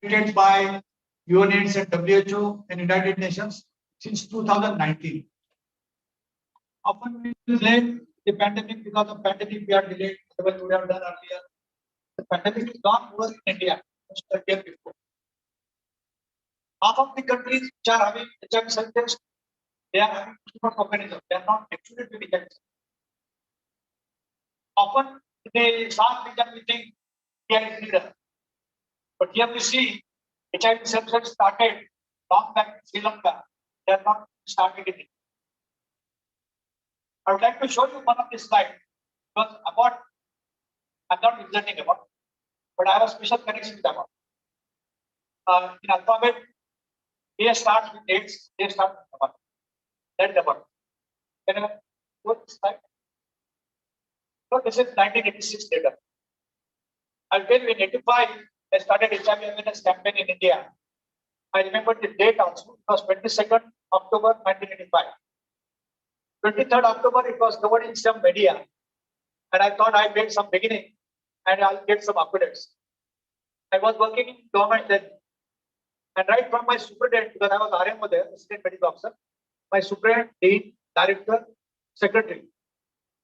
created by UNAIDS and WHO and United Nations since 2019. Often we delay the pandemic because of pandemic we are delayed. Otherwise, we would have done earlier. The pandemic is not worse in India just a year before. Half of the countries which are having HIV self-test, they are having different mechanism. They are not actually doing HIV. Often they start with them, we think we are in leader. But here we see HIV self-test started long back in Sri Lanka. They are not starting it. I would like to show you one of these slides because about I'm not presenting about, but I have a special connection with about. In alphabet, A starts with AIDS, A starts with about. That's about. Can you go to this slide? So this is 1986 data. And when in 85, I started HIV awareness campaign in India. I remember the date also. It was 22nd October 1985. 23rd October, it was covered in some media. And I thought I made some beginning and I'll get some updates. I was working in government then. And right from my superintendent, because I was RMO there, assistant medical officer, my superintendent, dean, director, secretary.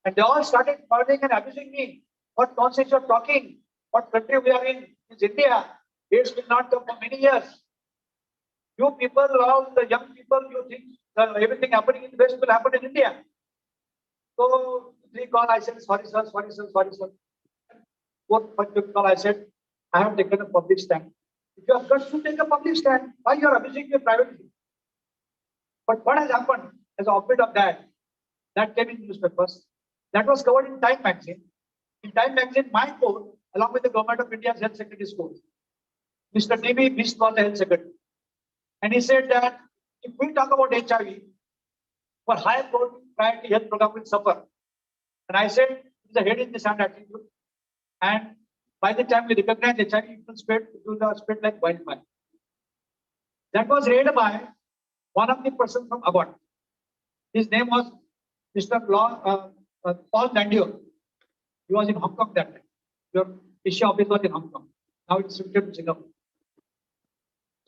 And they all started calling and abusing me. What nonsense you're talking? What country we are in? It's India. AIDS will not come for many years. You people, all the young people, you think everything happening in the West will happen in India. So, 3 calls, I said, sorry, sir, sorry, sir, sorry, sir. 4th, 5th call, I said, I have taken a public stand. If you have got to take a public stand, why you are abusing your privacy? But what has happened as an opposite of that came in newspapers. That was covered in Time magazine. In Time magazine, my code, along with the Government of India's Health Secretary's code, Mr. D.B. Mist was the Health Secretary. And he said that if we talk about HIV, for higher priority health program will suffer. And I said, the head in the sound attitude. And by the time we recognize HIV, it will spread like wildfire. That was read by one of the persons from Abbott. His name was Mr. Paul Dandio. He was in Hong Kong that time. Your Asia office was in Hong Kong. Now it's shifted to Singapore.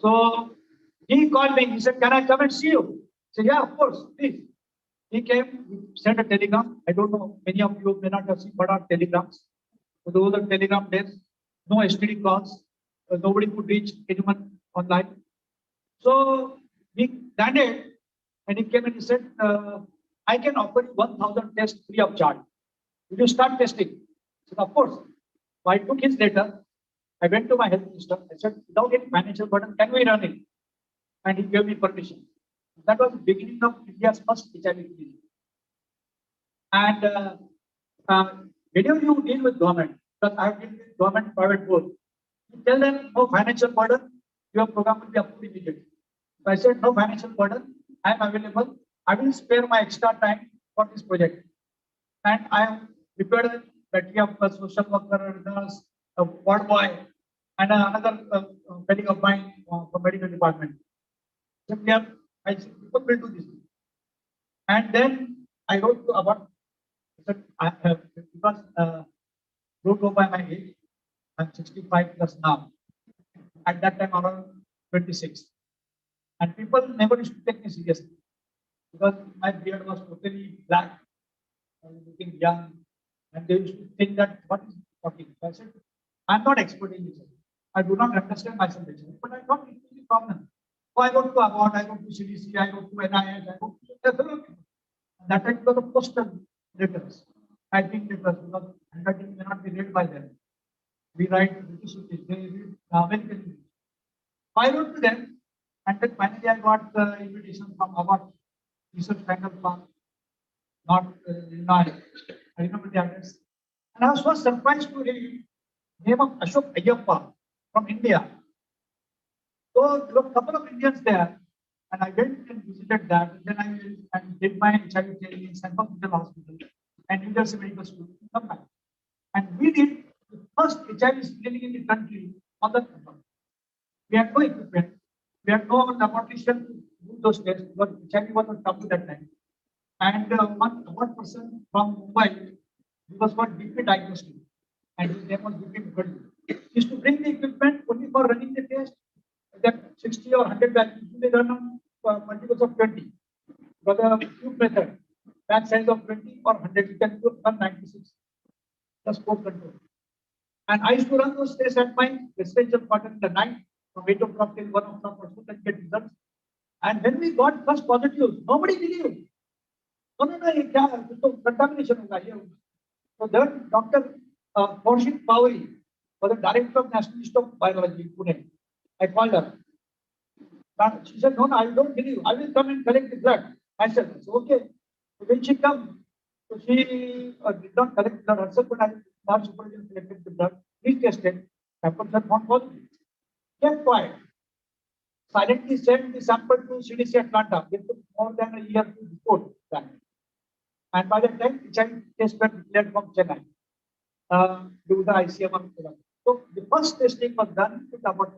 So he called me. He said, "Can I come and see you?" I said, "Yeah, of course, please." He came, he sent a telegram. I don't know, many of you may not have seen what are telegrams. So those are telegram days, no STD calls, nobody could reach anyone online. So he landed and he came and he said, I can offer you 1,000 tests free of charge. Will you start testing? I said, of course. So I took his letter. I went to my health minister. I said, without any financial burden, can we run it? And he gave me permission. That was the beginning of India's first HIV clinic. And whenever you deal with government, because I have dealt with government, private both, you tell them no financial burden, your program will be approved immediately. So I said, no financial burden, I am available. I will spare my extra time for this project. And I have prepared a battery of social worker, nurse, a ward boy, and another colleague of mine from medical department. So I said, people will do this. And then I wrote to about, I have, because don't go by my age, I'm 65 plus now. At that time, around 26. And people never used to take me seriously because my beard was totally black, I was looking young, and they used to think that what is talking. So I said, I'm not expert in this. I do not understand myself, but I thought it was a problem. So I go to Abbott, I go to CDC, I go to NIH, I go to several people. That time because of postal letters, typing letters, because handwriting may not be read by them. We write British English, they read American English. I wrote to them, and then finally I got the invitation from Abbott Research Panel from North Illinois. I remember the address. And I was so surprised to read the name of Ashok Ayyappa from India. So there were a couple of Indians there, and I went and visited that. And then I went and did my HIV training in Stanford Hospital and New Jersey Medical School. And we did the first HIV screening in the country on the campus. We had no equipment. We had no laboratory to do those tests because HIV was not up to that time. And one person from Mumbai, he was called BP Diagnostic, and his name was BP Mukherjee. is to bring the equipment only for running the test. Then 60 or 100 values will be run on multiples of 20. For the cube method, batch size of 20 or 100, you can run 96. Just code control. And I used to run those tests at my residential quarter in the night from 8 o'clock till 1 o'clock or so and get results. And when we got first positives, nobody believed. No, contamination. So then Dr. Kaushik Pawari was the director of National Institute of Biology, Pune. I called her. She said, no, I don't believe. I will come and collect the blood. I said, okay. So when she come, so she did not collect blood herself, but I not supervision collected the blood. He tested. Samples are found positive. Kept quiet. Silently sent the sample to CDC Atlanta. It took more than a year to report that. And by the time HIV test were declared from Chennai, due to the ICM. So the first testing was done with about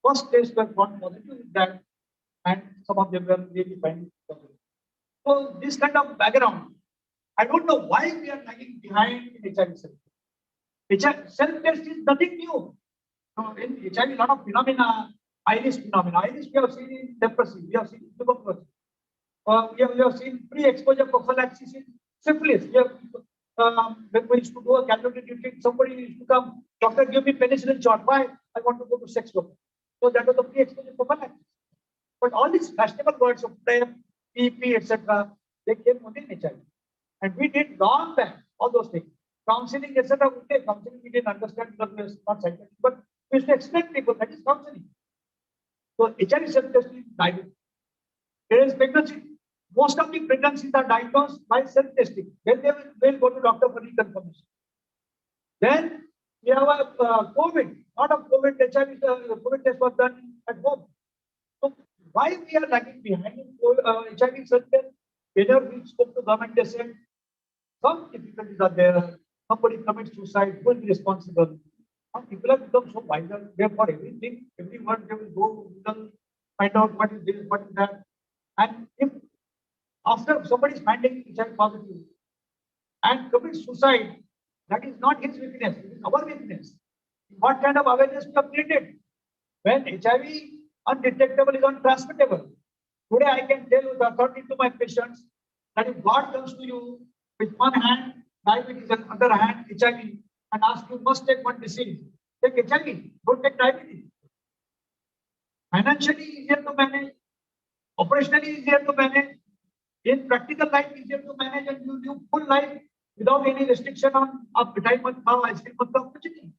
first test were found positive with that, and some of them were really fine. So this kind of background, I don't know why we are lagging behind in HIV self-test. Self-test is nothing new. So in HIV, a lot of phenomena, iris phenomena. Iris we have seen in leprosy, we have seen in tuberculosis. We have seen pre-exposure prophylaxis in syphilis. We have, when we used to do a calculated nutrient, somebody used to come, doctor, give me penicillin shot. Why? I want to go to sex work. So that was the pre-exposure prophylaxis. But all these fashionable words of PrEP, EP, etc., they came only in HIV. And we did long back all those things. Counseling, etc. Okay, counseling we didn't understand because we were not scientific, but we used to explain people that is counseling. So HIV self-testing is diagnosed. There is pregnancy. Most of the pregnancies are diagnosed by self-testing. Then they will go to doctor for reconfirmation. Then we have a COVID. Lot of COVID HIV COVID test was done at home. So why we are lagging behind in HIV self-test? Whenever we spoke to government, they said some difficulties are there. Somebody commits suicide, who will be responsible? Now people have become so wiser. Therefore, everything, every word they will go Google, find out what is this, what is that. And if after somebody is finding HIV positive and commits suicide, that is not his weakness, it is our weakness. What kind of awareness we have created? When HIV undetectable is untransmittable. Today I can tell with authority to my patients that if God comes to you with one hand, diabetes, and other hand, HIV, and asks you must take one disease, take HIV, don't take diabetes. Financially easier to manage, operationally easier to manage, in practical life easier to manage, and you live full life without any restriction on appetite, ice cream, opportunity.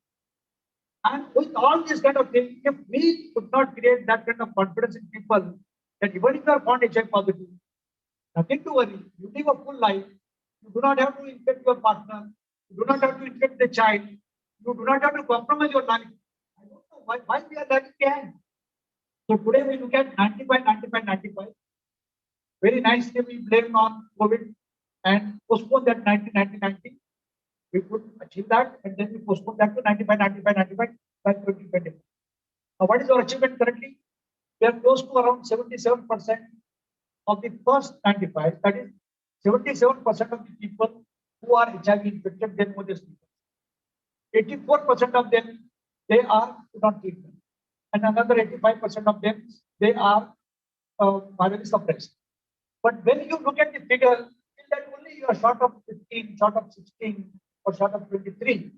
And with all this kind of thing, if we could not create that kind of confidence in people, that even if you are found HIV positive, nothing to worry. You live a full life. You do not have to infect your partner. You do not have to infect the child. You do not have to compromise your life. I don't know why we are lagging behind. So today we look at 95, 95, 95. Very nicely we blame on COVID and postpone that 90, 90, 90. We could achieve that, and then we postpone that to 95, 95, 95 by 2020. Now, what is our achievement currently? We are close to around 77% of the first 95. That is 77% of the people who are HIV infected, they know this. 84% of them, they are not treatment. And another 85% of them, they are virally suppressed. But when you look at the figure, that only you are short of 15, short of 16, or short of 23.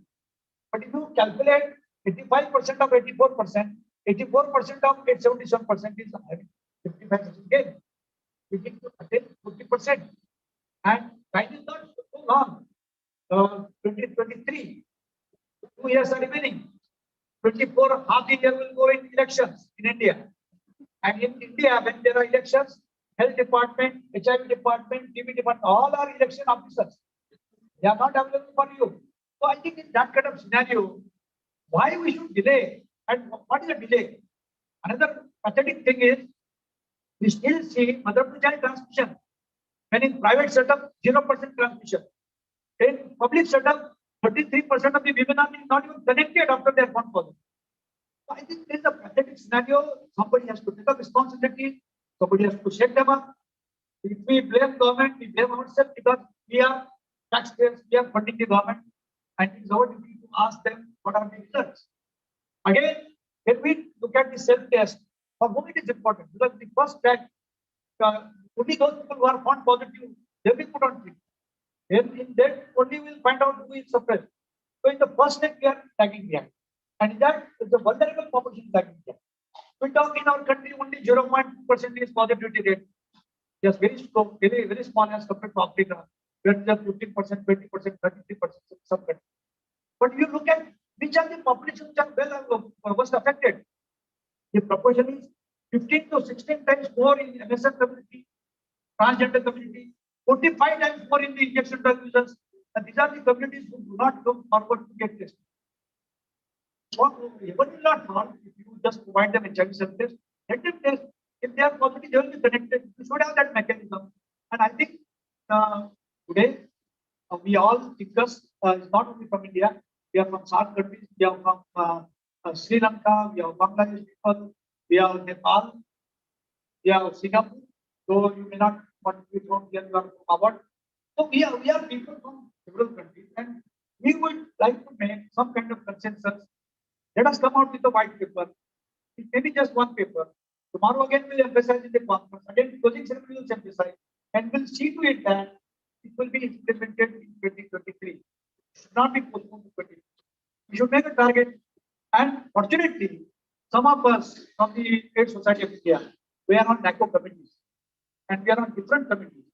But if you calculate 85% of 84%, 84% of 77% is 55% gain. We need to attain 50%. And time is not so long. 2023, 2 years are remaining. 24, half a year will go in elections in India. And in India, when there are elections, health department, HIV department, TB department, all are election officers. They are not available for you. So I think in that kind of scenario, why we should delay? And what is the delay? Another pathetic thing is, we still see mother to child transmission. When in private setup, 0% transmission. In public setup, 33% of the women are not even connected after their phone call. So I think there is a pathetic scenario. Somebody has to take up responsibility. Somebody has to set them up. If we blame government, we blame ourselves because we are taxpayers, we are funding the government, and it's our duty to ask them what are the results? Again, when we look at the self-test, for whom it is important, because the first tag, only those people who are found positive, they will be put on treatment. Then in that only we will find out who is suppressed. So in the first step, we are tagging behind. And that is the vulnerable population tagging behind. We talk in our country only 0.2% is positivity rate. Just very slow, very small as compared to Africa, where just 15%, 20%, 33% in some countries. But you look at which are the populations which are well most affected. The proportion is 15 to 16 times more in MSM community, transgender community, 45 times more in the injection drug users. And these are the communities who do not come forward to get tested. Even will not harm if you just provide them a HIV self-test, let them test. If they are positive, they will be connected. You should have that mechanism. And I think today we all discuss, it's not only from India, we are from South countries, we are from Sri Lanka, we have Bangladesh people, we have Nepal, we have Singapore. So you may not want to be from here, you are from abroad. So we are people from several countries, and we would like to make some kind of consensus. Let us come out with a white paper. It may be just one paper. Tomorrow again we'll emphasize in the conference. Again, the closing ceremony will emphasize, and we'll see to it that it will be implemented in 2023. It should not be postponed to 2023. We should make a target. And fortunately, some of us from the Trade Society of India, we are on NACO committees, and we are on different committees.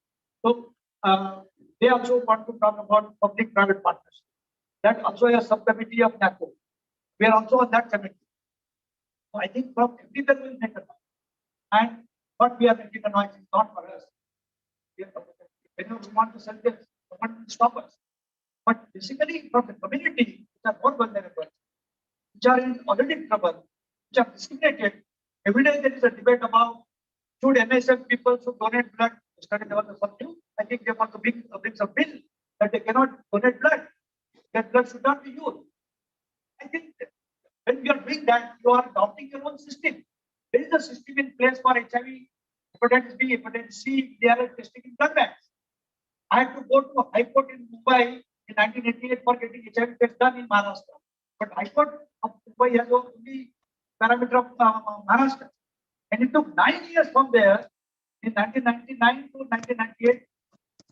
So they also want to talk about public-private partnership. That also a subcommittee of NACO. We are also on that committee. So I think from everywhere we will make a noise. And what we are making a noise is not for us. When we want to sell this, no one will stop us. But basically from the community, which are more vulnerable, which are in already trouble, which are discriminated, every day there is a debate about should MSF people should donate blood. Yesterday there was a subject. I think they want to bring a bill that they cannot donate blood. That blood should not be used. I think when you are doing that, you are adopting your own system. There is a system in place for HIV, hepatitis B, hepatitis C, they are testing in blood banks. I had to go to a high court in Mumbai in 1988 for getting HIV test done in Maharashtra. But High Court of Mumbai has only parameter of Maharashtra. And it took 9 years from there, in 1999 to 1998,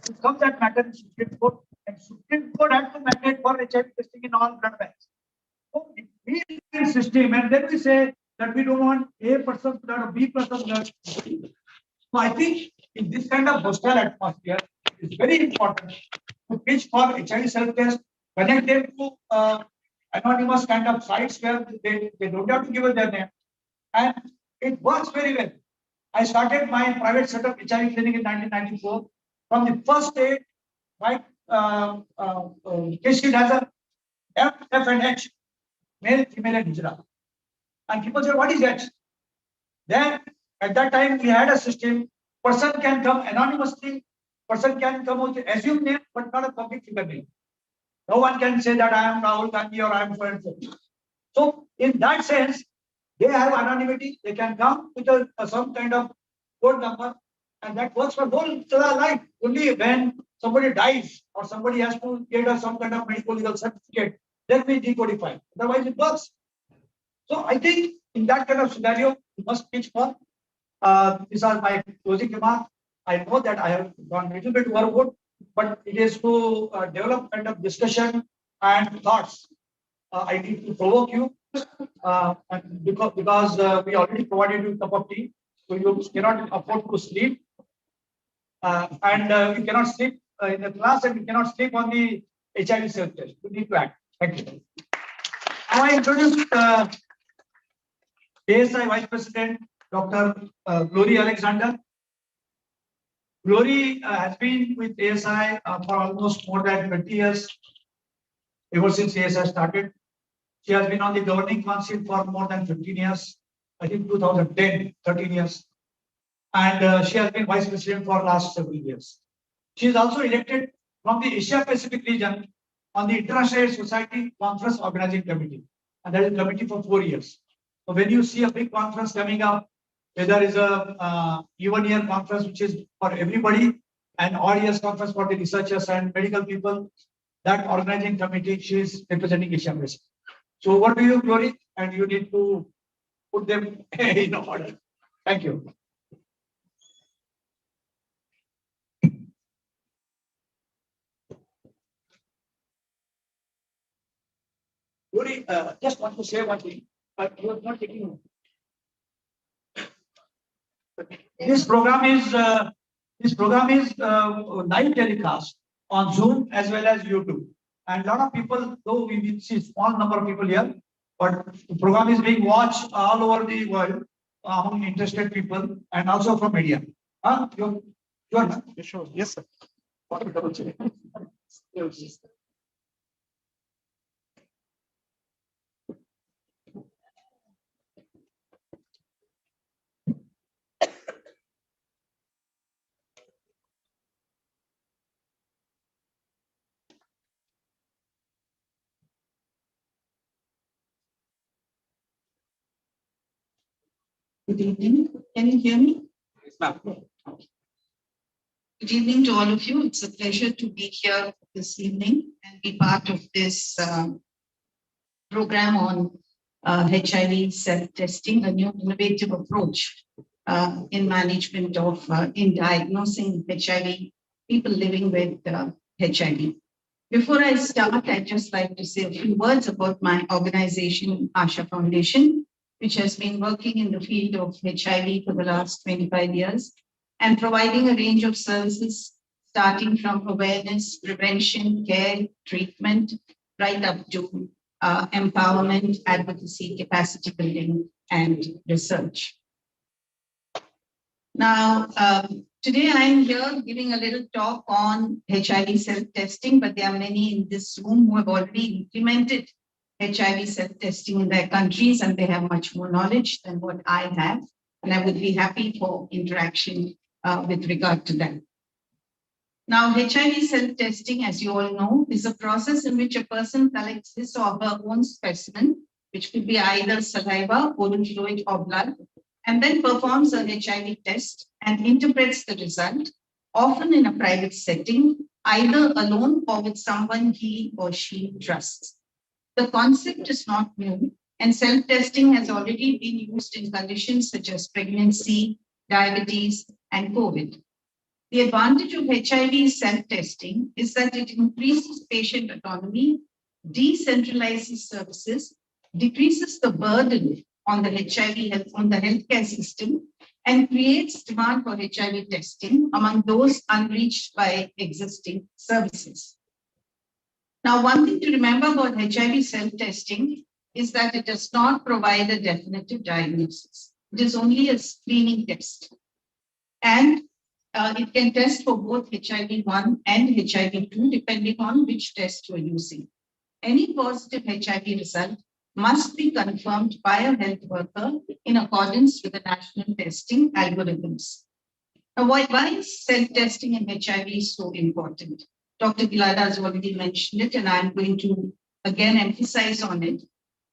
to come that matter in Supreme Court. And Supreme Court had to mandate for HIV testing in all blood banks. So we in system, and then we say that we don't want A person blood or B person blood. So I think in this kind of hostile atmosphere, it's very important to pitch for HIV self-test, connect them to anonymous kind of sites where they don't have to give us their name. And it works very well. I started my private setup HIV clinic in 1994. From the first day, my case sheet has a F and H, male, female, and hijra. And people say, what is H? Then at that time we had a system. Person can come anonymously, person can come with assumed name, but not a public figure name. No one can say that I am Rahul Gandhi or I am so and so. So in that sense, they have anonymity. They can come with some kind of code number, and that works for whole life. Only when somebody dies or somebody has to get some kind of medical legal certificate, then we decodify. Otherwise, it works. So I think in that kind of scenario, you must pitch for. These are my closing remarks. I know that I have gone a little bit overboard, but it is to develop kind of discussion and thoughts. I need to provoke you because we already provided you a cup of tea, so you cannot afford to sleep, and you cannot sleep in the class, and you cannot sleep on the HIV self-test. You need to act. Thank you. Now I introduce ASI Vice President Dr. Glory Alexander. Glory has been with ASI for almost more than 20 years, ever since ASI started. She has been on the governing council for more than 15 years, I think 2010, 13 years. And she has been vice president for last several years. She is also elected from the Asia Pacific region on the International Society Conference Organizing Committee. And that is a committee for 4 years. So when you see a big conference coming up, whether is a even-year conference, which is for everybody, and all-years conference for the researchers and medical people, that organizing committee, she is representing Asia Pacific. So what do you, Glory? And you need to put them in order. Thank you. Glory, just want to say one thing, but you are not taking. This program is live telecast on Zoom as well as YouTube. And a lot of people, though we see small number of people here, but the program is being watched all over the world among interested people and also from media. You're Sure. Yes, sir. Good evening. Can you hear me? Yes, ma'am. Good evening to all of you. It's a pleasure to be here this evening and be part of this program on HIV self-testing, a new innovative approach in management of, in diagnosing HIV, people living with HIV. Before I start, I'd just like to say a few words about my organization, ASHA Foundation, which has been working in the field of HIV for the last 25 years and providing a range of services starting from awareness, prevention, care, treatment, right up to empowerment, advocacy, capacity building, and research. Now, today I am here giving a little talk on HIV self-testing, but there are many in this room who have already implemented HIV self-testing in their countries, and they have much more knowledge than what I have. And I would be happy for interaction with regard to that. Now, HIV self-testing, as you all know, is a process in which a person collects his or her own specimen, which could be either saliva, oral fluid, or blood, and then performs a HIV test and interprets the result, often in a private setting, either alone or with someone he or she trusts. The concept is not new, and self-testing has already been used in conditions such as pregnancy, diabetes, and COVID. The advantage of HIV self-testing is that it increases patient autonomy, decentralizes services, decreases the burden on the healthcare system, and creates demand for HIV testing among those unreached by existing services. Now, one thing to remember about HIV self-testing is that it does not provide a definitive diagnosis. It is only a screening test. And it can test for both HIV-1 and HIV-2, depending on which test you're using. Any positive HIV result must be confirmed by a health worker in accordance with the national testing algorithms. Now, why is self-testing in HIV so important? Dr. Gilada has already mentioned it, and I'm going to again emphasize on it.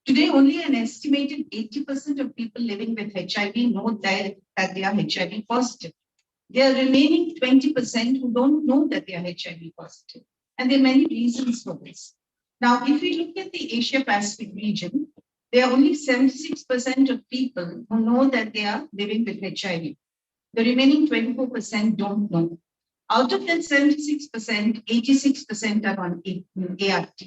Today, only an estimated 80% of people living with HIV know that they are HIV positive. There are remaining 20% who don't know that they are HIV positive. And there are many reasons for this. Now, if we look at the Asia Pacific region, there are only 76% of people who know that they are living with HIV. The remaining 24% don't know. Out of that 76%, 86% are on ART,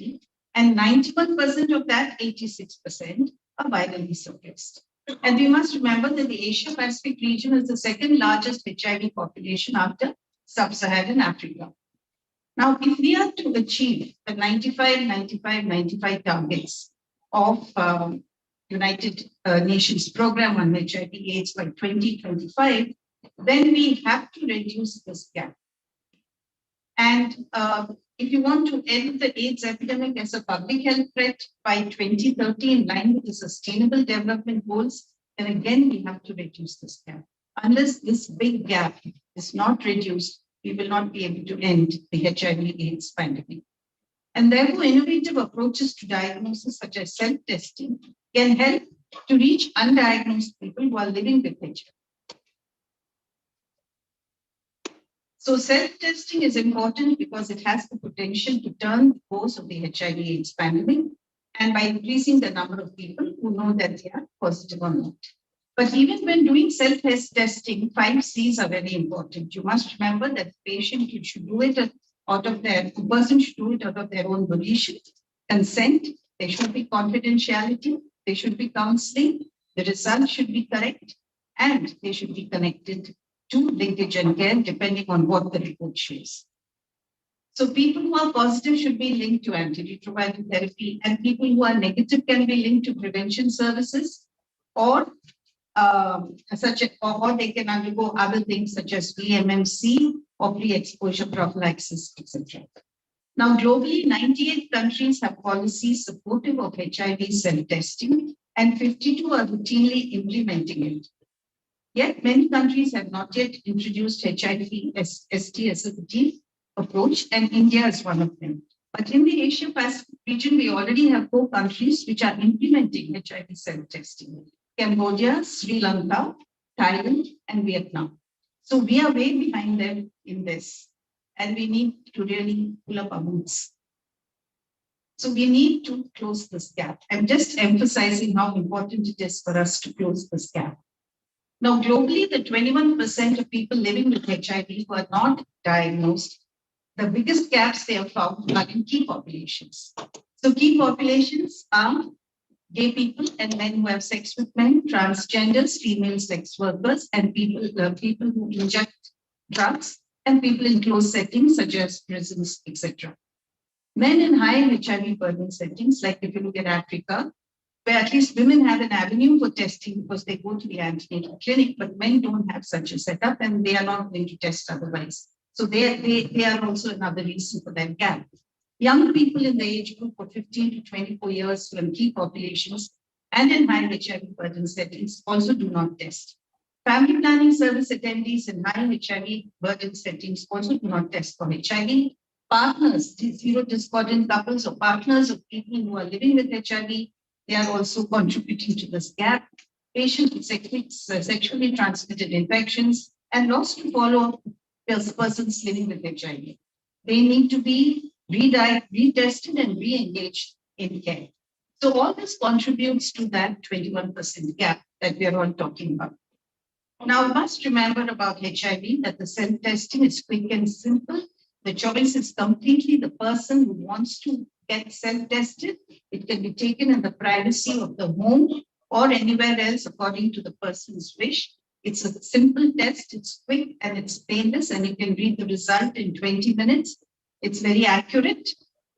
and 91% of that 86% are virally suppressed. And we must remember that the Asia Pacific region is the second largest HIV population after sub-Saharan Africa. Now, if we are to achieve the 95 targets of United Nations program on HIV/AIDS by 2025, then we have to reduce this gap. And if you want to end the AIDS epidemic as a public health threat by 2030 in line with the Sustainable Development Goals, then again we have to reduce this gap. Unless this big gap is not reduced, we will not be able to end the HIV/AIDS pandemic. And therefore, innovative approaches to diagnosis such as self-testing can help to reach undiagnosed people who are living with HIV. So self-testing is important because it has the potential to turn the course of the HIV/AIDS pandemic and by increasing the number of people who know that they are positive or not. But even when doing self-testing, 5 C's are very important. You must remember that the patient should do it the person should do it out of their own volition, consent, there should be confidentiality, there should be counseling, the result should be correct, and they should be connected to linkage and care depending on what the report shows. So people who are positive should be linked to antiretroviral therapy, and people who are negative can be linked to prevention services, or they can undergo other things such as PMMC or pre-exposure prophylaxis, etc. Now, globally, 98 countries have policies supportive of HIV self-testing, and 52 are routinely implementing it. Yet, many countries have not yet introduced HIV-ST as a routine approach, and India is one of them. But in the Asia-Pacific region, we already have 4 countries which are implementing HIV self-testing: Cambodia, Sri Lanka, Thailand, and Vietnam. So we are way behind them in this, and we need to really pull up our boots. So we need to close this gap. I'm just emphasizing how important it is for us to close this gap. Now, globally, the 21% of people living with HIV who are not diagnosed, the biggest gaps they have found are in key populations. So key populations are gay people and men who have sex with men, transgenders, female sex workers, and people who inject drugs, and people in closed settings such as prisons, etc. Men in high HIV burden settings, like if you look at Africa, where at least women have an avenue for testing because they go to the antenatal clinic, but men don't have such a setup and they are not going to test otherwise. So they are also another reason for that gap. Young people in the age group of 15 to 24 years from key populations and in high HIV burden settings also do not test. Family planning service attendees in high HIV burden settings also do not test for HIV. Partners, zero discordant couples or partners of people who are living with HIV, they are also contributing to this gap. Patients with sexually transmitted infections and lost to follow persons living with HIV. They need to be retested and re-engaged in care. So all this contributes to that 21% gap that we are all talking about. Now, must remember about HIV that the self-testing is quick and simple. The choice is completely the person who wants to get self-tested. It can be taken in the privacy of the home or anywhere else according to the person's wish. It's a simple test, it's quick and it's painless, and you can read the result in 20 minutes. It's very accurate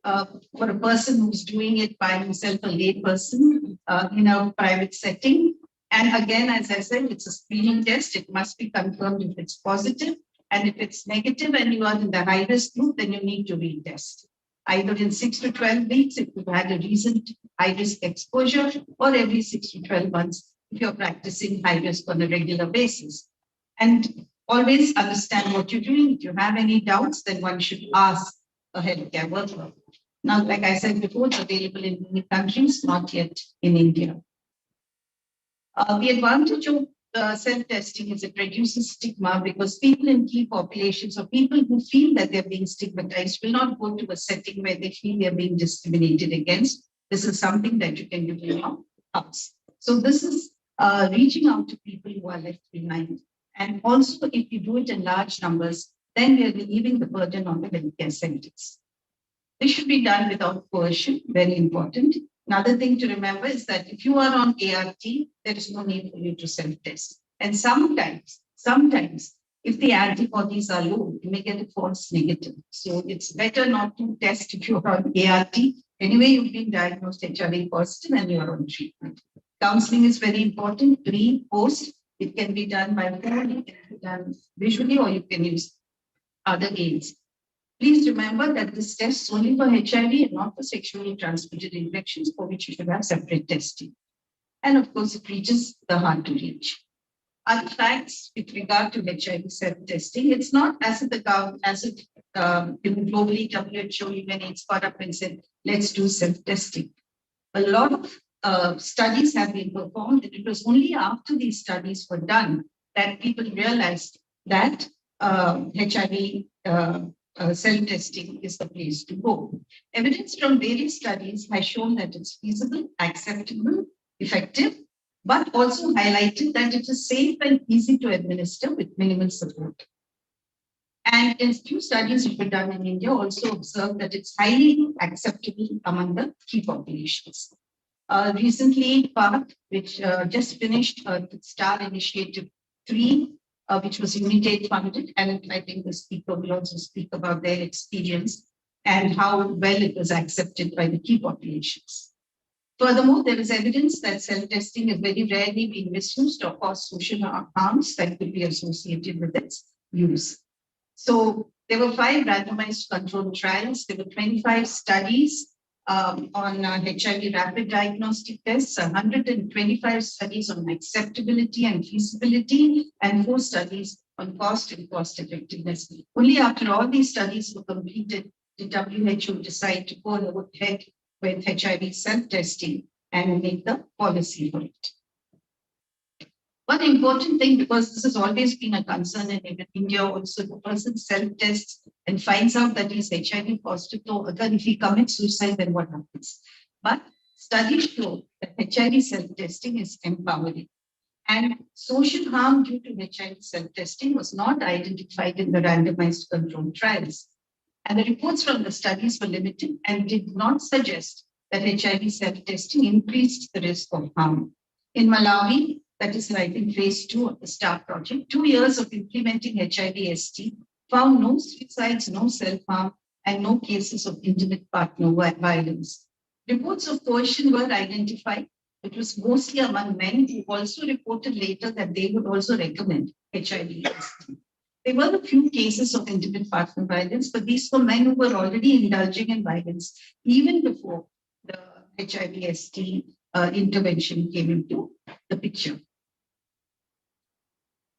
for a person who's doing it by himself, a lay person in a private setting. And again, as I said, it's a screening test. It must be confirmed if it's positive. And if it's negative and you are in the high-risk group, then you need to retest. Either in 6 to 12 weeks if you've had a recent high-risk exposure, or every 6 to 12 months if you're practicing high-risk on a regular basis. And always understand what you're doing. If you have any doubts, then one should ask a healthcare worker. Now, like I said before, it's available in many countries, not yet in India. The advantage of self-testing is it reduces stigma, because people in key populations or people who feel that they're being stigmatized will not go to a setting where they feel they're being discriminated against. This is something that you can do in your house. So this is reaching out to people who are left behind. And also, if you do it in large numbers, then we are relieving the burden on the healthcare centers. This should be done without coercion, very important. Another thing to remember is that if you are on ART, there is no need for you to self-test. And sometimes, if the antibodies are low, you may get a false negative. So it's better not to test if you're on ART. Anyway, you've been diagnosed HIV positive and you're on treatment. Counseling is very important, pre, post. It can be done by phone, it can be done visually, or you can use other aids. Please remember that this test is only for HIV and not for sexually transmitted infections, for which you should have separate testing. And of course, it reaches the hard to reach. Other facts with regard to HIV self-testing, it's not as if globally WHO even it's got up and said, let's do self-testing. A lot of studies have been performed, and it was only after these studies were done that people realized that HIV self-testing is the place to go. Evidence from various studies has shown that it's feasible, acceptable, effective, but also highlighted that it is safe and easy to administer with minimal support. And in few studies which were done in India also observed that it's highly acceptable among the key populations. Recently, PARC, which just finished the STAR Initiative 3, which was Unit funded, and I think the speaker will also speak about their experience and how well it was accepted by the key populations. Furthermore, there is evidence that self-testing is very rarely being misused or cause social harms that could be associated with its use. So there were 5 randomized controlled trials. There were 25 studies on HIV rapid diagnostic tests, 125 studies on acceptability and feasibility, and 4 studies on cost and cost effectiveness. Only after all these studies were completed did WHO decide to go ahead with HIV self-testing and make the policy for it. One important thing, because this has always been a concern in India also, the person self-tests and finds out that he's HIV positive, so again, if he commits suicide, then what happens? But studies show that HIV self-testing is empowering. And social harm due to HIV self-testing was not identified in the randomized controlled trials. And the reports from the studies were limited and did not suggest that HIV self-testing increased the risk of harm. In Malawi, that is, I think, phase 2 of the STAR project, 2 years of implementing HIV-ST found no suicides, no self-harm, and no cases of intimate partner violence. Reports of coercion were identified. It was mostly among men who also reported later that they would also recommend HIV-ST. There were a few cases of intimate partner violence, but these were men who were already indulging in violence even before the HIV-ST intervention came into the picture.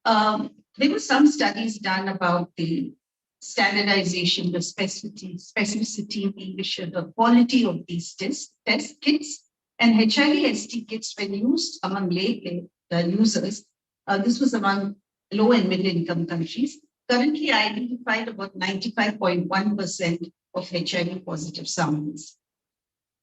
There were some studies done about the standardization, the specificity, the quality of these test kits, and HIV-ST kits when used among lay users. This was among low and middle income countries. Currently identified about 95.1% of HIV positive samples.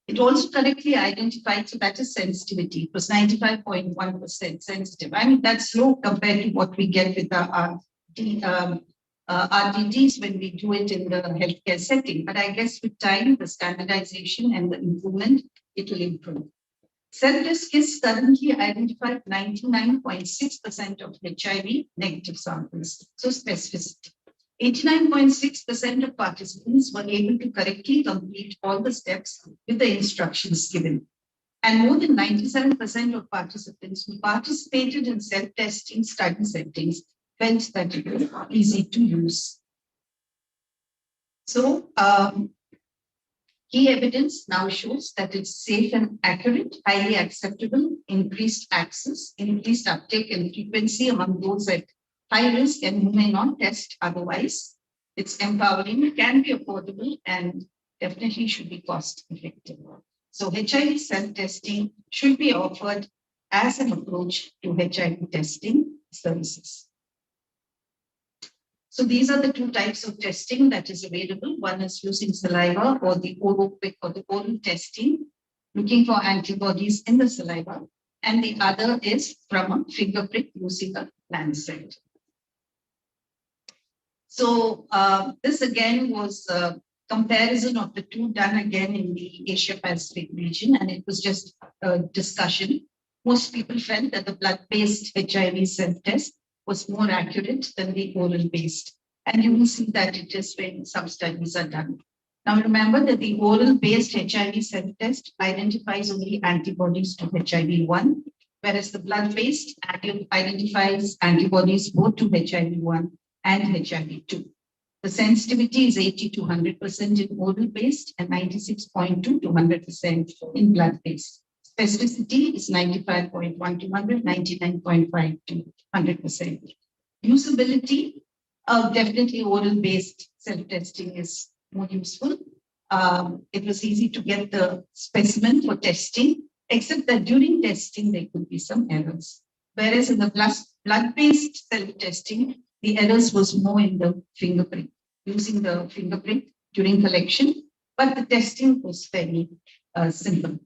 It also correctly identified, so that is sensitivity. It was 95.1% sensitive. I mean, that's low compared to what we get with our RDDs when we do it in the healthcare setting. But I guess with time, the standardization and the improvement, it will improve. Self-test kits currently identified 99.6% of HIV negative samples, so specificity. 89.6% of participants were able to correctly complete all the steps with the instructions given. And more than 97% of participants who participated in self-testing study settings felt that it was easy to use. So, key evidence now shows that it's safe and accurate, highly acceptable, increased access, increased uptake and frequency among those at high risk and who may not test otherwise. It's empowering, can be affordable, and definitely should be cost effective. So HIV self-testing should be offered as an approach to HIV testing services. So these are the 2 types of testing that is available. One is using saliva or the oral quick or the oral testing, looking for antibodies in the saliva. And the other is from a finger prick using a lancet. So this again was a comparison of the 2 done again in the Asia Pacific region, and it was just a discussion. Most people felt that the blood-based HIV self-test was more accurate than the oral-based. And you will see that it is when some studies are done. Now remember that the oral-based HIV self-test identifies only antibodies to HIV-1, whereas the blood-based identifies antibodies both to HIV-1 and HIV-2. The sensitivity is 80 to 100% in oral-based and 96.2 to 100% in blood-based. Specificity is 95.1 to 100, 99.5 to 100%. Usability, definitely oral-based self-testing is more useful. It was easy to get the specimen for testing, except that during testing, there could be some errors. Whereas in the blood-based self-testing, the errors was more in the fingerprint. using the fingerprint during collection, but the testing was fairly simple.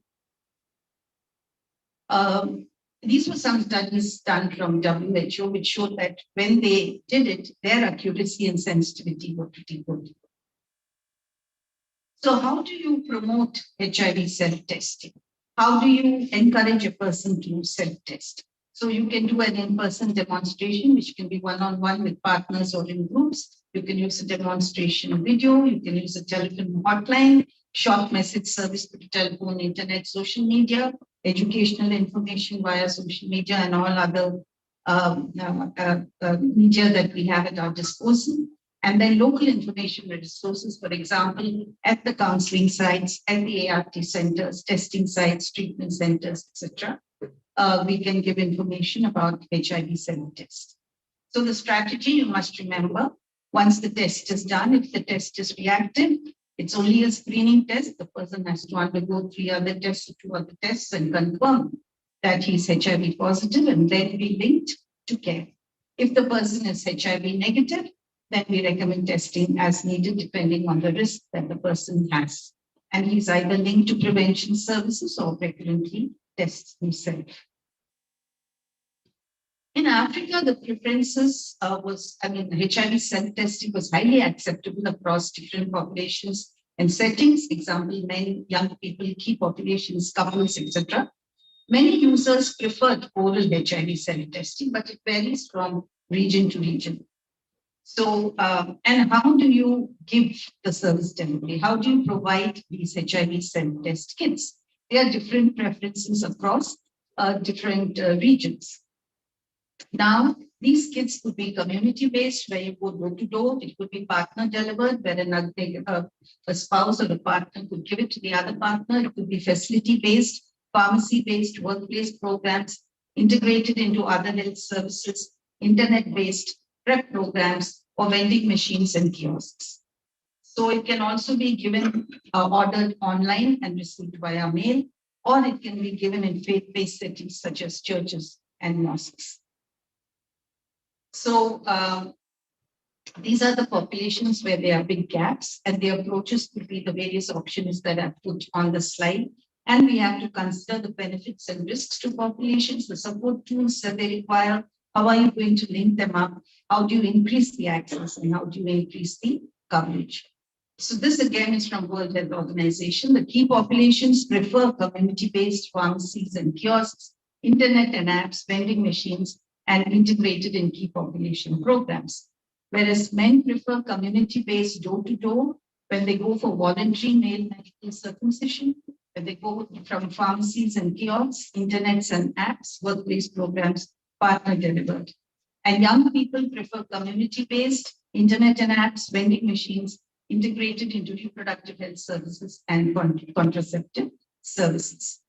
These were some studies done from WHO, which showed that when they did it, their accuracy and sensitivity were pretty good. So how do you promote HIV self-testing? How do you encourage a person to self-test? So you can do an in-person demonstration, which can be one-on-one with partners or in groups. You can use a demonstration video. You can use a telephone hotline, short message service through telephone, internet, social media, educational information via social media, and all other media that we have at our disposal. And then local information resources, for example, at the counseling sites, at the ART centers, testing sites, treatment centers, etc. We can give information about HIV self-test. So the strategy, you must remember, once the test is done, if the test is reactive, it's only a screening test. The person has to undergo 3 other tests or 2 other tests and confirm that he's HIV positive and then be linked to care. If the person is HIV negative, then we recommend testing as needed depending on the risk that the person has. And he's either linked to prevention services or recurrently tests himself. In Africa, the preferences HIV self-testing was highly acceptable across different populations and settings. Example, men, young people, key populations, couples, etc. Many users preferred oral HIV self-testing, but it varies from region to region. So, and how do you give the service delivery? How do you provide these HIV self-test kits? There are different preferences across different regions. Now, these kits could be community-based, where you go door to door. It could be partner-delivered, where a spouse or a partner could give it to the other partner. It could be facility-based, pharmacy-based, workplace programs, integrated into other health services, internet-based prep programs, or vending machines and kiosks. So it can also be given, ordered online and received via mail, or it can be given in faith-based settings such as churches and mosques. So these are the populations where there are big gaps, and the approaches could be the various options that are put on the slide. And we have to consider the benefits and risks to populations, the support tools that they require. How are you going to link them up? How do you increase the access, and how do you increase the coverage? So this again is from World Health Organization. The key populations prefer community-based pharmacies and kiosks, internet and apps, vending machines, and integrated in key population programs. Whereas men prefer community-based door-to-door when they go for voluntary male medical circumcision, when they go from pharmacies and kiosks, internets and apps, workplace programs, partner delivered. And young people prefer community-based, internet and apps, vending machines, integrated into reproductive health services and contraceptive services.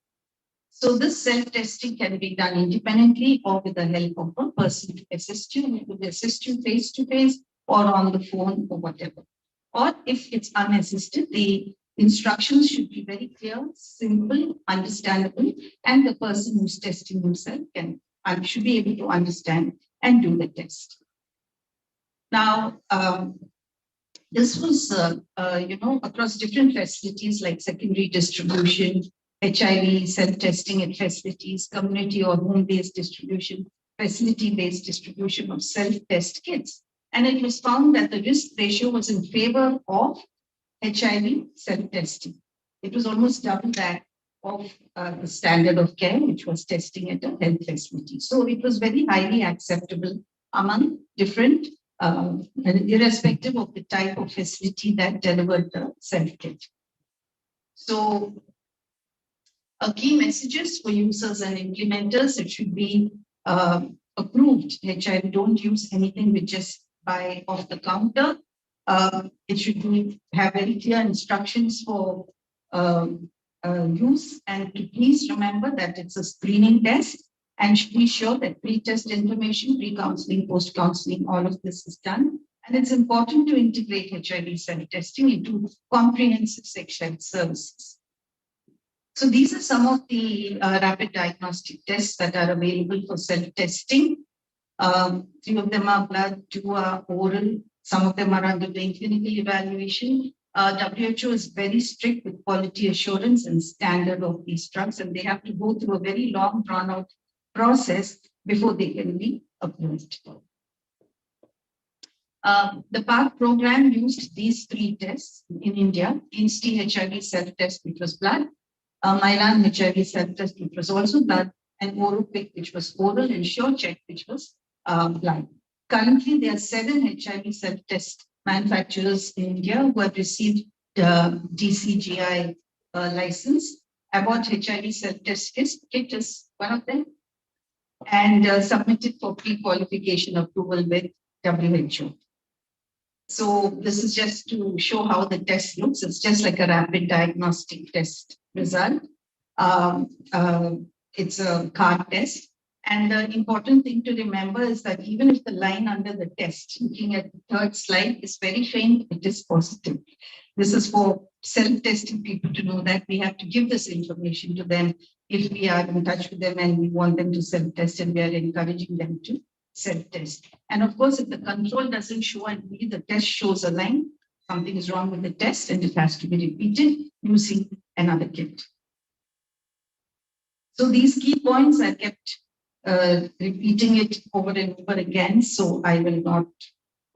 So this self-testing can be done independently or with the help of a person to assist you. It could assist you face-to-face or on the phone or whatever. Or if it's unassisted, the instructions should be very clear, simple, understandable, and the person who's testing himself should be able to understand and do the test. Now, this was, across different facilities like secondary distribution, HIV self-testing at facilities, community or home-based distribution, facility-based distribution of self-test kits. And it was found that the risk ratio was in favor of HIV self-testing. It was almost double that of the standard of care, which was testing at a health facility. So it was very highly acceptable among different, irrespective of the type of facility that delivered the self-kit. So key messages for users and implementers: it should be approved HIV. Don't use anything which just buy off the counter. It should have very clear instructions for use, and to please remember that it's a screening test, and should be sure that pre-test information, pre-counseling, post-counseling, all of this is done. And it's important to integrate HIV self-testing into comprehensive sexual services. So these are some of the rapid diagnostic tests that are available for self-testing. 3 of them are blood, 2 are oral, Some of them are undergoing clinical evaluation. WHO is very strict with quality assurance and standard of these drugs, and they have to go through a very long, drawn-out process before they can be approved. The PARC program used these 3 tests in India: INSTI HIV self-test, which was blood, Mylan HIV self-test, which was also blood, and OROPIC, which was oral, and SureCheck, which was blood. Currently, there are 7 HIV self-test manufacturers in India who have received the DCGI license. Abbott HIV self-test kit is one of them, and submitted for pre-qualification approval with WHO. So this is just to show how the test looks. It's just like a rapid diagnostic test result. It's a card test. And the important thing to remember is that even if the line under the test, looking at the 3rd slide, is very faint, it is positive. This is for self-testing people to know that we have to give this information to them if we are in touch with them and we want them to self-test, and we are encouraging them to self-test. And of course, if the control doesn't show and the test shows a line, something is wrong with the test and it has to be repeated using another kit. So these key points are kept repeating it over and over again, so I will not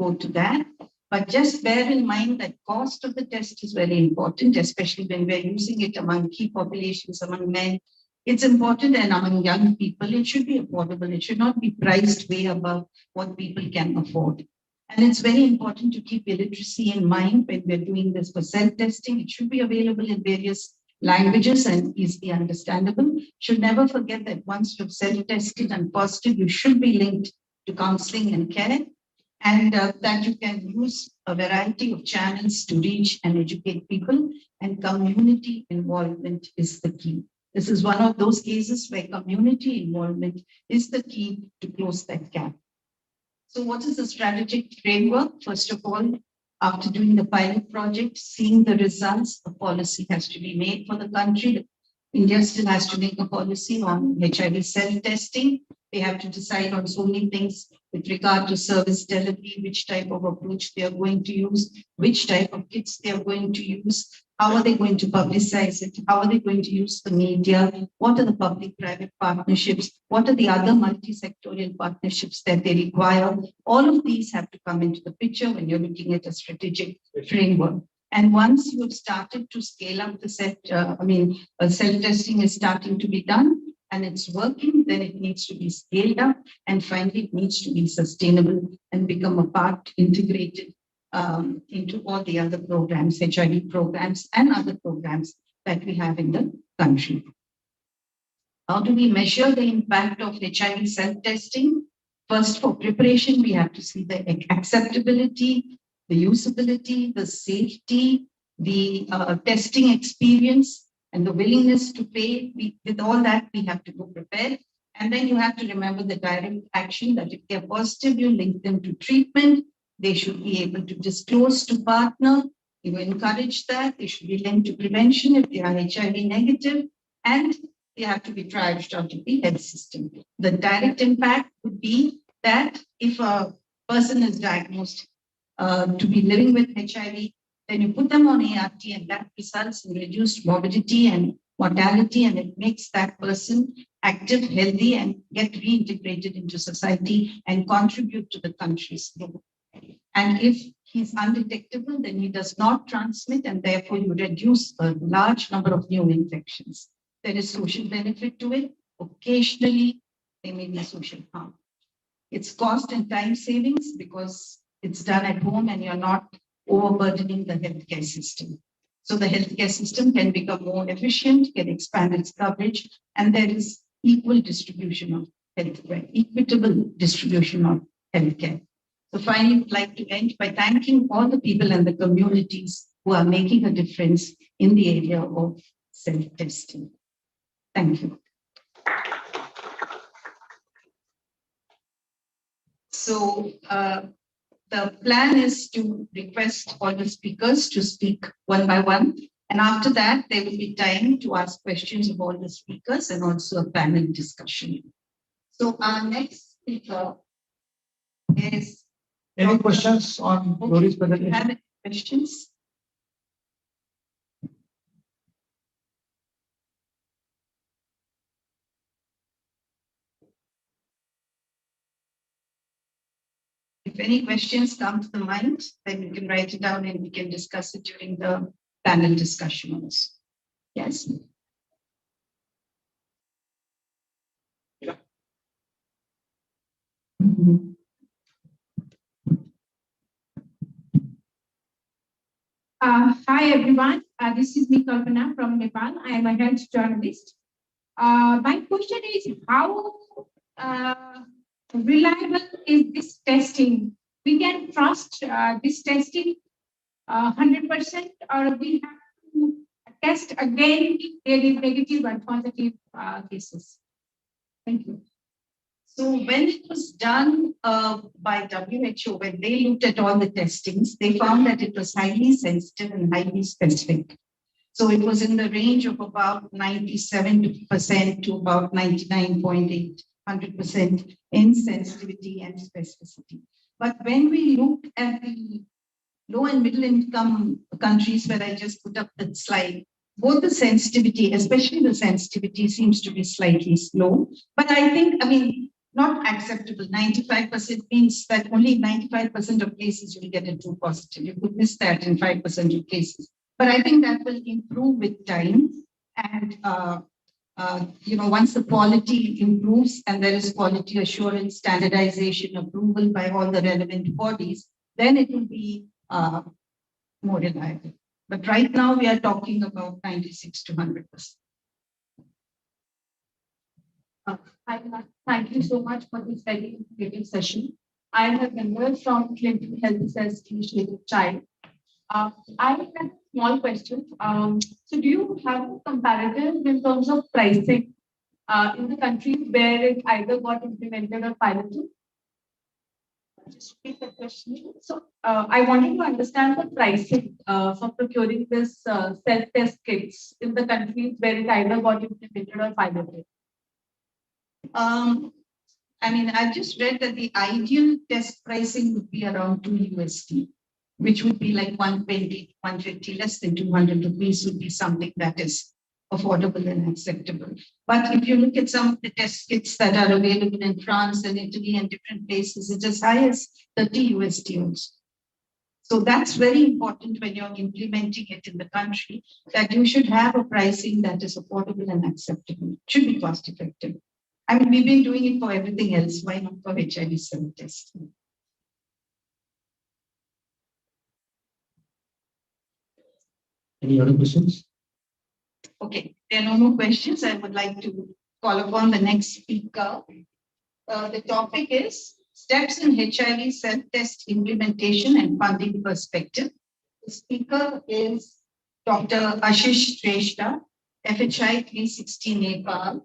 go to that. But just bear in mind that cost of the test is very important, especially when we're using it among key populations, among men. It's important, and among young people, it should be affordable. It should not be priced way above what people can afford. And it's very important to keep illiteracy in mind when we're doing this for self-testing. It should be available in various languages and easily understandable. Should never forget that once you've self-tested and positive, you should be linked to counseling and care, and that you can use a variety of channels to reach and educate people, and community involvement is the key. This is one of those cases where community involvement is the key to close that gap. So what is the strategic framework? First of all, after doing the pilot project, seeing the results, a policy has to be made for the country. India still has to make a policy on HIV self-testing. They have to decide on so many things with regard to service delivery, which type of approach they are going to use, which type of kits they are going to use, how are they going to publicize it, how are they going to use the media, what are the public-private partnerships, what are the other multi-sectorial partnerships that they require. All of these have to come into the picture when you're looking at a strategic framework. And once you have started to scale up the self-testing is starting to be done and it's working, then it needs to be scaled up, and finally it needs to be sustainable and become a part integrated into all the other programs, HIV programs and other programs that we have in the country. How do we measure the impact of HIV self-testing? First, for preparation, we have to see the acceptability, the usability, the safety, the testing experience, and the willingness to pay. With all that, we have to go prepared. And then you have to remember the direct action that if they're positive, you link them to treatment. They should be able to disclose to partner. You encourage that. They should be linked to prevention if they are HIV negative. And they have to be triaged out of the health system. The direct impact would be that if a person is diagnosed to be living with HIV, then you put them on ART, and that results in reduced morbidity and mortality, and it makes that person active, healthy, and get reintegrated into society and contribute to the country's growth. And if he's undetectable, then he does not transmit, and therefore you reduce a large number of new infections. There is social benefit to it. Occasionally, there may be social harm. It's cost and time savings because it's done at home and you're not overburdening the healthcare system. So the healthcare system can become more efficient, can expand its coverage, and there is equal distribution of healthcare, equitable distribution of healthcare. So finally, I'd like to end by thanking all the people and the communities who are making a difference in the area of self-testing. Thank you. So the plan is to request all the speakers to speak one by one. And after that, there will be time to ask questions of all the speakers and also a panel discussion. So our next speaker is Any questions on Lori's presentation? Have any questions? If any questions come to the mind, then you can write it down and we can discuss it during the panel discussion also. Yes. Yeah. Hi everyone, this is me Kalpana from Nepal. I am a health journalist. My question is how reliable is this testing? We can trust this testing 100% or we have to test again if there is negative or positive cases. Thank you. So when it was done by WHO, when they looked at all the testings, they found that it was highly sensitive and highly specific. So it was in the range of about 97% to about 99.8, 100% in sensitivity and specificity. But when we look at the low and middle income countries where I just put up that slide, both the sensitivity, especially the sensitivity, seems to be slightly slow. But I think, not acceptable. 95% means that only 95% of cases you will get a true positive. You could miss that in 5% of cases. But I think that will improve with time. And once the quality improves and there is quality assurance, standardization, approval by all the relevant bodies, then it will be more reliable. But right now we are talking about 96 to 100%. Thank you so much for this very informative session. I am a member from Clinical Health Research Initiative Child. I have a small question. So do you have a comparative in terms of pricing in the countries where it either got implemented or piloted? Just repeat the question. So I wanted to understand the pricing for procuring this self-test kits in the countries where it either got implemented or piloted. I just read that the ideal test pricing would be around $2, which would be like 120, 150, less than 200 rupees would be something that is affordable and acceptable. But if you look at some of the test kits that are available in France and Italy and different places, it's as high as $30 also. So that's very important when you're implementing it in the country, that you should have a pricing that is affordable and acceptable. It should be cost effective. We've been doing it for everything else. Why not for HIV self-testing? Any other questions? Okay, there are no more questions. I would like to call upon the next speaker. The topic is steps in HIV self-test implementation and funding perspective. The speaker is Dr. Ashish Shrestha, FHI 360 Nepal.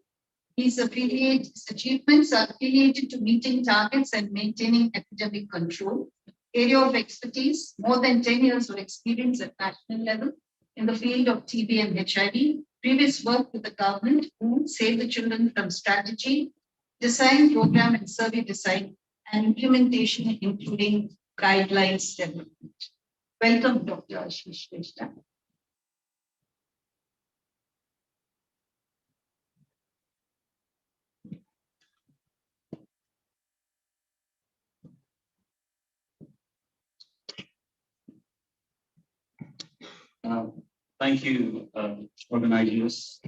His achievements are affiliated to meeting targets and maintaining epidemic control. Area of expertise, more than 10 years of experience at national level in the field of TB and HIV. Previous work with the government, who Save the Children from strategy, design, program, and survey design, and implementation, including guidelines development. Welcome, Dr. Ashish Shrestha. Thank you, organizers,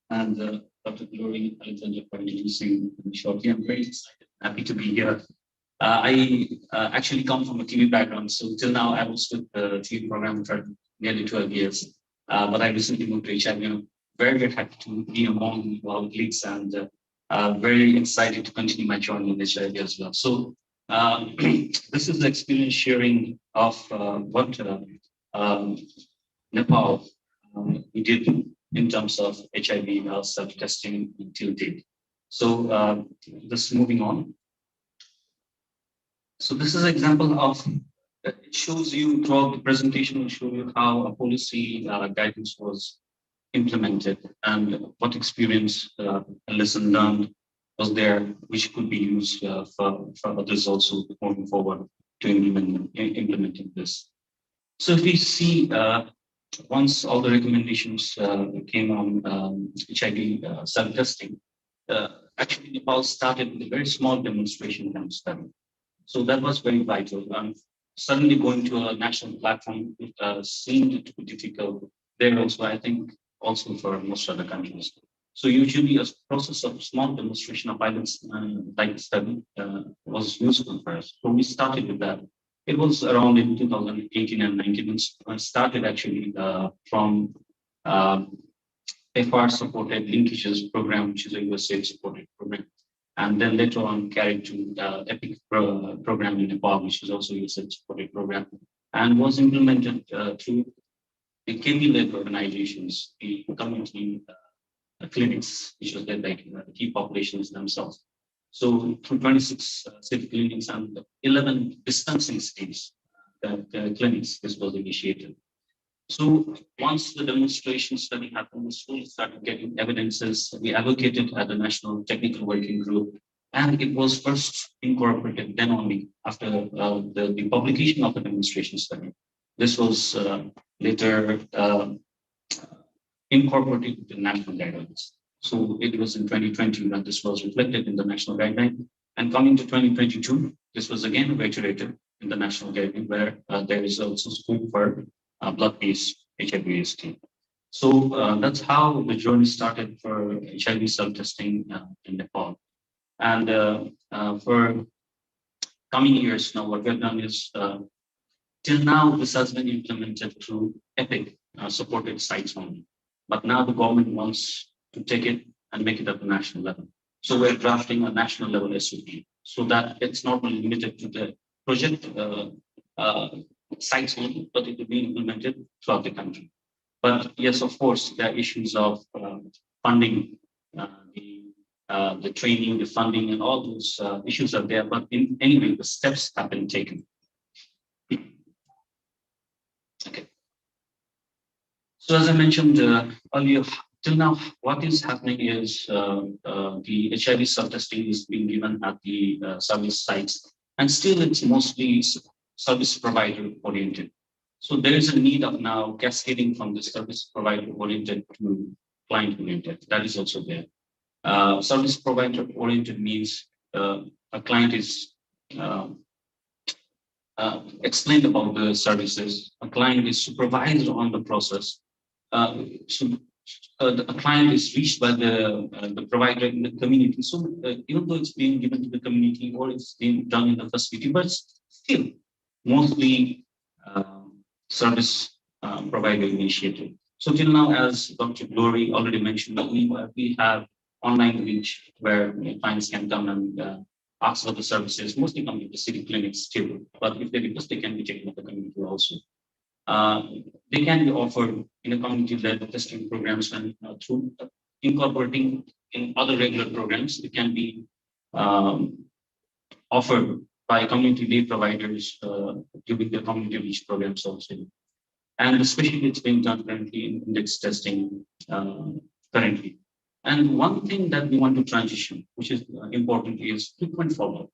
and Dr. Glory Alexander for introducing me shortly. I'm very excited, happy to be here. I actually come from a TV background, so till now I was with the TV program for nearly 12 years. But I recently moved to HIV. I'm very, very happy to be among our colleagues and very excited to continue my journey in HIV as well. So this is the experience sharing of what Nepal we did in terms of HIV self-testing until date. So just moving on. So this is an example of, it shows you throughout the presentation, will show you how a policy guidance was implemented and what experience and lesson learned was there, which could be used for others also moving forward to implementing this. So if we see, once all the recommendations came on HIV self-testing, actually Nepal started with a very small demonstration kind of study. So that was very vital. Suddenly going to a national platform seemed to be difficult there also, I think, also for most other countries. So usually a process of small demonstration of pilots like study was useful for us. So we started with that. It was around in 2018 and 19, and started actually from FR supported linkages program, which is a USAID supported program. And then later on carried to the EPIC program in Nepal, which is also a USAID supported program, and was implemented through the KV-led organizations, the community clinics, which was led by key populations themselves. So through 26 city clinics and 11 dispensing states, clinics, this was initiated. So once the demonstration study happened, we slowly started getting evidences. We advocated at the National Technical Working Group, and it was first incorporated then only after the publication of the demonstration study. This was later incorporated into the national guidelines. So it was in 2020 when this was reflected in the national guideline. And coming to 2022, this was again reiterated in the national guideline, where there is also scope for blood-based HIV/AST. So that's how the journey started for HIV self-testing in Nepal. And for coming years now, what we've done is till now, this has been implemented through EPIC supported sites only. But now the government wants to take it and make it at the national level. So we're drafting a national level SOP so that it's not only limited to the project sites only, but it will be implemented throughout the country. But yes, of course, there are issues of funding, the training, the funding, and all those issues are there. But in anyway, the steps have been taken. Okay. So as I mentioned earlier, till now, what is happening is the HIV self-testing is being given at the service sites, and still it's mostly service provider oriented. So there is a need of now cascading from the service provider oriented to client oriented. That is also there. Service provider oriented means a client is explained about the services. A client is supervised on the process. A client is reached by the provider in the community. So even though it's being given to the community or it's being done in the facility, but still mostly service provider initiative. So till now, as Dr. Glory already mentioned, we have online reach where clients can come and ask for the services, mostly come to the city clinics still, but if they request, they can be taken at the community also. They can be offered in a community-led testing programs and through incorporating in other regular programs. It can be offered by community-led providers during the community reach programs also. And especially it's being done currently in index testing currently. And one thing that we want to transition, which is important, is frequent follow-up.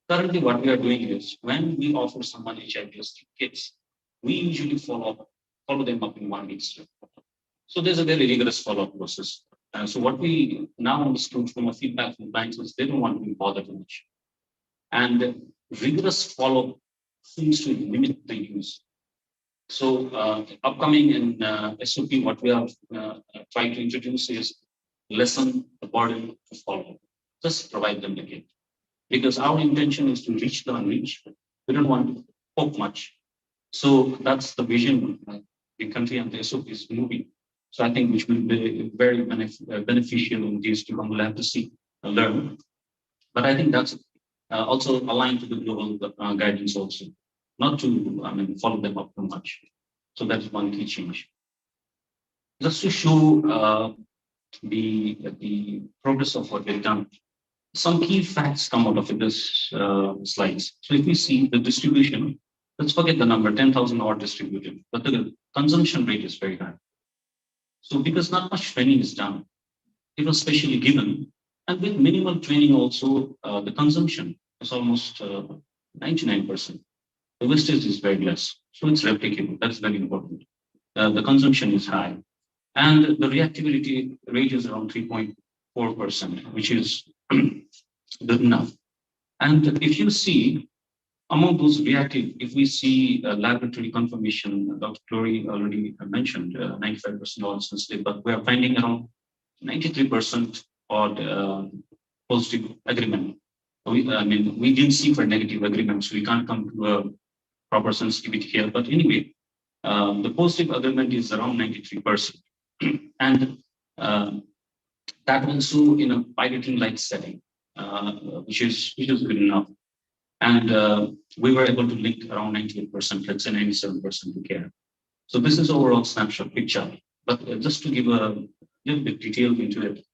Currently, what we are doing is when we offer someone HIV kits, we usually follow them up in 1 week. So there's a very rigorous follow-up process. So what we now understood from a feedback from clients is they don't want to be bothered much. And rigorous follow-up seems to limit the use. So upcoming in SOP, what we are trying to introduce is lessen the burden to follow. Just provide them the kit. Because our intention is to reach the unreached. We don't want to hope much. So that's the vision the country and the SOP is moving. So I think which will be very beneficial in days to come. We'll have to see and learn. But I think that's also aligned to the global guidance also. Not to follow them up too much. So that's one key change. Just to show the progress of what we've done. Some key facts come out of this slides. So if we see the distribution, let's forget the number, 10,000 odd distributed, but the consumption rate is very high. So because not much training is done, it was specially given And with minimal training also, the consumption is almost 99%. The wastage is very less. So it's replicable. That's very important. The consumption is high. And the reactivity rate is around 3.4%, which is good enough. And if you see among those reactive, if we see laboratory confirmation, Dr. Glory already mentioned 95% oil sensitive, but we are finding around 93% odd positive agreement. We didn't see for negative agreements, so we can't come to a proper sensitivity here. But anyway, the positive agreement is around 93%. And that also in a piloting-like setting, which is good enough. And we were able to link around 98%, let's say 97% to care. So this is overall snapshot picture. But just to give a little bit detail into it,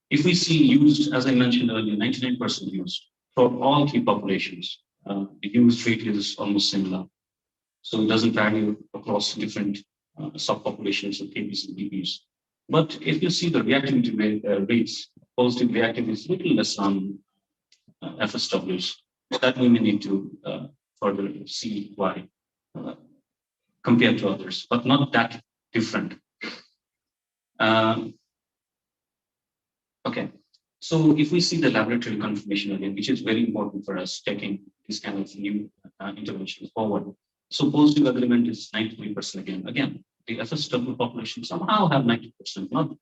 if we see used, as I mentioned earlier, 99% used for all key populations, the use rate is almost similar. So it doesn't vary across different subpopulations of KPs and DPs. But if you see the reactivity rates, positive reactivity is a little less on FSWs. That we may need to further see why compared to others, but not that different. Okay, so if we see the laboratory confirmation again, which is very important for us taking this kind of new interventions forward. So positive agreement is 93% again. Again, the FSW population somehow have 90%, not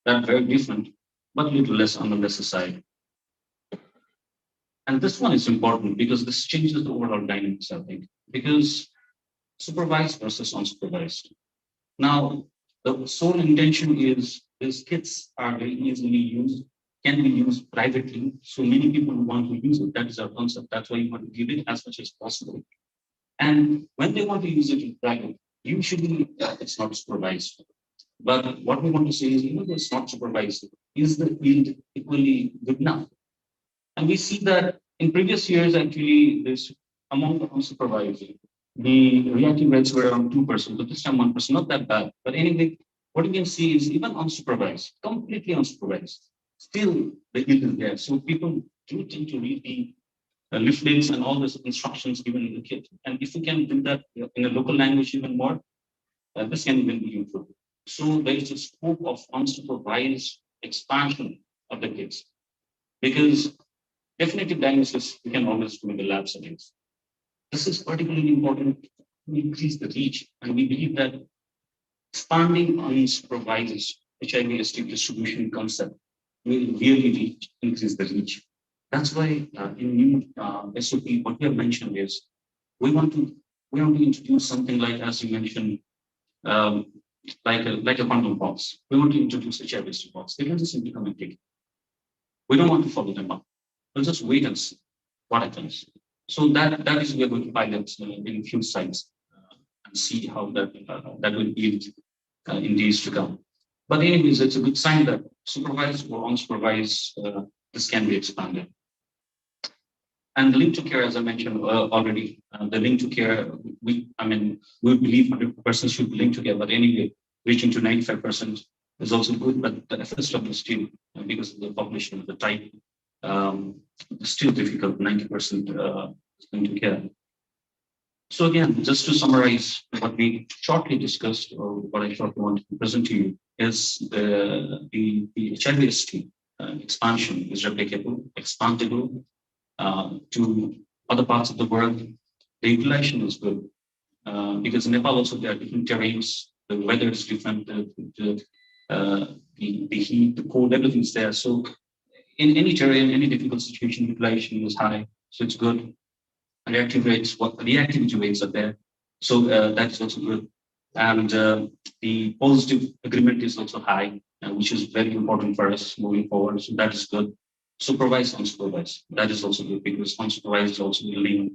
that very different, but a little less on the lesser side. And this one is important because this changes the overall dynamics, I think, because supervised versus unsupervised. Now, the sole intention is these kits are very easily used, can be used privately. So many people want to use it. That is our concept. That's why you want to give it as much as possible. And when they want to use it in private, usually it's not supervised. But what we want to say is, even though it's not supervised, is the yield equally good enough? And we see that in previous years, actually, this among the unsupervised, the reactive rates were around 2%, but this time 1%, not that bad. But anyway, what you can see is even unsupervised, completely unsupervised, still the yield is there. So people do tend to read the leaflets and all these instructions given in the kit. And if we can do that in a local language even more, this can even be useful. So there is a scope of unsupervised expansion of the kits. Because definitive diagnosis we can always do in the lab settings. This is particularly important to increase the reach, and we believe that expanding unsupervised HIV/ST distribution concept will really increase the reach. That's why in new SOP, what we have mentioned is we want to introduce something like, as you mentioned, like a condom box. We want to introduce HIV/ST box. They can just simply come and take it. We don't want to follow them up. We'll just wait and see what happens. So that is we are going to pilot in a few sites and see how that will yield in days to come. But anyways, it's a good sign that supervised or unsupervised, this can be expanded. And the link to care, as I mentioned already, the link to care, we believe 100% should be linked to care, but anyway, reaching to 95% is also good, but the FSW is still, because of the population of the type, it's still difficult, 90% linked to care. So again, just to summarize what we shortly discussed, or what I shortly wanted to present to you, is the HIV/ST expansion is replicable, expandable to other parts of the world. The utilization is good because in Nepal also there are different terrains, the weather is different, the heat, the cold, everything is there. So in any terrain, any difficult situation, utilization is high, so it's good. Reactivity rates are there, so that is also good. And the positive agreement is also high, which is very important for us moving forward. So that is good. Supervised, unsupervised, that is also good because unsupervised is also really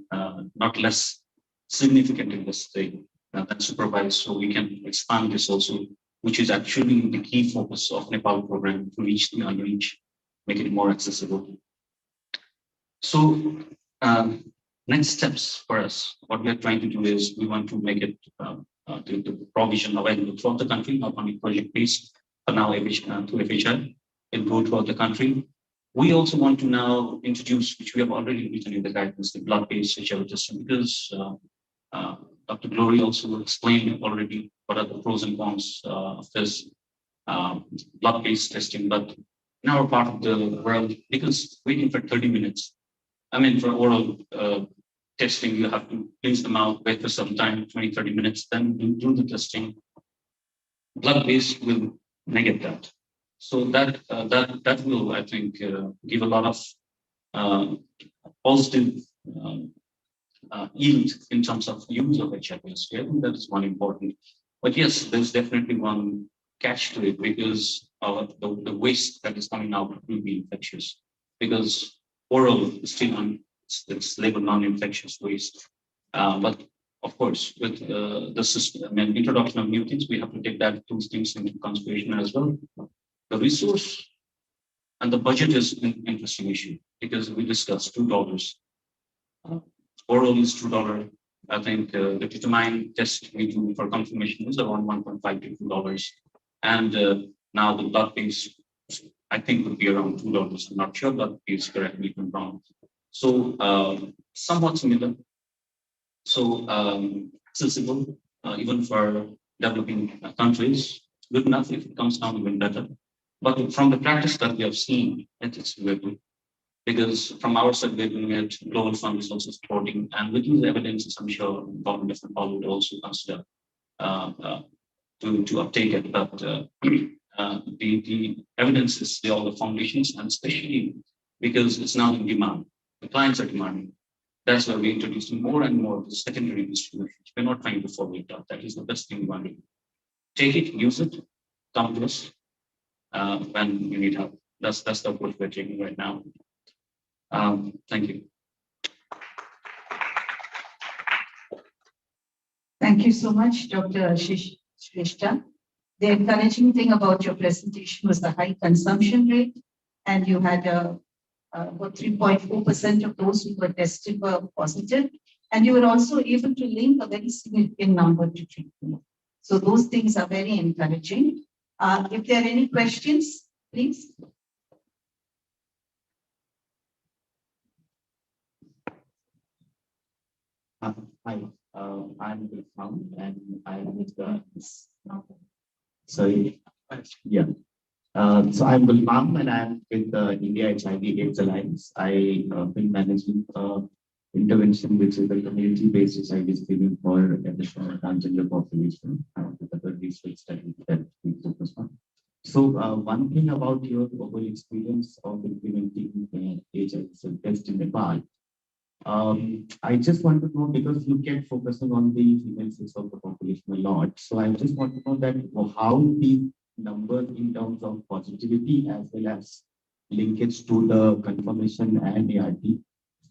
not less significant in this thing than supervised. So we can expand this also, which is actually the key focus of Nepal program, to reach the unreached, make it more accessible. So next steps for us, what we are trying to do is we want to make it the provision available throughout the country, not only project-based, but now through FHI, it go throughout the country. We also want to now introduce, which we have already written in the guidance, the blood-based HIV testing, because Dr. Glory also explained already what are the pros and cons of this blood-based testing. But in our part of the world, because waiting for 30 minutes, I mean, for oral testing, you have to cleanse them out, wait for some time, 20, 30 minutes, then do the testing. Blood-based will negate that. So that will, I think, give a lot of positive yield in terms of use of HIV. So I think that is one important. But yes, there's definitely one catch to it, because the waste that is coming out will be infectious, because oral is still it's labeled non-infectious waste. But of course, with the system, I mean, introduction of new things, we have to take those things into consideration as well. The resource and the budget is an interesting issue, because we discussed $2. Oral is $2. I think the determined test we do for confirmation is around $1.5 to $2. And now the blood-based, I think, would be around $2. I'm not sure, but please correct me if I'm wrong. So somewhat similar. So accessible, even for developing countries, good enough. If it comes down, even better. But from the practice that we have seen, it's very good. Because from our side, we're doing it, Global Fund is also supporting, and with these evidences, I'm sure government of Nepal would also consider to uptake it. But the evidence is all the foundations, and especially because it's now in demand, the clients are demanding. That's why we're introducing more and more of the secondary distributions. We're not trying to follow it up. That is the best thing we want to do. Take it, use it, come to us when you need help. That's the approach we're taking right now. Thank you. Thank you so much, Dr. Shrestha. The encouraging thing about your presentation was the high consumption rate, and you had about 3.4% of those who were tested were positive, and you were also able to link a very significant number to treatment. So those things are very encouraging. If there are any questions, please. Hi, I'm Gulfam, and I'm with the. Sorry, yeah. So I'm Gulfam, and I'm with the India HIV/AIDS Alliance. I been managing intervention, which is the community-based HIV screening for additional transgender population, with other research studies that we focus on. So one thing about your overall experience of implementing HIV self-test in Nepal. I just want to know, because you kept focusing on the female sex of the population a lot. So I just want to know that how the numbers in terms of positivity as well as linkage to the confirmation and ART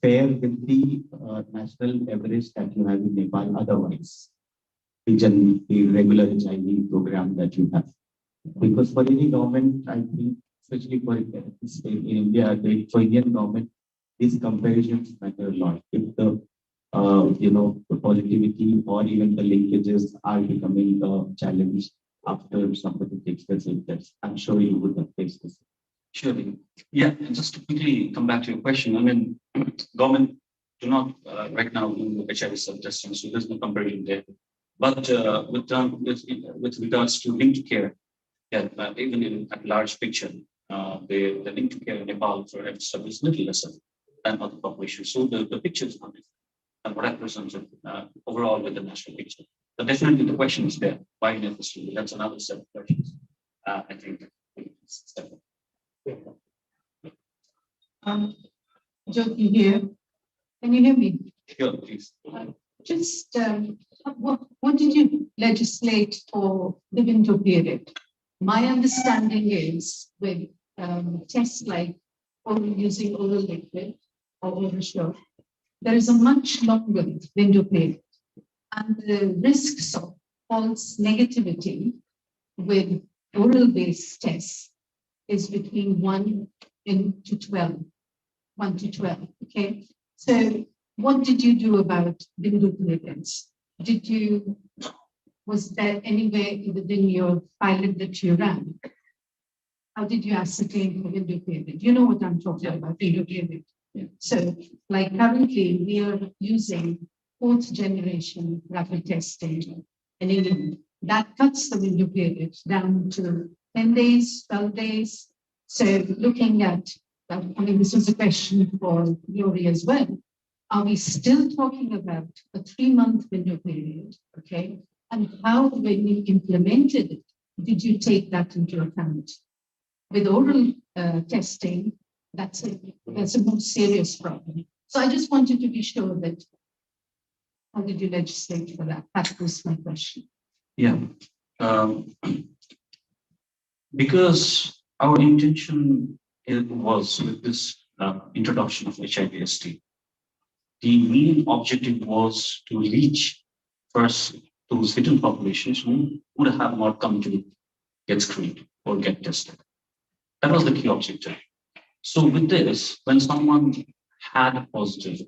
fare with the national average that you have in Nepal otherwise, the regular HIV program that you have. Because for any government, I think, especially for in India, for Indian government, these comparisons matter a lot. If the the positivity or even the linkages are becoming a challenge after somebody takes the same test, I'm sure you would have faced this. Surely. Yeah, and just to quickly come back to your question, I mean, government do not right now do HIV self-testing, so there's no comparison there. But with regards to link to care, yeah, even in a large picture, the link to care in Nepal for HIV studies is little lesser than other populations. So the picture is not different than what I presented overall with the national picture. But definitely the question is there. Why necessarily? That's another set of questions. I think. Jyoti here. Can you hear me? Sure, please. Just what did you legislate for the window period? My understanding is with tests like using oral liquid or oral shot, there is a much longer window period, and the risks of false negativity with oral-based tests is between 1 to 12. 1 to 12. Okay. So what did you do about window periods? Was there anywhere within your pilot that you ran? how did you ascertain the window period? You know what I'm talking about, window period. Yeah. So, like currently, we are using fourth generation rapid testing in England. That cuts the window period down to 10 days, 12 days. So, looking at, I mean, this is a question for Glory as well. Are we still talking about a 3-month window period? Okay. And how, when you implemented it, did you take that into account? With oral testing, that's a more serious problem. So I just wanted to be sure that how did you legislate for that? That was my question. Yeah. Because our intention was with this introduction of HIV/ST, the main objective was to reach first those hidden populations who would have not come to get screened or get tested. That was the key objective. So with this, when someone had a positive,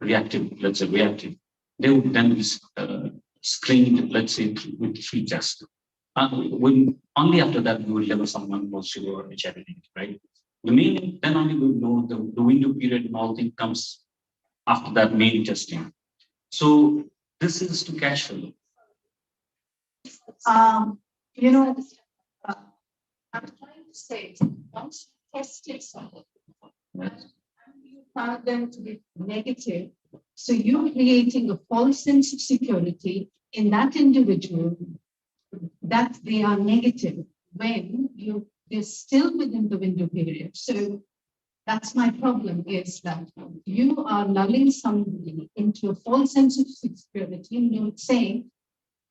reactive, let's say reactive, they would then be screened, let's say, with 3 tests. When only after that we would level someone positive or HIV negative, right? The main, then only we would know the window period and all things comes after that main testing. So this is to catch them. You know, I'm trying to say, once you tested someone, and you found them to be negative, so you're creating a false sense of security in that individual that they are negative when they're still within the window period. So that's my problem, is that you are lulling somebody into a false sense of security, and you're saying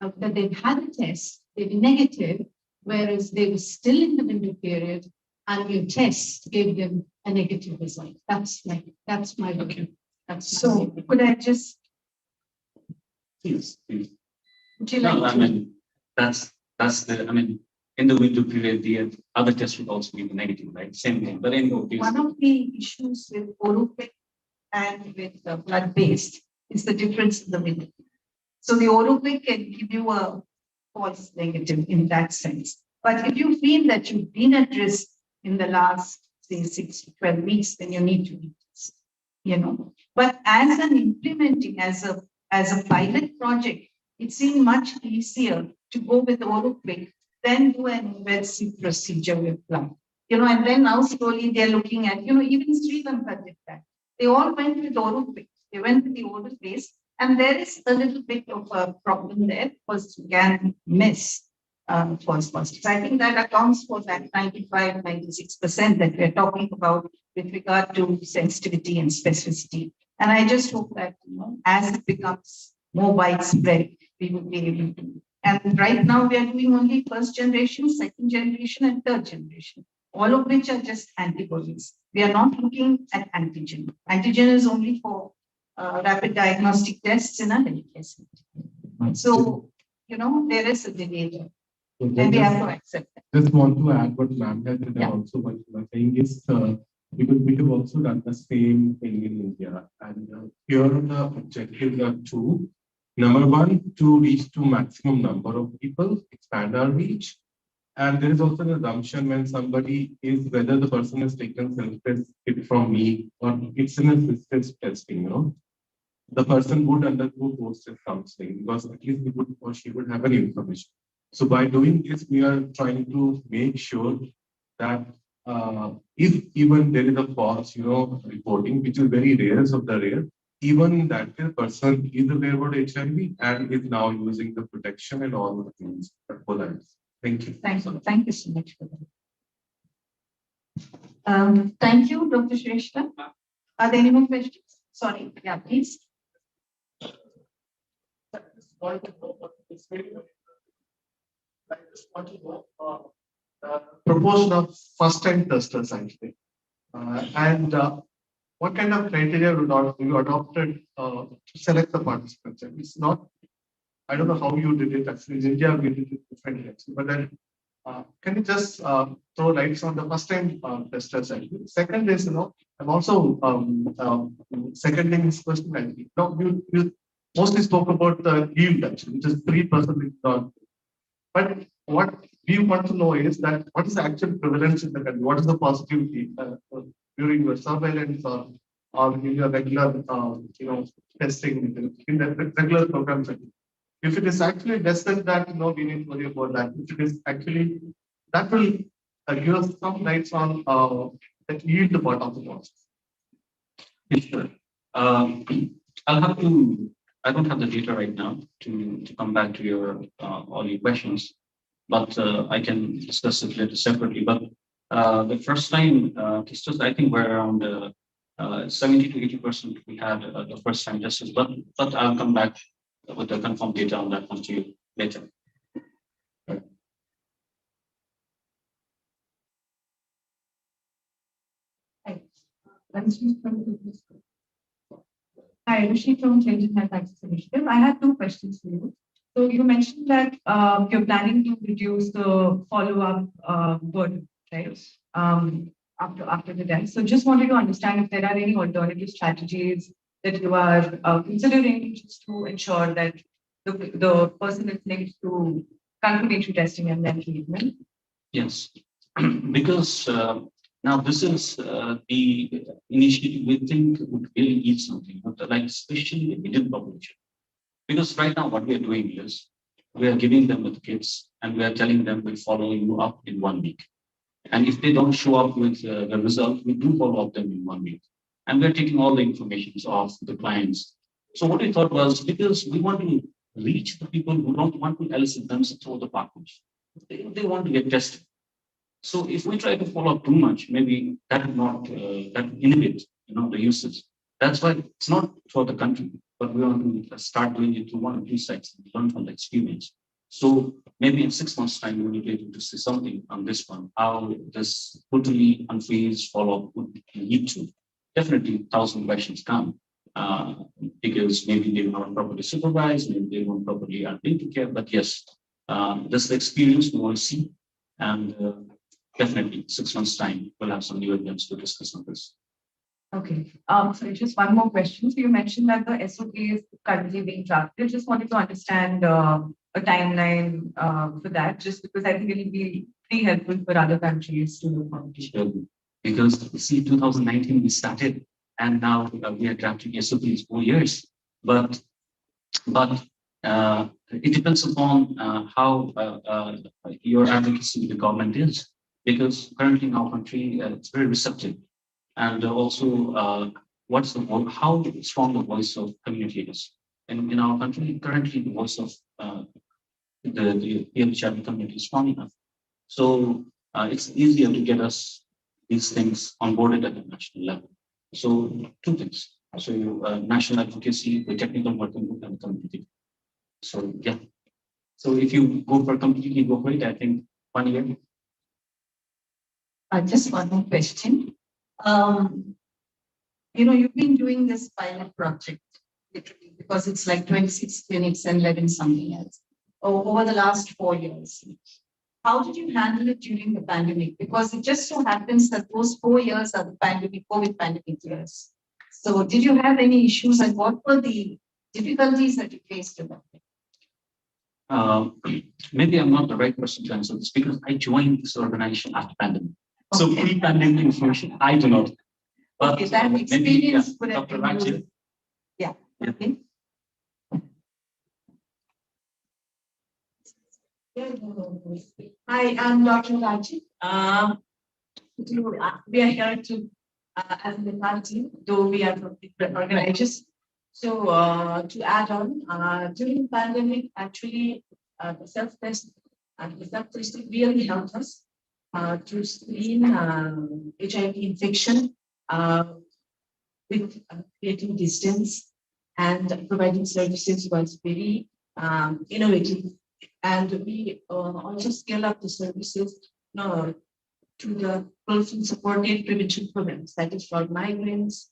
that they've had a test, they were negative, whereas they were still in the window period, and your test gave them a negative result. That's my Okay. So could I just, Please. would you No, like I to? mean, that's the, I mean, in the window period, the other tests would also be negative, right? Same thing, but anyway. One of the issues with Oropic and with blood-based is the difference in the window. So the Oropic can give you a false negative in that sense. But if you feel that you've been at risk in the last, say, 6 to 12 weeks, then you need to do this, you know. But as an implementing, as a pilot project, it seemed much easier to go with Oropic than do an invasive procedure with blood. You know, and then now slowly they're looking at, you know, even Sri Lanka did that. They all went with Oropic. They went with the oral base. And there is a little bit of a problem there because you can miss false positives. I think that accounts for that 95, 96% that we're talking about with regard to sensitivity and specificity. And I just hope that, you know, as it becomes more widespread, we will be able to. And right now we are doing only first generation, second generation, and third generation, all of which are just antibodies. We are not looking at antigen. Antigen is only for rapid diagnostic tests in a healthcare center. So, you know, there is a delay there. And we have to accept that. Just want to add what ma'am has said, Yeah. also what you were saying is we have also done the same thing in India. And here the objectives are 2. Number 1, to reach to maximum number of people, expand our reach. And there is also an assumption when somebody is, whether the person has taken self-test kit from me or it's an assisted testing, you know, the person would undergo post-test counseling because at least he would or she would have an information. So by doing this, we are trying to make sure that if even there is a false, you know, reporting, which is very rare of the rare, even that person is aware about HIV and is now using the protection and all the things that follows. Thank you. Thank you. Thank you so much for that. Thank you, Dr. Shrestha. Are there any more questions? Sorry. Yeah, please. I just want to know the proportion of first-time testers actually, and what kind of criteria you adopted to select the participants. And it's not, I don't know how you did it. Actually, in India we did it differently. Actually. But then, can you just throw lights on the first-time testers? Actually, second is, you know, I'm also seconding this question. Actually, no, you mostly spoke about the yield actually, which is 3%. But what we want to know is that what is the actual prevalence in the country? What is the positivity during your surveillance or in your regular, testing in the regular programs? If it is actually less than that, we need to worry about that. If it is actually, that will give us some lights on that yield part of the process. Sure. I'll have to, I don't have the data right now to come back to your all your questions, but I can discuss it later separately. But the first time testers, I think, were around 70 to 80% we had the first time testers, but I'll come back with the confirmed data on that one to you later. Hi, Rishi from Changing Health Access Initiative. I have two questions for you. So you mentioned that you're planning to reduce the follow-up burden, right? After the death. So just wanted to understand if there are any alternative strategies that you are considering just to ensure that the person is linked to confirmation testing and then treatment. Yes, because now this is the initiative we think would really need something, like especially the Indian population. Because right now what we are doing is we are giving them with kits and we are telling them we'll follow you up in 1 week. And if they don't show up with the result, we do follow up them in 1 week. And we're taking all the information of the clients. So what we thought was, because we want to reach the people who don't want to elicit themselves through the partners. They want to get tested. So if we try to follow up too much, maybe that will not that inhibit the usage. That's why it's not for the country, but we want to start doing it to 1 or 2 sites and learn from the experience. So maybe in 6 months' time, we will be able to see something on this one, how this totally unfazed follow-up would lead to. Definitely 1,000 questions come because maybe they were not properly supervised, maybe they weren't properly taken care. But yes, this is the experience we want to see. And definitely 6 months' time, we'll have some new evidence to discuss on this. Okay. So just one more question. So you mentioned that the SOP is currently being drafted. Just wanted to understand a timeline for that, just because I think it will be pretty helpful for other countries to look on. Sure. Because you see, 2019 we started, and now we are drafting SOPs 4 years. But it depends upon how your advocacy with the government is. Because currently in our country, it's very receptive. And also, what's the how strong the voice of community is. And in our country, currently the voice of the HIV community is strong enough. So it's easier to get us these things onboarded at the national level. So 2 things. So national advocacy, the technical working group, and the community. So yeah. So if you go for completely go for it, I think 1 year. Just one more question. You've been doing this pilot project literally because it's like 26 clinics and 11 something else over the last 4 years. How did you handle it during the pandemic? Because it just so happens that those 4 years are the COVID pandemic years. So did you have any issues and what were the difficulties that you faced about it? Maybe I'm not the right person to answer this because I joined this organization after pandemic. So pre-pandemic information, I do not. But okay, that experience maybe, Dr. Rajit. Yeah. Okay. Hi, I'm Dr. Rajit. We are here to, as a department, though we are from different organizations. So to add on, during the pandemic, actually, the self-testing really helped us to screen HIV infection with creating distance and providing services was very innovative. And we also scale up the services to the person-supported prevention programs, that is for migrants,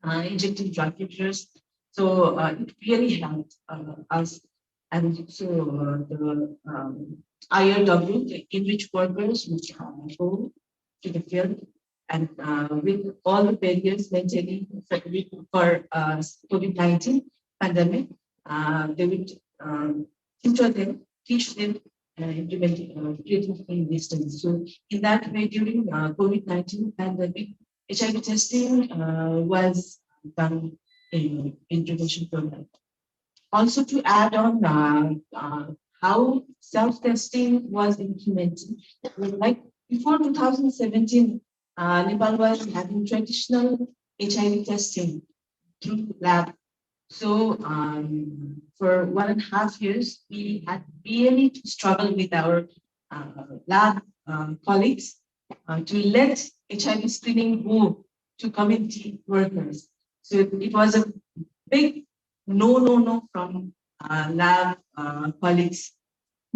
injecting drug users. So it really helped us. And so the IRW, the enriched workers, which go to the field and with all the barriers mentally for COVID-19 pandemic, they would teach them implementing creating distance. So in that way, during COVID-19 pandemic, HIV testing was done in intervention program. Also to add on how self-testing was implemented, like before 2017, Nepal was having traditional HIV testing through lab. So for 1.5 years, we had really to struggle with our lab colleagues to let HIV screening go to community workers. So it was a big no from lab colleagues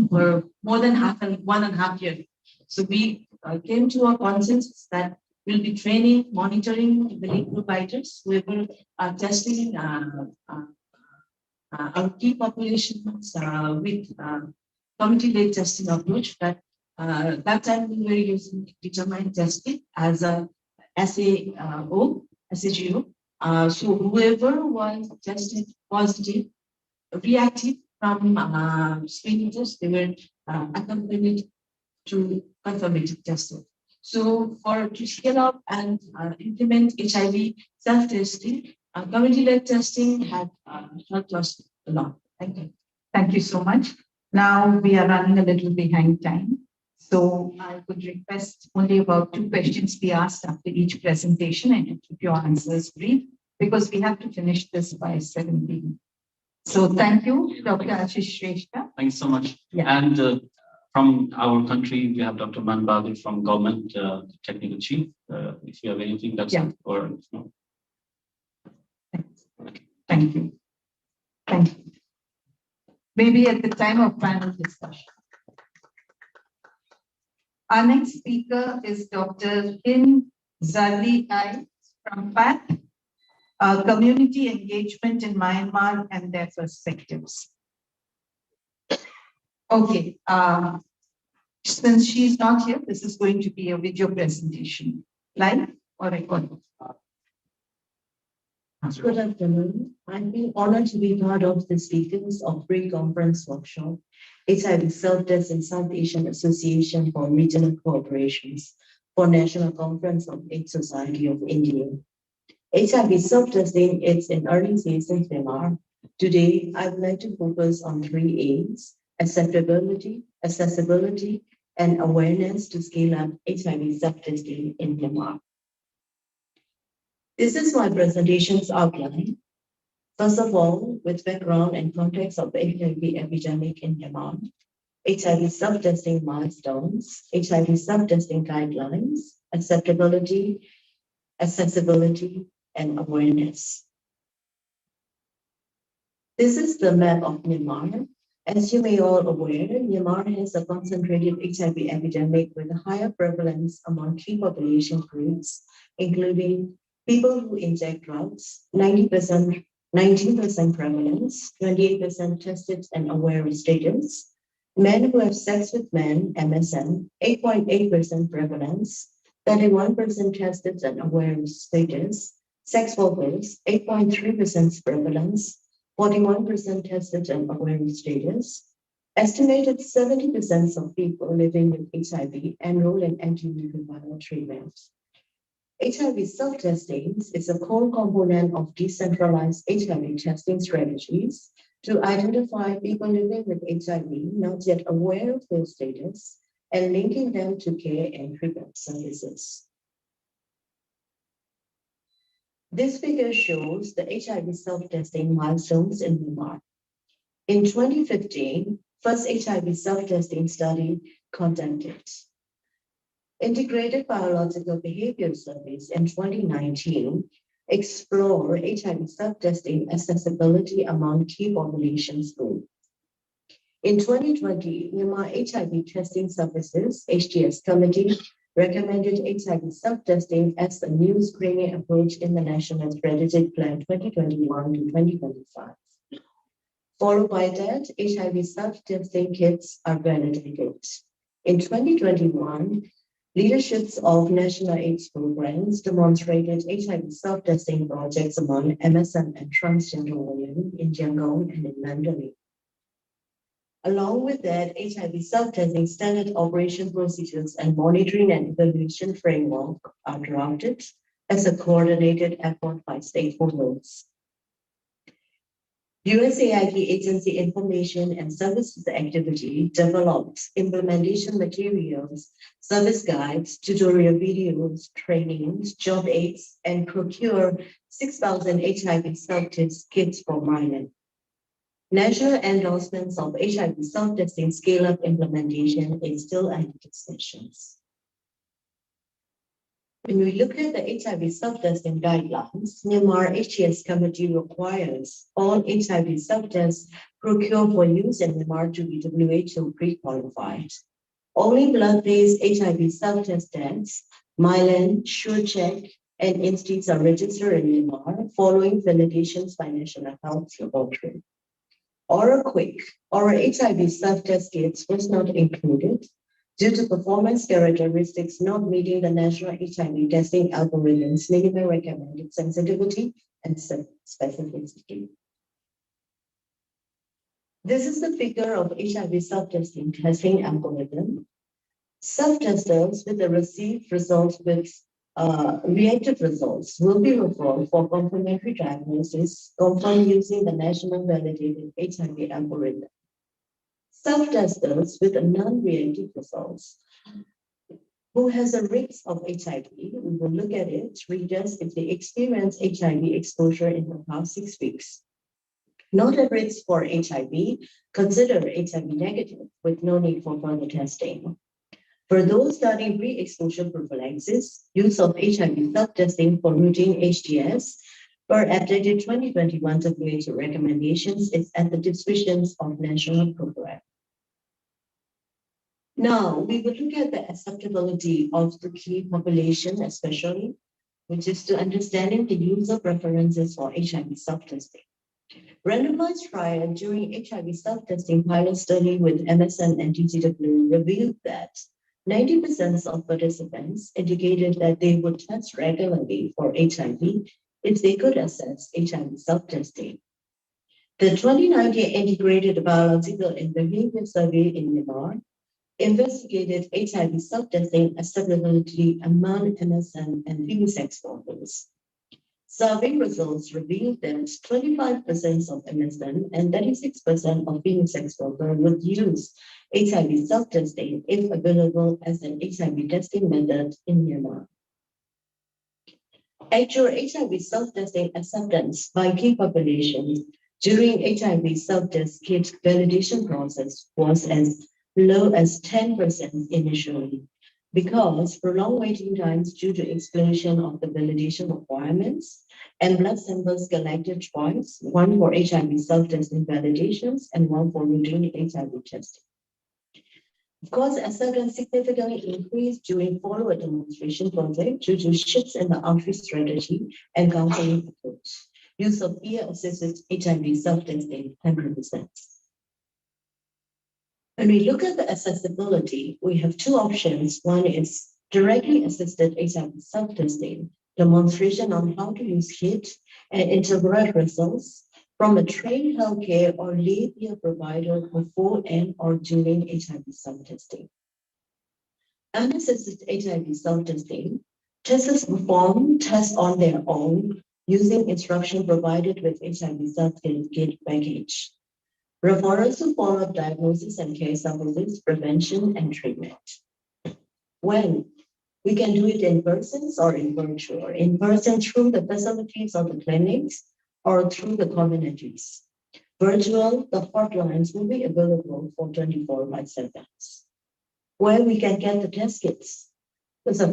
for more than 1.5 years. So we came to a consensus that we'll be training, monitoring the lead providers. We will testing our key populations with community-led testing approach. That time we were using determined testing as a SAGO. So whoever was tested positive, reactive from screening tests, they were accompanied to confirmative testing. So to scale up and implement HIV self-testing, community-led testing had helped us a lot. Thank you. Thank you so much. Now we are running a little behind time. So I would request only about 2 questions be asked after each presentation and to keep your answers brief because we have to finish this by 7 p.m. So thank you, Dr. Ashish Shrestha. Thanks so much. Yeah. And from our country, we have Dr. Man Bahadur from government technical chief. If you have anything that's or no. Thank you. Thank you. Maybe at the time of panel discussion. Our next speaker is Dr. Hin Zali Ai from PATH, Community Engagement in Myanmar and Their Perspectives. Okay, since she's not here, this is going to be a video presentation, live or recorded. Good afternoon. I'm being honored to be part of the speakers of pre-conference workshop, HIV Self-Test in South Asian Association for Regional Cooperations for National Conference of AIDS Society of India. HIV self-testing is in early phase in Myanmar. Today, I would like to focus on 3 A's: acceptability, accessibility, and awareness to scale up HIV self-testing in Myanmar. This is my presentation's outline. First of all, with background and context of the HIV epidemic in Myanmar, HIV self-testing milestones, HIV self-testing guidelines, acceptability, accessibility, and awareness. This is the map of Myanmar. As you may all aware, Myanmar has a concentrated HIV epidemic with a higher prevalence among key population groups, including people who inject drugs, 19% prevalence, 28% tested and aware status. Men who have sex with men, MSM, 8.8% prevalence, 31% tested and aware status. Sex workers, 8.3% prevalence, 41% tested and aware status. Estimated 70% of people living with HIV enroll in antiretroviral treatment. HIV self-testing is a core component of decentralized HIV testing strategies to identify people living with HIV not yet aware of their status and linking them to care and treatment services. This figure shows the HIV self-testing milestones in Myanmar. In 2015, first HIV self-testing study conducted. Integrated Biological Behavior Surveys in 2019 explore HIV self-testing accessibility among key populations groups. In 2020, Myanmar HIV Testing Services, HTS Committee, recommended HIV self-testing as the new screening approach in the National Strategic Plan 2021 to 2025. Followed by that, HIV self-testing kits are validated. In 2021, leaderships of national AIDS programs demonstrated HIV self-testing projects among MSM and transgender women in Yangon and in Mandalay. Along with that, HIV self-testing standard operation procedures and monitoring and evaluation framework are drafted as a coordinated effort by stakeholders. USAID Agency Information and Services Activity develops implementation materials, service guides, tutorial videos, trainings, job aids, and procure 6,000 HIV self-test kits for minors. National endorsements of HIV self-testing scale-up implementation is still under discussions. When we look at the HIV self-testing guidelines, Myanmar HTS committee requires all HIV self-tests procured for use in Myanmar to be WHO pre-qualified. Only blood-based HIV self-test tests, Mylan, SureCheck, and INSTIs are registered in Myanmar following validations by National Health Laboratory. Quick or HIV self-test kits was not included due to performance characteristics not meeting the national HIV testing algorithm's minimum recommended sensitivity and specificity. This is the figure of HIV self-testing testing algorithm. Self-testers with the received results with reactive results will be referred for complementary diagnosis confirmed using the national validated HIV algorithm. Self-testers with non-reactive results who has a risk of HIV, we will look at it, readers if they experience HIV exposure in the past 6 weeks. Not at risk for HIV, consider HIV negative with no need for further testing. For those starting pre-exposure prophylaxis, use of HIV self-testing for routine HTS per updated 2021 WHO recommendations is at the discretion of national program. Now, we will look at the acceptability of the key population, especially, which is to understanding the user preferences for HIV self-testing. Randomized trial during HIV self-testing pilot study with MSN and TGW revealed that 90% of participants indicated that they would test regularly for HIV if they could access HIV self-testing. The 2019 Integrated Biological and Behavior Survey in Myanmar investigated HIV self-testing acceptability among MSN and unisex workers. Survey results revealed that 25% of MSN and 36% of unisex workers would use HIV self-testing if available as an HIV testing method in Myanmar. Actual HIV self-testing acceptance by key populations during HIV self-test kit validation process was as low as 10% initially, because prolonged waiting times due to exclusion of the validation requirements and blood samples collected twice, one for HIV self-testing validations and one for routine HIV testing. Of course, acceptance significantly increased during follow-up demonstration project due to shifts in the outreach strategy and counseling approach. Use of ear-assisted HIV self-testing 100%. When we look at the accessibility, we have two options. One is directly assisted HIV self-testing, demonstration on how to use HIT and interpret results from a trained healthcare or lay peer provider before and or during HIV self-testing. Unassisted HIV self-testing, testers perform tests on their own using instruction provided with HIV self-test kit package. Referrals to follow-up diagnosis and care services, prevention and treatment. When we can do it in person or in virtual, in person through the facilities of the clinics or through the communities. Virtual, the hotlines will be available for 24/7. Where we can get the test kits. There's a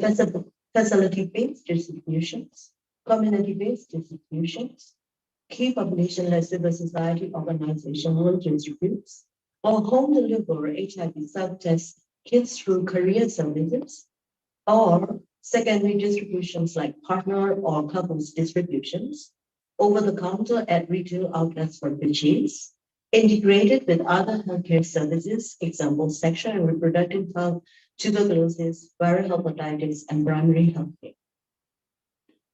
facility-based distributions, community-based distributions, key population-led civil society organization will distribute, or home deliver HIV self-test kits through career services, or secondary distributions like partner or couples distributions, over the counter at retail outlets for purchase, integrated with other healthcare services, example, sexual and reproductive health, tuberculosis, viral hepatitis, and primary healthcare.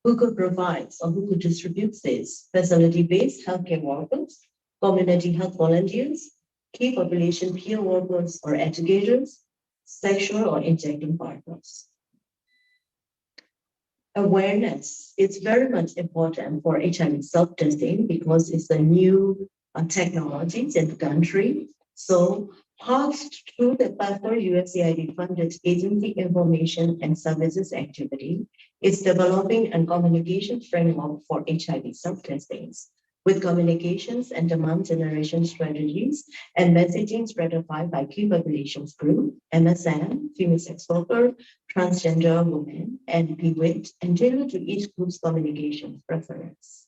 Who could provide or who could distribute this? Facility-based healthcare workers, community health volunteers, key population peer workers or educators, sexual or injecting partners. Awareness is very much important for HIV self-testing because it's a new technologies in the country. So passed through the PASPOR USAID funded agency information and services activity is developing a communication framework for HIV self-testings with communications and demand generation strategies and messaging stratified by key populations group, MSM, female sex worker, transgender women, and PWIT, and tailored to each group's communication preference.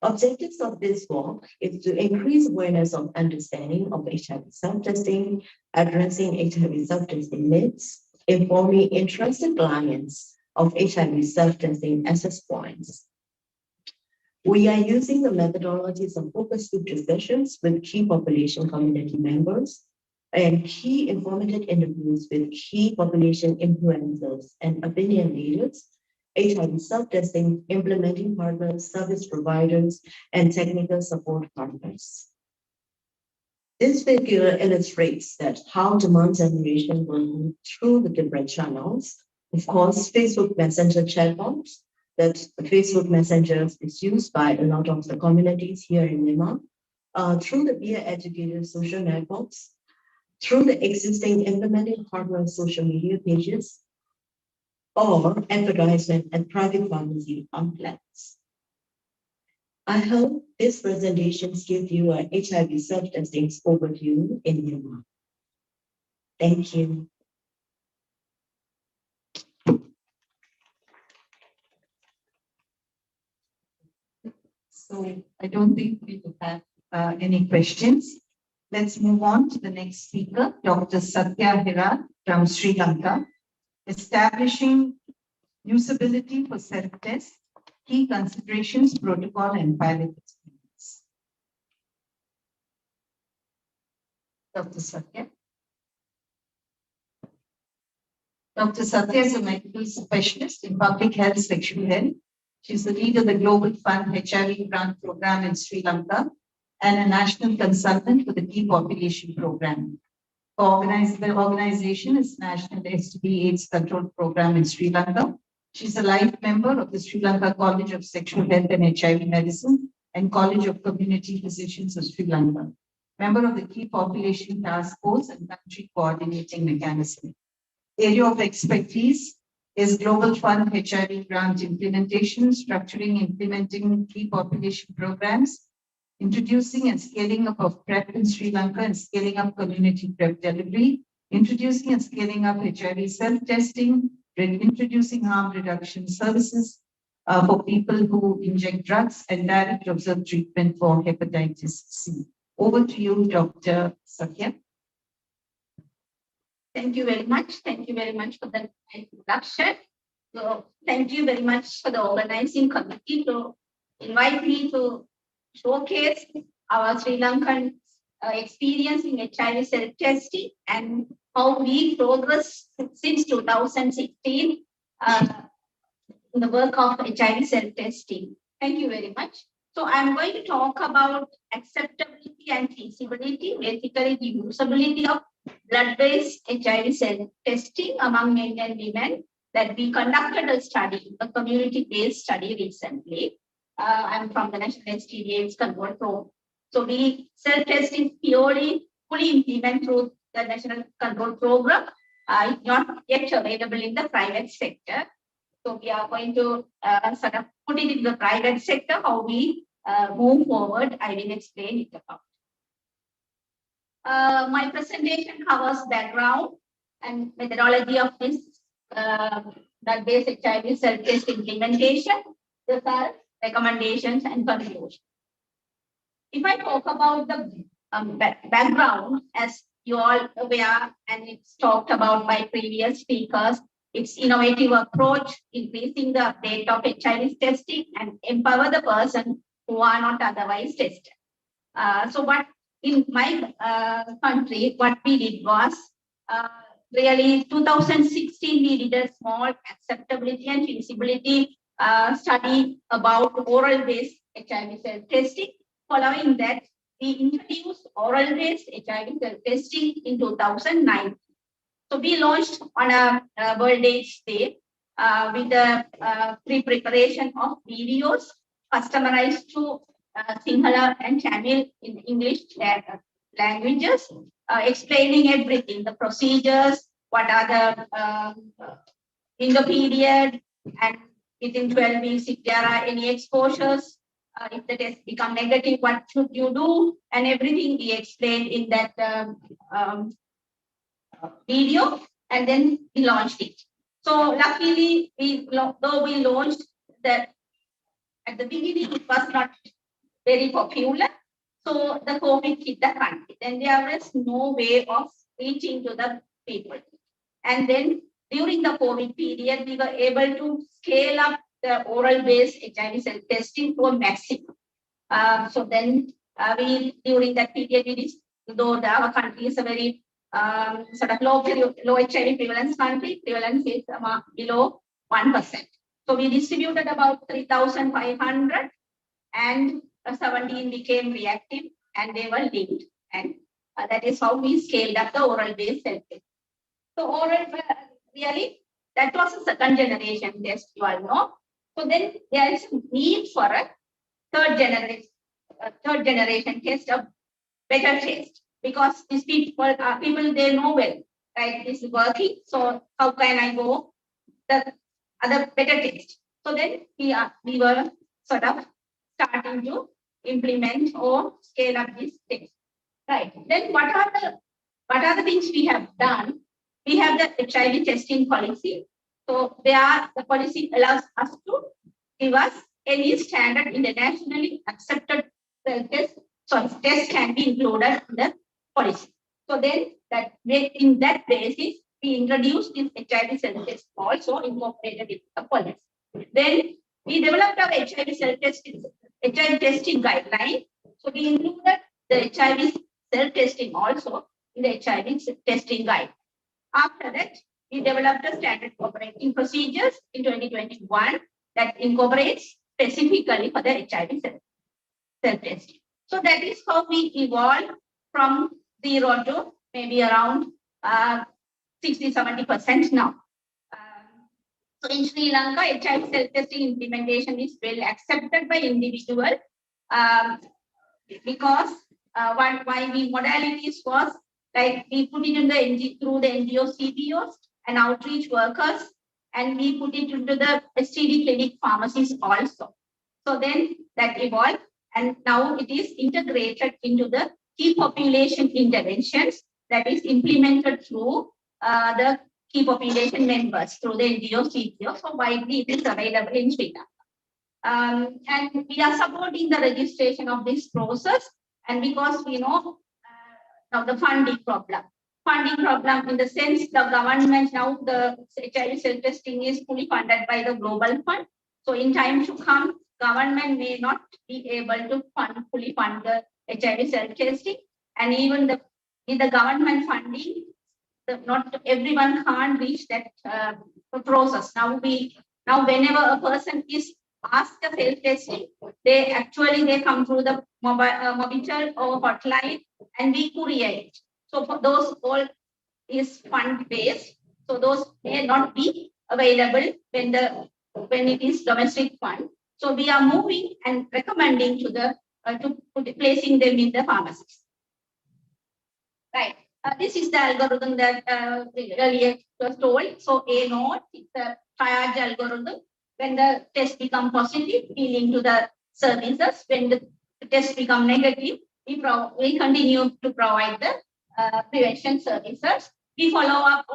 Objectives of this work is to increase awareness of understanding of HIV self-testing, addressing HIV self-testing myths, informing interested clients of HIV self-testing access points. We are using the methodologies of focus group discussions with key population community members and key informative interviews with key population influencers and opinion leaders, HIV self-testing, implementing partners, service providers, and technical support partners. This figure illustrates that how demand generation will move through the different channels. Of course, Facebook Messenger chatbots, that Facebook Messenger is used by a lot of the communities here in Myanmar, through the peer educator social networks, through the existing implementing partner social media pages, or advertisement and private pharmacy outlets. I hope this presentation gives you an HIV self-testing overview in Myanmar. Thank you. So I don't think we will have any questions. Let's move on to the next speaker, Dr. Satya Hira from Sri Lanka, establishing usability for self-test, key considerations, protocol, and pilot experience. Dr. Satya. Dr. Satya is a medical specialist in public health, sexual health. She's the leader of the Global Fund HIV Grant Program in Sri Lanka and a national consultant for the Key Population Program. The organization is National STD AIDS Control Program in Sri Lanka. She's a life member of the Sri Lanka College of Sexual Health and HIV Medicine and College of Community Physicians of Sri Lanka. Member of the Key Population Task Force and Country Coordinating Mechanism. Area of expertise is Global Fund HIV grant implementation, structuring, implementing key population programs, introducing and scaling up of PrEP in Sri Lanka and scaling up community PrEP delivery, introducing and scaling up HIV self-testing, introducing harm reduction services for people who inject drugs and direct observed treatment for hepatitis C. Over to you, Dr. Satya. Thank you very much. Thank you very much for the introduction. So thank you very much for the organizing committee to invite me to showcase our Sri Lankan experience in HIV self-testing and how we progressed since 2016 in the work of HIV self-testing. Thank you very much. So I'm going to talk about acceptability and feasibility, basically the usability of blood-based HIV self-testing among men and women that we conducted a study, a community-based study recently. I'm from the National STD/AIDS Control Program. So we self-testing purely fully implement through the National Control Program. It's not yet available in the private sector. So we are going to sort of put it in the private sector, how we move forward. I will explain it about. My presentation covers background and methodology of this blood-based HIV self-test implementation, the recommendations and conclusions. If I talk about the background, as you all aware, and it's talked about by previous speakers, it's innovative approach, increasing the update of HIV testing and empower the person who are not otherwise tested. So what in my country, what we did was, really 2016, we did a small acceptability and feasibility study about oral-based HIV self-testing. Following that, we introduced oral-based HIV testing in 2009. So we launched on a World AIDS Day with a pre-preparation of videos customized to Sinhala and Tamil in English languages, explaining everything, the procedures, what are the in the period, and within 12 weeks, if there are any exposures, if the test become negative, what should you do, and everything we explained in that video, and then we launched it. So luckily, though we launched that at the beginning, it was not very popular. So the COVID hit the country. Then there was no way of reaching to the people. And then during the COVID period, we were able to scale up the oral-based HIV self-testing to a maximum. So then we, during that period, we did, though our country is a very sort of low HIV prevalence country, prevalence is below 1%. So we distributed about 3,500 and 17 became reactive and they were linked. And that is how we scaled up the oral-based self-testing. So oral, really, that was a second generation test, you all know. So then there is need for a third generation test, a better test, because these people they know well, right? This is working. So how can I go the other better test? So then we were sort of starting to implement or scale up this test, right? Then what are the things we have done? We have the HIV testing policy. So the policy allows us to give us any standard internationally accepted test. So test can be included in the policy. So then in that basis, we introduced this HIV self-test also incorporated in the policy. Then we developed our HIV self-testing, HIV testing guideline. So we included the HIV self-testing also in the HIV testing guide. After that, we developed a standard operating procedures in 2021 that incorporates specifically for the HIV self-testing. So that is how we evolved from 0 to maybe around 60-70% now. So in Sri Lanka, HIV self-testing implementation is well accepted by individual because why we modalities was like we put it in the through the NGO CPOs and outreach workers, and we put it into the STD clinic pharmacies also. So then that evolved, and now it is integrated into the key population interventions that is implemented through the key population members through the NGO CPO. So widely it is available in Sri Lanka. And we are supporting the registration of this process, and because we know now the funding problem in the sense the government now the HIV self-testing is fully funded by the Global Fund. So in time to come, government may not be able to fully fund the HIV self-testing, and even with the government funding, not everyone can't reach that process. Now whenever a person is asked a self-testing, they come through the Mobitel or hotline, and we courier it. So for those all is fund based. So those may not be available when it is domestic fund. So we are moving and recommending to placing them in the pharmacies. Right. This is the algorithm that earlier was told. So A node, it's a triage algorithm. When the test become positive, we link to the services. When the test become negative, we continue to provide the prevention services. We follow up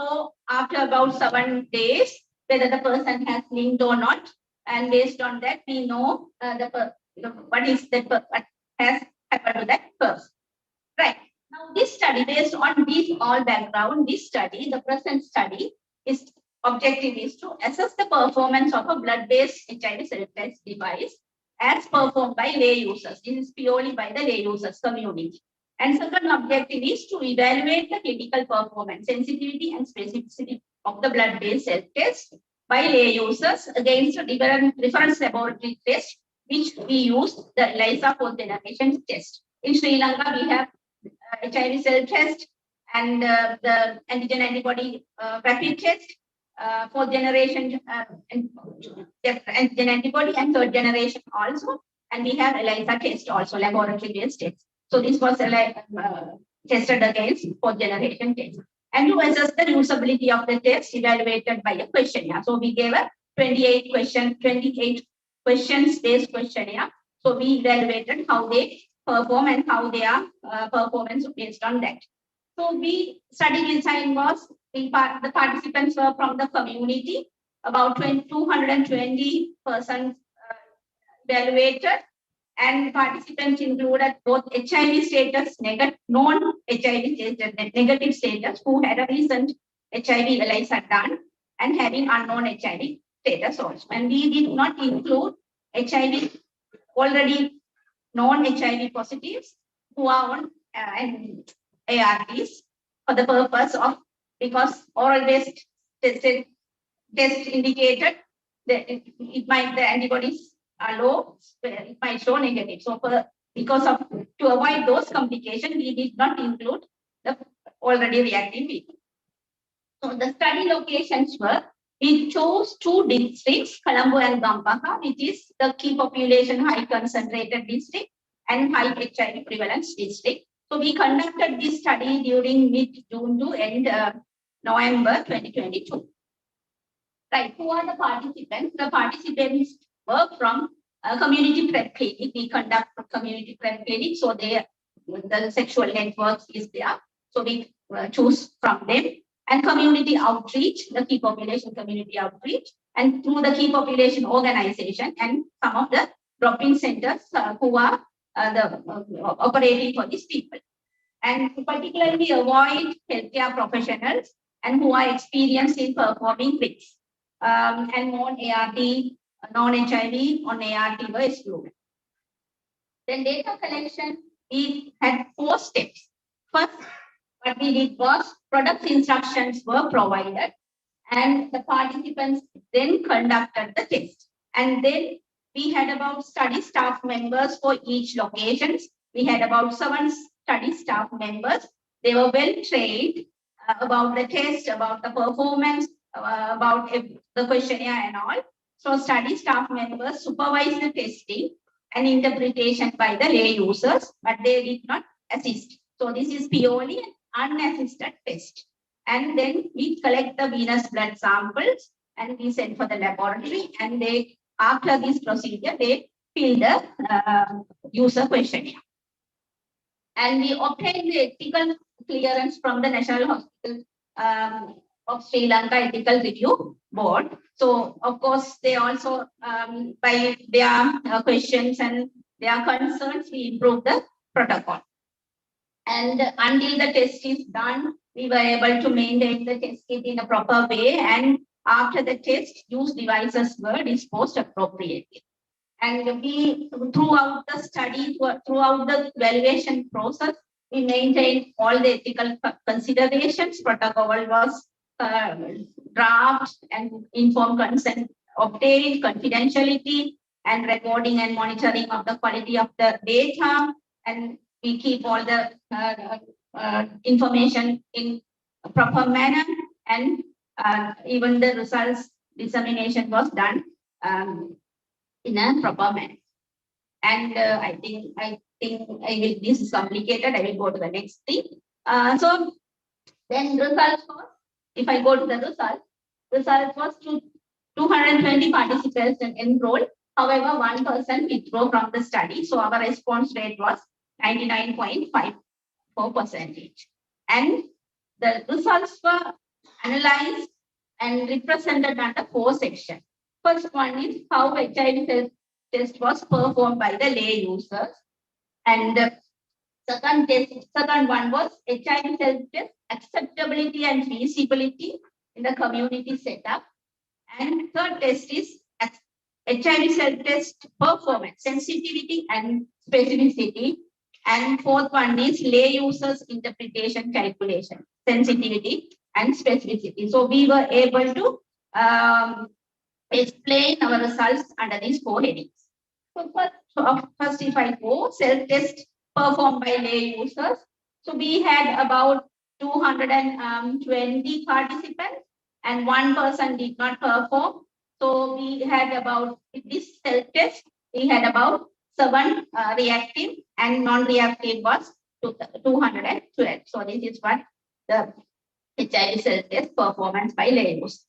after about 7 days whether the person has linked or not, and based on that, we know what has happened to that person. Right. Now, this study, based on this all background, the present study, its objective is to assess the performance of a blood-based HIV self-test device as performed by lay users. This is purely by the lay users community. And second objective is to evaluate the clinical performance, sensitivity and specificity of the blood-based self-test by lay users against a different reference laboratory test, which we use the ELISA fourth generation test, in Sri Lanka, we have HIV self-test and the antigen antibody rapid test, fourth generation antigen antibody and third generation also. And we have ELISA test also, laboratory-based test. So this was tested against fourth generation test. And to assess the usability of the test, evaluated by a questionnaire. So we gave a 28 questions based questionnaire. So we evaluated how they perform and how their performance based on that. So we study design was the participants were from the community, about 220 persons evaluated, and participants included both HIV status, non-HIV status, negative status, who had a recent HIV ELISA done, and having unknown HIV status also. And we did not include HIV already non-HIV positives who are on ARVs for the purpose of, because oral based test indicated that the antibodies are low, it might show negative. So to avoid those complications, we did not include the already reactive people. So the study locations were, we chose 2 districts, Colombo and Gampaha, which is the key population high concentrated district and high HIV prevalence district. So we conducted this study during mid-June to end November 2022. Right, who are the participants? The participants were from community PrEP clinic. We conduct community PrEP clinic, so the sexual networks is there. So we choose from them. And community outreach, the key population community outreach, and through the key population organization and some of the drop-in centers who are operating for these people. And particularly avoid healthcare professionals and who are experienced in performing PRICs. And non-ART, non-HIV on ART were excluded. Then data collection, we had 4 steps. First, what we did was product instructions were provided and the participants then conducted the test. And then we had about study staff members for each locations. We had about 7 study staff members. They were well trained about the test, about the performance, about the questionnaire and all. So study staff members supervised the testing and interpretation by the lay users, but they did not assist. So this is purely an unassisted test. And then we collect the venous blood samples and we send for the laboratory, and they, after this procedure, they fill the user questionnaire. And we obtain the ethical clearance from the National Hospital of Sri Lanka Ethical Review Board. So, of course, they also, by their questions and their concerns, we improve the protocol. And until the test is done, we were able to maintain the test kit in a proper way. And after the test, used devices were disposed appropriately. And we, throughout the study, throughout the evaluation process, we maintained all the ethical considerations. Protocol was draft and informed consent obtained, confidentiality, and recording and monitoring of the quality of the data. And we keep all the information in a proper manner, and even the results dissemination was done in a proper manner. And I think this is complicated. I will go to the next thing. So then results was, if I go to the result was 220 participants enrolled. However, 1% withdrew from the study. So our response rate was 99.54%. And the results were analyzed and represented under 4 sections. First one is how HIV test was performed by the lay users. And the second one was HIV self-test acceptability and feasibility in the community setup. And third test is HIV self-test performance, sensitivity and specificity. And fourth one is lay users interpretation calculation, sensitivity and specificity. So we were able to explain our results under these 4 headings. So first if I go self-test performed by lay users. So we had about 220 participants and one person did not perform. So we had about, in this self-test, we had about 7 reactive and non-reactive was 212. So this is what the HIV self-test performance by lay users.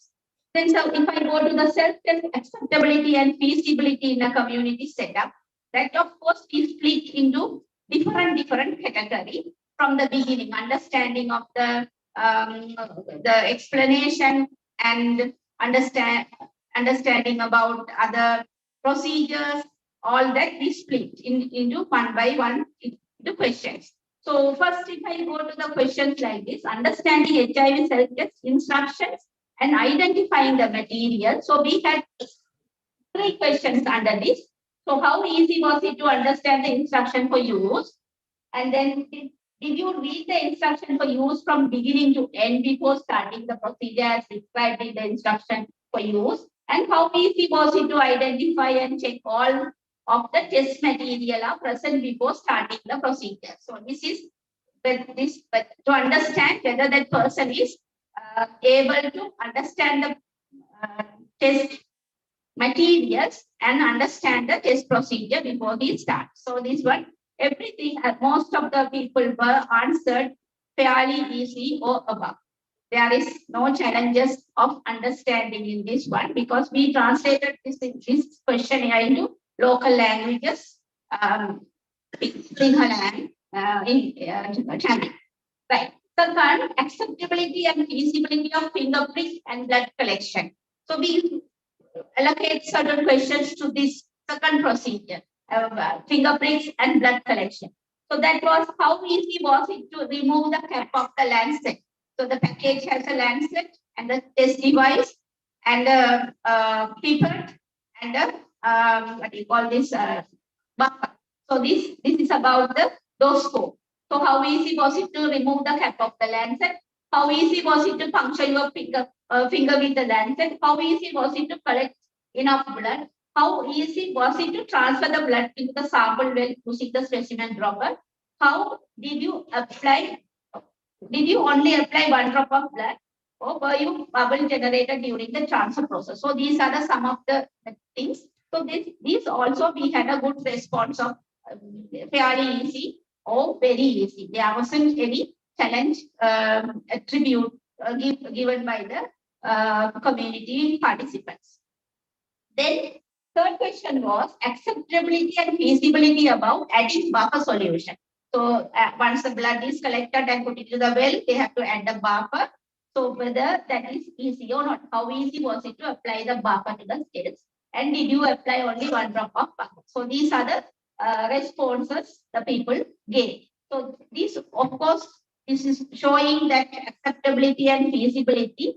Then so if I go to the self-test acceptability and feasibility in a community setup, that of course is split into different category from the beginning, understanding of the explanation and understanding about other procedures, all that is split into one by one into questions. So first, if I go to the questions like this, understanding HIV self-test instructions and identifying the material. So we had 3 questions under this. So how easy was it to understand the instruction for use? And then did you read the instruction for use from beginning to end before starting the procedure as described in the instruction for use? And how easy was it to identify and check all of the test material are present before starting the procedure? So this is to understand whether that person is able to understand the test materials and understand the test procedure before he starts. So this one, everything, most of the people were answered fairly easy or above. There is no challenges of understanding in this one because we translated this questionnaire into local languages, Sinhala and Tamil. Right. Second, acceptability and feasibility of fingerprint and blood collection. So we allocate certain questions to this second procedure, fingerprints and blood collection. So that was how easy was it to remove the cap of the lancet. So the package has a lancet and the test device and a pipette and a what do you call this buffer. So this is about the dose scope. So how easy was it to remove the cap of the lancet? How easy was it to puncture your finger with the lancet? How easy was it to collect enough blood? How easy was it to transfer the blood into the sample well using the specimen dropper? How did you apply? Did you only apply 1 drop of blood, or were you bubble generated during the transfer process? So these are some of the things. So these also we had a good response of fairly easy or very easy. There wasn't any challenge attribute given by the community participants. Then third question was acceptability and feasibility about adding buffer solution. So once the blood is collected and put into the well, they have to add a buffer. So whether that is easy or not, how easy was it to apply the buffer to the scales? And did you apply only 1 drop of buffer? So these are the responses the people gave. So this, of course, this is showing that acceptability and feasibility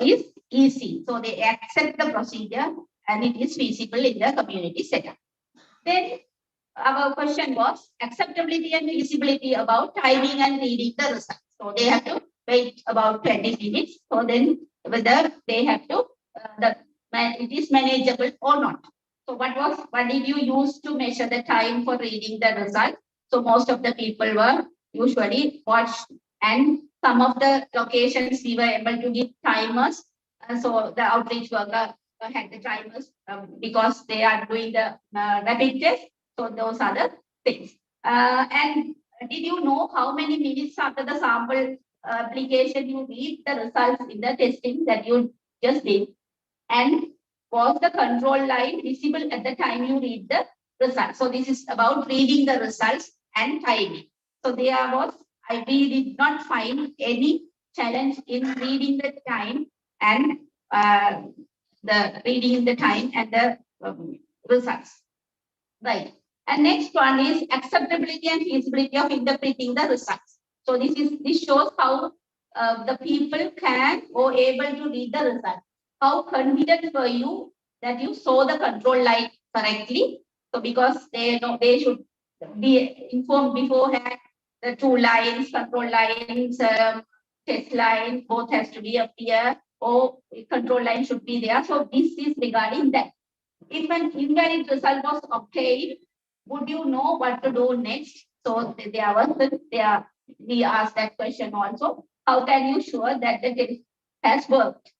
is easy. So they accept the procedure and it is feasible in the community setup. Then our question was acceptability and feasibility about timing and reading the results. So they have to wait about 20 minutes. So then whether they have to, it is manageable or not. So what did you use to measure the time for reading the result? So most of the people were usually watched, and some of the locations we were able to give timers. So the outreach worker had the timers because they are doing the rapid test. So those are the things. And did you know how many minutes after the sample application you read the results in the testing that you just did? And was the control line visible at the time you read the results? So this is about reading the results and timing. So there was, we did not find any challenge in reading the time and the reading the time and the results. Right. And next one is acceptability and feasibility of interpreting the results. So this shows how the people can or able to read the result. How confident were you that you saw the control line correctly? So because they know they should be informed beforehand, the 2 lines, control lines, test line, both has to be appear, or control line should be there. So this is regarding that. If an invalid result was obtained, would you know what to do next? So we asked that question also. How can you sure that the test has worked?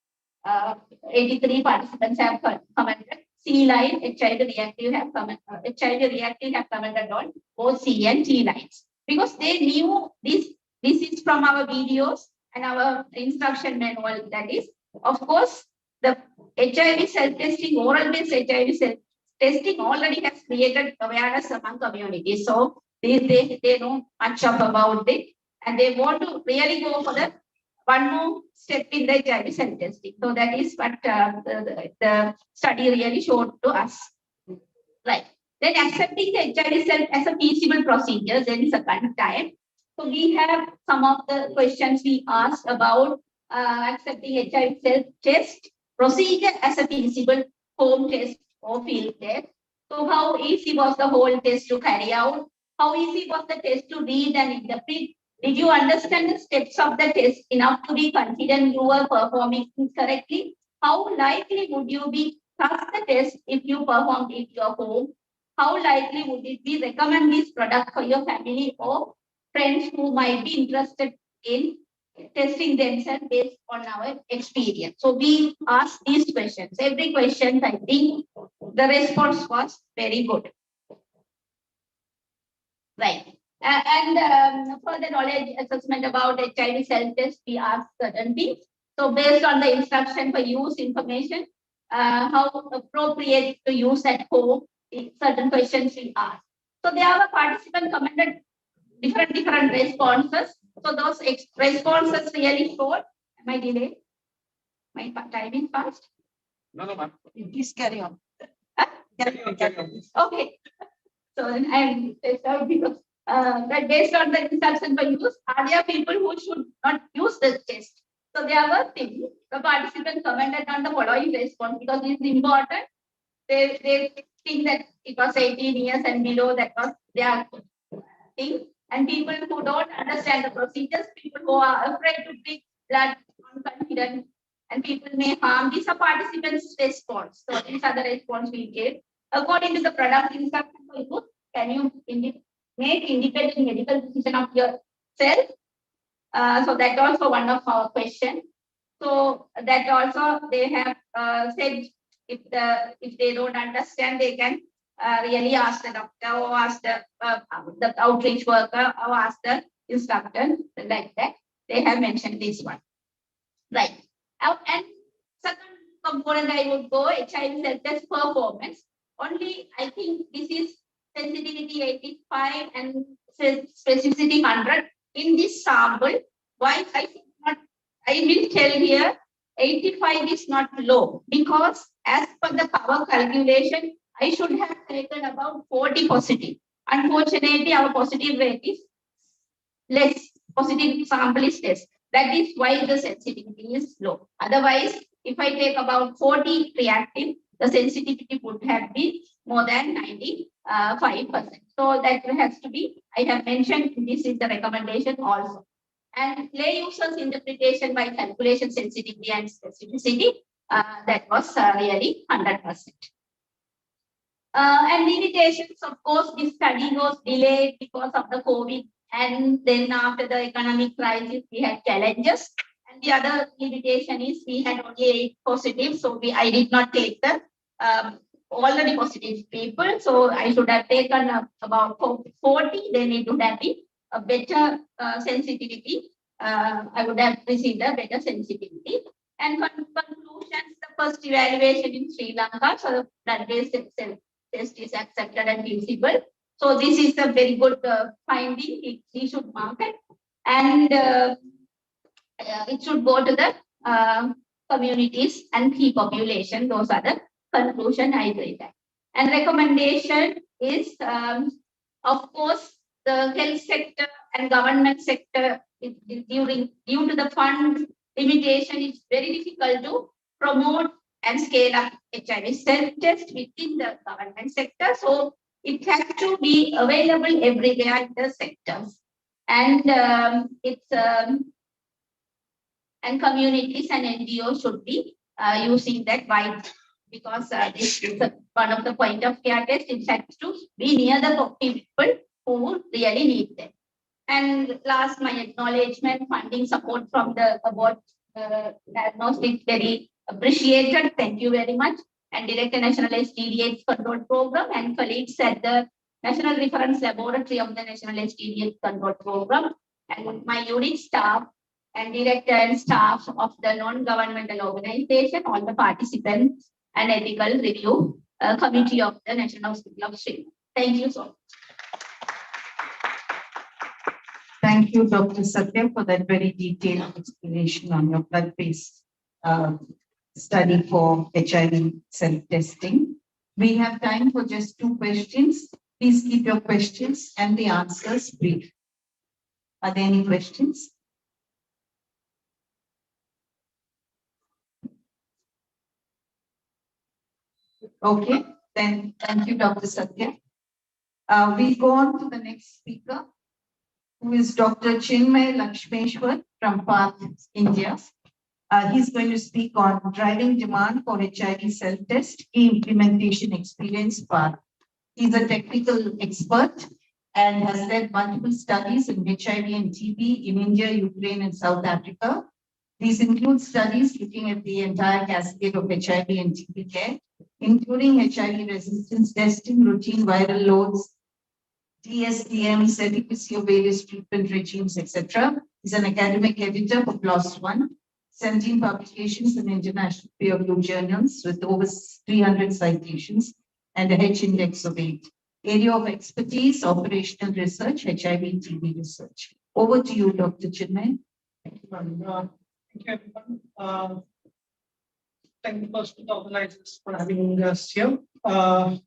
83 participants have commented. C line HIV reactive have commented on both C and T lines because they knew this. This is from our videos and our instruction manual. That is, of course, the HIV self-testing, oral-based HIV self-testing already has created awareness among communities. So they know much about it and they want to really go for the one more step in the HIV self-testing. So that is what the study really showed to us. Right. Then accepting the HIV self as a feasible procedure, then second time. So we have some of the questions we asked about accepting HIV self-test procedure as a feasible home test or field test. So how easy was the whole test to carry out? How easy was the test to read and interpret? Did you understand the steps of the test enough to be confident you were performing it correctly? How likely would you be trust the test if you performed it your home? How likely would it be recommend this product for your family or friends who might be interested in testing themselves based on our experience? So we asked these questions. Every question, I think the response was very good. Right. And further knowledge assessment about HIV self-test, we asked certain things. So based on the instruction for use information, how appropriate to use at home, certain questions we asked. So there are participants commented different responses. So those responses really showed. Am I delayed? My timing fast? No, ma'am. Please carry on. Carry on. Okay. So I'm because that based on the instruction for use, are there people who should not use this test? So there were things. The participants commented on the following response because it's important. They think that it was 18 years and below, that was their thing. And people who don't understand the procedures, people who are afraid to take blood, unconfident, and people may harm. These are participants' response. So these are the response we gave. According to the product instruction for use, can you make independent medical decision of yourself? So that's also one of our questions. So that also they have said if they don't understand, they can really ask the doctor or ask the outreach worker or ask the instructor, like that. They have mentioned this one. Right. And second component I would go HIV self-test performance. Only I think this is sensitivity 85 and specificity 100 in this sample. Why I will tell here 85 is not low because as per the power calculation, I should have taken about 40 positive. Unfortunately, our positive rate is less. Positive sample is less. That is why the sensitivity is low. Otherwise, if I take about 40 reactive, the sensitivity would have been more than 95%. So that has to be, I have mentioned this is the recommendation also. And lay users interpretation by calculation sensitivity and specificity, that was really 100%. And limitations, of course, this study was delayed because of the COVID. And then after the economic crisis, we had challenges. And the other limitation is we had only 8 positive. So I did not take the already positive people. So I should have taken about 40. Then it would have been a better sensitivity. I would have received a better sensitivity. And conclusions, the first evaluation in Sri Lanka, so the blood-based test is accepted and feasible. So this is a very good finding. It should market and it should go to the communities and key population. Those are the conclusion I agree that. And recommendation is, of course, the health sector and government sector due to the fund limitation, it's very difficult to promote and scale up HIV self-test within the government sector. So it has to be available everywhere in the sectors. And and communities and NGOs should be using that wide, because this is one of the point of care test. It has to be near the people who really need them. And last, my acknowledgement, funding support from the abort diagnostics, very appreciated. Thank you very much. And Director National STD/AIDS Control Program and colleagues at the National Reference Laboratory of the National STD/AIDS Control Program, and my unit staff and director and staff of the non-governmental organization, all the participants and ethical review committee of the National Hospital of Sri Lanka. Thank you so much. Thank you, Dr. Satya, for that very detailed explanation on your blood-based study for HIV self-testing. We have time for just 2 questions. Please keep your questions and the answers brief. Are there any questions? Okay, then thank you, Dr. Satya. We go on to the next speaker, who is Dr. Chinmay Lakshmeshwar from PATH, India. He's going to speak on driving demand for HIV self-test, key implementation experience PATH. He's a technical expert and has led multiple studies in HIV and TB in India, Ukraine, and South Africa. These include studies looking at the entire cascade of HIV and TB care, including HIV resistance testing, routine viral loads, DSDMs, efficacy of various treatment regimes, etc. He's an academic editor for PLOS ONE, 17 publications in international peer-reviewed journals with over 300 citations and a H index of 8. Area of expertise, operational research, HIV and TB research. Over to you, Dr. Chinmay. Thank you, ma'am. Thank you, everyone. Thank you first to the organizers for having us here. I'll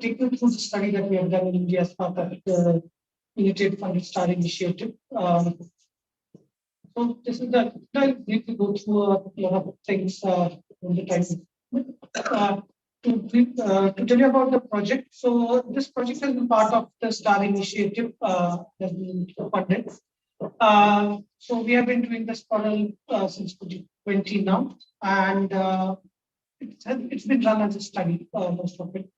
take you through the study that we have done in India as part of the United Funded STAR initiative. So this is the, I need to go through a lot of things in the time. To tell you about the project. So this project has been part of the STAR initiative that's been funded. So we have been doing this model since 2020 now, and it's been run as a study, most of it.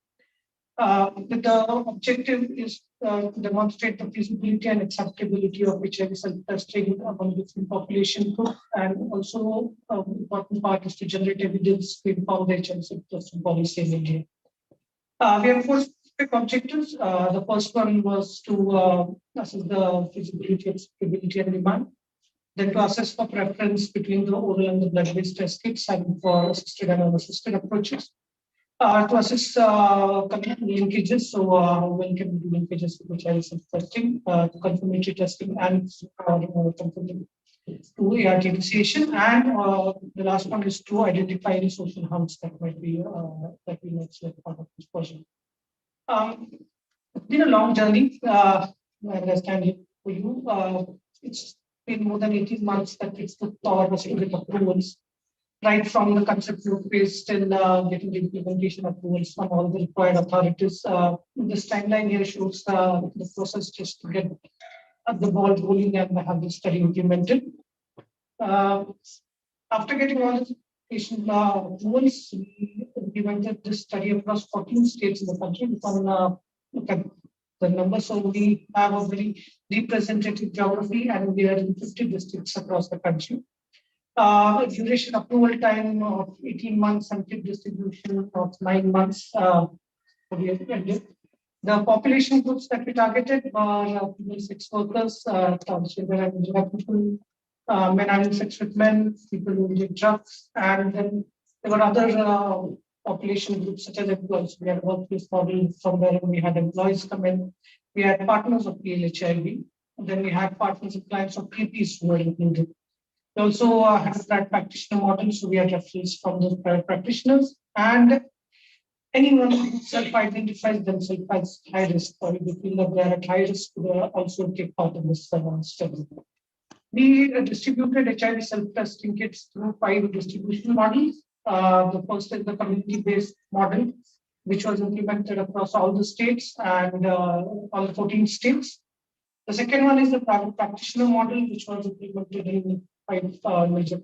The objective is to demonstrate the feasibility and acceptability of HIV self-testing among different population groups, and also important part is to generate evidence to inform the HIV self-testing policy in India. We have 4 specific objectives. The first one was to assess the feasibility, acceptability, and demand. Then to assess for preference between the oral and the blood-based test kits, and for assisted and unassisted approaches. To assess linkages, so when can we do linkages with HIV self-testing, to confirmatory testing, and to ART initiation. And the last one is to identify any social harms that might be that we might see as part of this project. It's been a long journey. I understand it for you. It's been more than 18 months that it's took our student approvals, right from the concept phase till getting the implementation approvals from all the required authorities. This timeline here shows the process just to get the ball rolling and have the study implemented. After getting all the patient approvals, we implemented this study across 14 states in the country. You can look at the numbers. So we have a very representative geography, and we are in 50 districts across the country. Duration approval time of 18 months and kit distribution of 9 months. The population groups that we targeted were female sex workers, transgender and gender people, men having sex with men, people who take drugs, and then there were other population groups such as employees. We had a workplace model from where we had employees come in. We had partners of PLHIV. Then we had partners and clients of PPs who were included. We also had a private practitioner model, so we had referrals from those private practitioners, and anyone who self-identifies themselves as high risk, or if they feel that they are at high risk, could also take part in this study. We distributed HIV self-testing kits through 5 distribution models. The first is the community-based model, which was implemented across all the states and all the 14 states. The second one is the private practitioner model, which was implemented in 5 major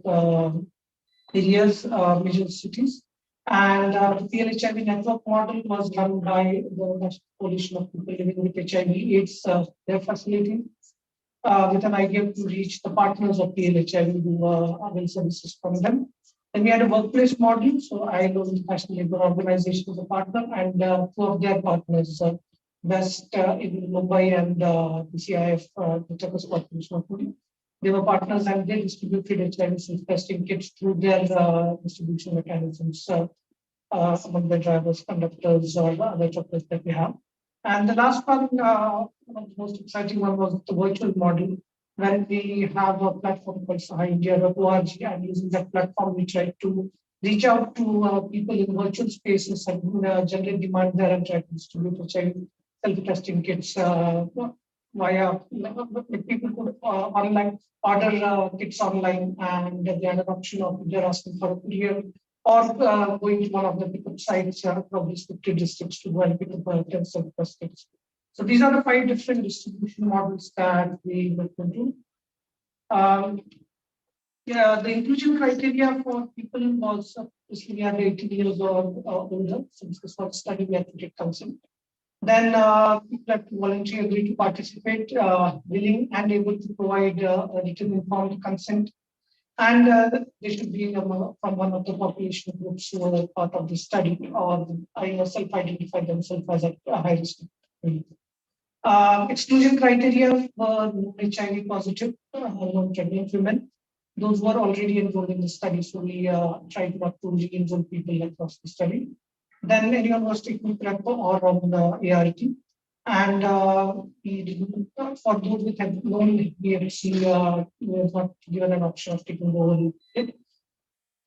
areas, major cities. And the PLHIV network model was run by the National Coalition of People Living with HIV/AIDS, their facility, with an idea to reach the partners of PLHIV who avail services from them. Then we had a workplace model. So ILO, International Labour Organization, was a partner, and two of their partners, West in Mumbai and PCIF, the Czechoslovak Corporation of Pune. They were partners and they distributed HIV self-testing kits through their distribution mechanisms among the drivers, conductors, or other chocolate that we have. And the last one, the most exciting one, was the virtual model, where we have a platform called sahaindia.org, and using that platform, we try to reach out to people in virtual spaces and generate demand there and try to distribute HIV self-testing kits via people could online order kits online, and they had an option of they're asking for a courier or going to one of the pickup sites from these 50 districts to go and pick up 10 self-test kits. So these are the 5 different distribution models that we looked into. Yeah, the inclusion criteria for people was obviously we had 18 years or older, since this was study we had to take consent. Then people have to voluntarily agree to participate, willing and able to provide a written informed consent. And they should be from one of the population groups who are part of the study or self-identify themselves as a high risk. Exclusion criteria for HIV positive, non-pregnant women. Those were already enrolled in the study, so we tried not to re-enroll people across the study. Then anyone was taking PrEP or on the ART. And for those with known BFC, we were not given an option of taking over it.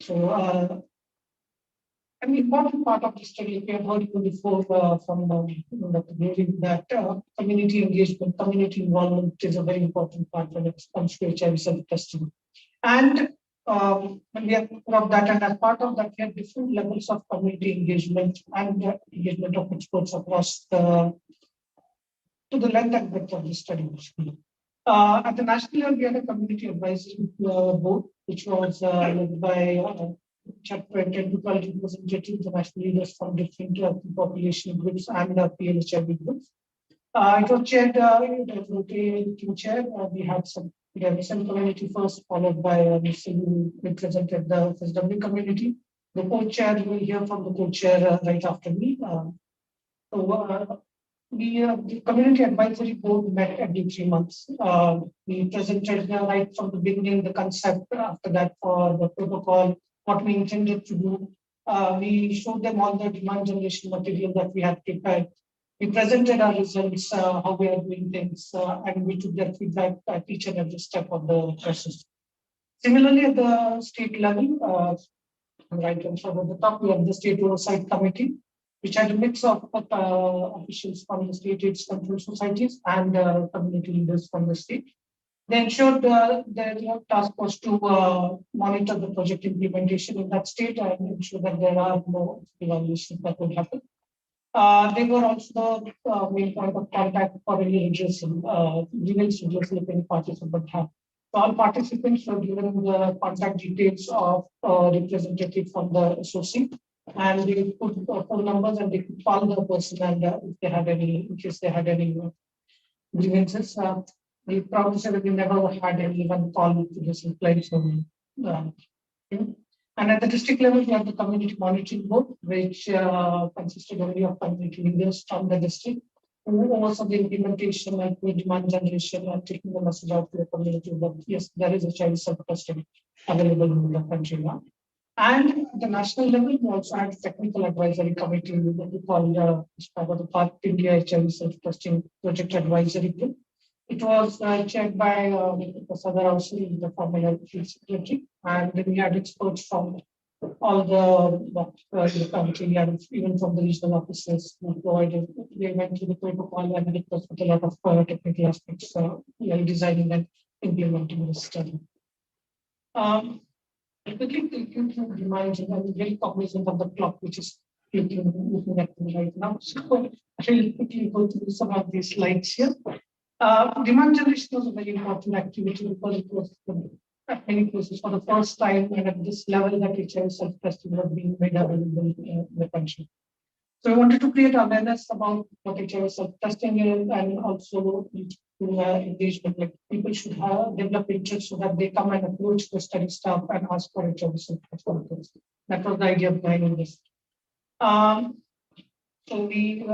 So an important part of the study, we have heard even before from Dr. Glory, that community engagement, community involvement is a very important part when it comes to HIV self-testing. And when we have of that, and as part of that, we have different levels of community engagement and engagement of experts across to the length and breadth of the study. At the national level, we had a community advisory board, which was led by chapter 10 to 12 representatives, the national leaders from different population groups and PLHIV groups. It was chaired, it was rotating chair. We had some community first, followed by Mr. who represented the FSW community. The co-chair, you will hear from the co-chair right after me. The community advisory board met every 3 months. We presented right from the beginning the concept, after that for the protocol, what we intended to do. We showed them all the demand generation material that we had prepared. We presented our results, how we are doing things, and we took their feedback at each and every step of the process. Similarly, at the state level, right on the top, we have the State Oversight Committee, which had a mix of officials from the state AIDS control societies and community leaders from the state. They ensured their task was to monitor the project implementation in that state and ensure that there are no evaluations that will happen. They were also the main point of contact for any redressal, grievance redressal if any participant have. So all participants were given the contact details of representative from the SOC, and they put phone numbers and they could call the person and if they had any, in case they had any grievances. We're proud to say that we never had anyone call to this complaint. And at the district level, we have the community monitoring board, which consisted only of community leaders from the district, who oversaw the implementation, like the demand generation and taking the message out to the community that yes, there is a child self-testing available in the country now. And at the national level, we also had a technical advisory committee that we called the Part India HIV Self-Testing Project Advisory Group. It was chaired by Professor Rausli, the former Chief Secretary, and we had experts from all the country and even from the regional offices who provided. They went through the protocol and it was with a lot of technical aspects, designing and implementing the study. I quickly take you through demands, and I'm very cognizant of the clock, which is looking at me right now. So I will quickly go through some of these slides here. Demand generation was a very important activity because it was at many places for the first time and at this level that HIV self-testing was being made available in the country. So we wanted to create awareness about what HIV self-testing is and also engagement. Like people should have develop interest so that they come and approach the study staff and ask for HIV self-testing. That was the idea behind this. So we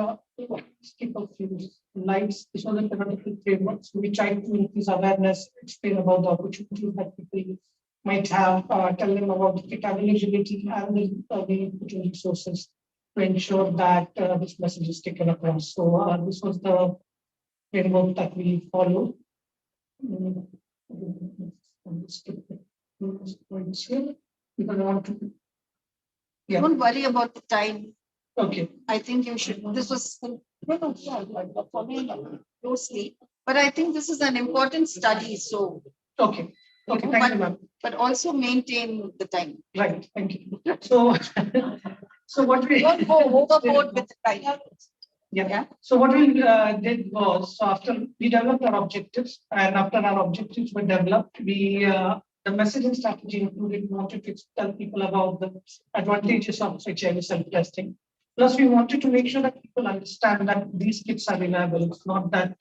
skip a few slides. This was a theoretical framework. So we tried to increase awareness, explain about the opportunities that people might have, tell them about the kit availability and the resources to ensure that this message is taken across. So this was the framework that we followed. Because I want to. Yeah. Don't worry about the time. Okay. I think you should, this was closely, but I think this is an important study, so. Okay. Okay, thank you, ma'am. But also maintain the time. Right, thank you. So, so what we Don't go overboard with the time. yeah. So what we did was, so after we developed our objectives, and after our objectives were developed, we the messaging strategy included we wanted to tell people about the advantages of HIV self-testing. Plus, we wanted to make sure that people understand that these kits are reliable. It's not that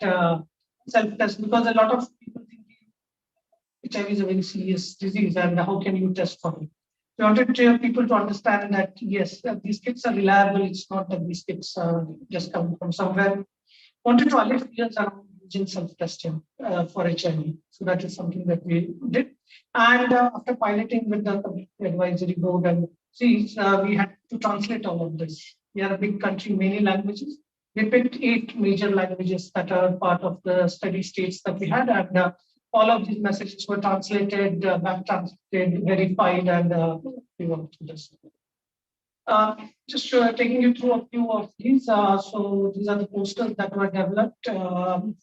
self-test, because a lot of people think HIV is a very serious disease, and how can you test for it? We wanted people to understand that yes, these kits are reliable. It's not that these kits just come from somewhere. Wanted to allay fears around using self-testing for HIV. So that is something that we did. And after piloting with the advisory board and we had to translate all of this. We are a big country, many languages. We picked 8 major languages that are part of the study states that we had, and all of these messages were translated, back translated, verified, and we went through this. Just taking you through a few of these. So these are the posters that were developed, and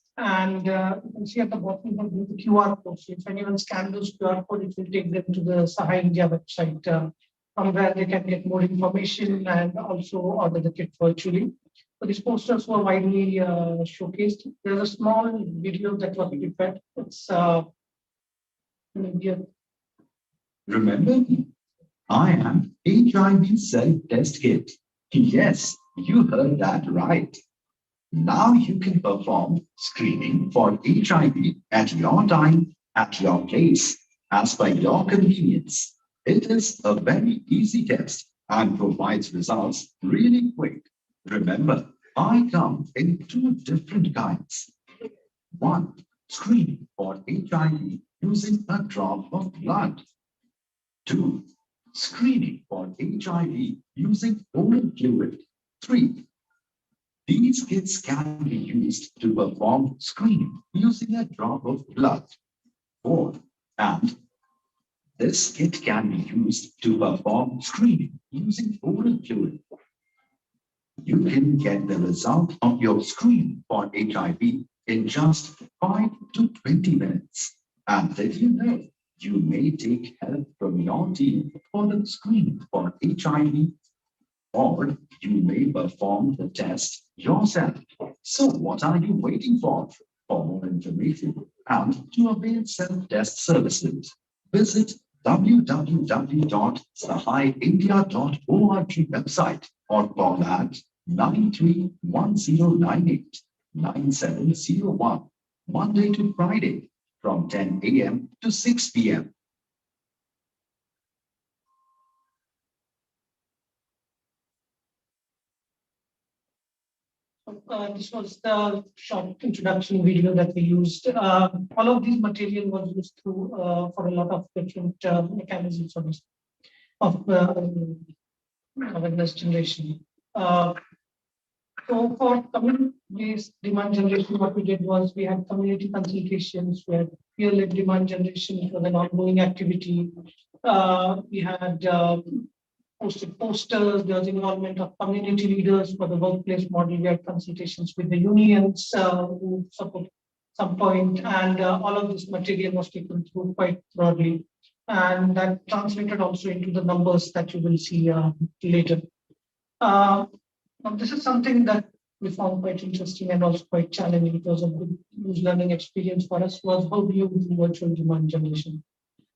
you can see at the bottom of the QR code. So if anyone scans those QR code, it will take them to the Saha India website, from where they can get more information and also order the kit virtually. So these posters were widely showcased. There's a small video that was prepared. It's Remember me? I am HIV self-test kit. Yes, you heard that right. Now you can perform screening for HIV at your time, at your place, as per your convenience. It is a very easy test and provides results really quick. Remember, I come in 2 different kinds. 1, screening for HIV using a drop of blood. 2, screening for HIV using oral fluid. 3, these kits can be used to perform screening using a drop of blood. 4, and this kit can be used to perform screening using oral fluid. You can get the result of your screen for HIV in just 5 to 20 minutes. And did you know you may take help from your team for the screening for HIV, or you may perform the test yourself. So what are you waiting for? For more information and to avail self-test services, visit www.sahaindia.org website or call at 931098-9701, Monday to Friday from 10 a.m. to 6 p.m. This was the short introduction video that we used. All of these material was used through for a lot of different mechanisms of awareness generation. So for community-based demand generation, what we did was we had community consultations, we had peer-led demand generation. It was an ongoing activity. We had posted posters, there was involvement of community leaders for the workplace model. We had consultations with the unions who support some point, and all of this material was taken through quite broadly. And that translated also into the numbers that you will see later. Now this is something that we found quite interesting and also quite challenging. It was a good learning experience for us, was how do you do virtual demand generation?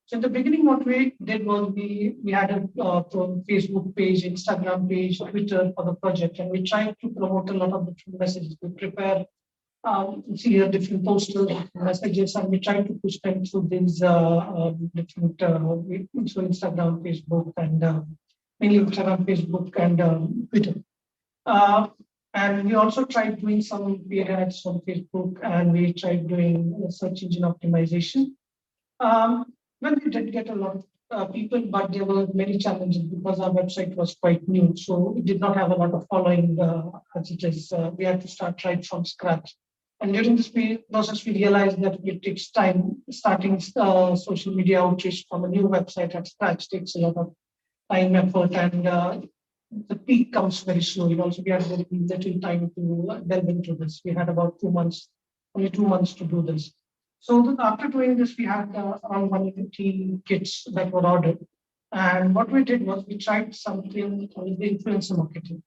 So in the beginning, what we did was we had a Facebook page, Instagram page, Twitter for the project, and we tried to promote a lot of different messages. We prepare see here different posters, messages, and we try to push them through these different so Instagram, Facebook, and mainly Instagram, Facebook, and Twitter. And we also tried doing some paid ads on Facebook, and we tried doing search engine optimization. Well, we did get a lot of people, but there were many challenges because our website was quite new, so it did not have a lot of following as it is. We had to start right from scratch. And during this process, we realized that it takes time. Starting social media outreach from a new website at scratch takes a lot of time, effort, and the peak comes very slowly. Also, we had very little time to delve into this. We had about 2 months, only 2 months to do this. So after doing this, we had around 150 kits that were ordered. And what we did was we tried something called the influencer marketing.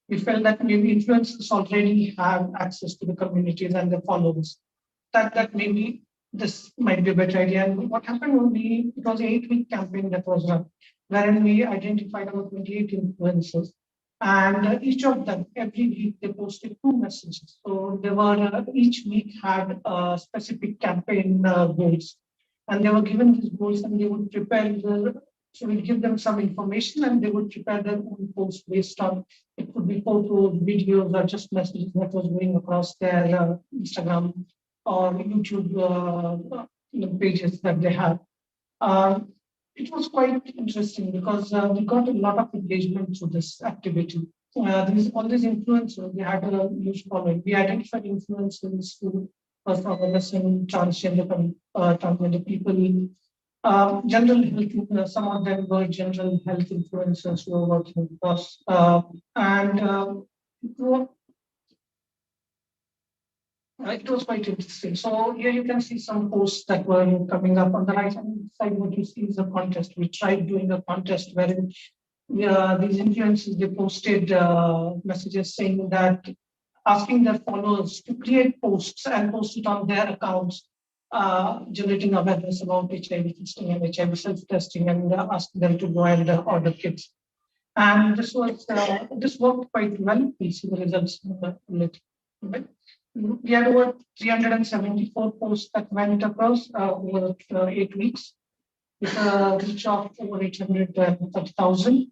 We felt that maybe influencers already have access to the communities and the followers. That maybe this might be a better idea. And what happened was it was an 8-week campaign that was run, wherein we identified about 28 influencers. And each of them, every week, they posted 2 messages. So they were each week had specific campaign goals, and they were given these goals, and they would prepare so we give them some information, and they would prepare their own post based on it could be photos, videos, or just messages that was going across their Instagram or YouTube pages that they have. It was quite interesting because we got a lot of engagement to this activity. All these influencers, they had a huge following. We identified influencers who were from adolescent, transgender people, general health. Some of them were general health influencers who were working across, it was quite interesting. So here you can see some posts that were coming up on the right hand side. What you see is a contest. We tried doing a contest wherein these influencers, they posted messages saying that asking their followers to create posts and post it on their accounts, generating awareness about HIV testing and HIV self-testing, and asking them to go and order kits. And this worked quite well. We see the results right? We had over 374 posts that went across over 8 weeks, with a reach of over 830,000.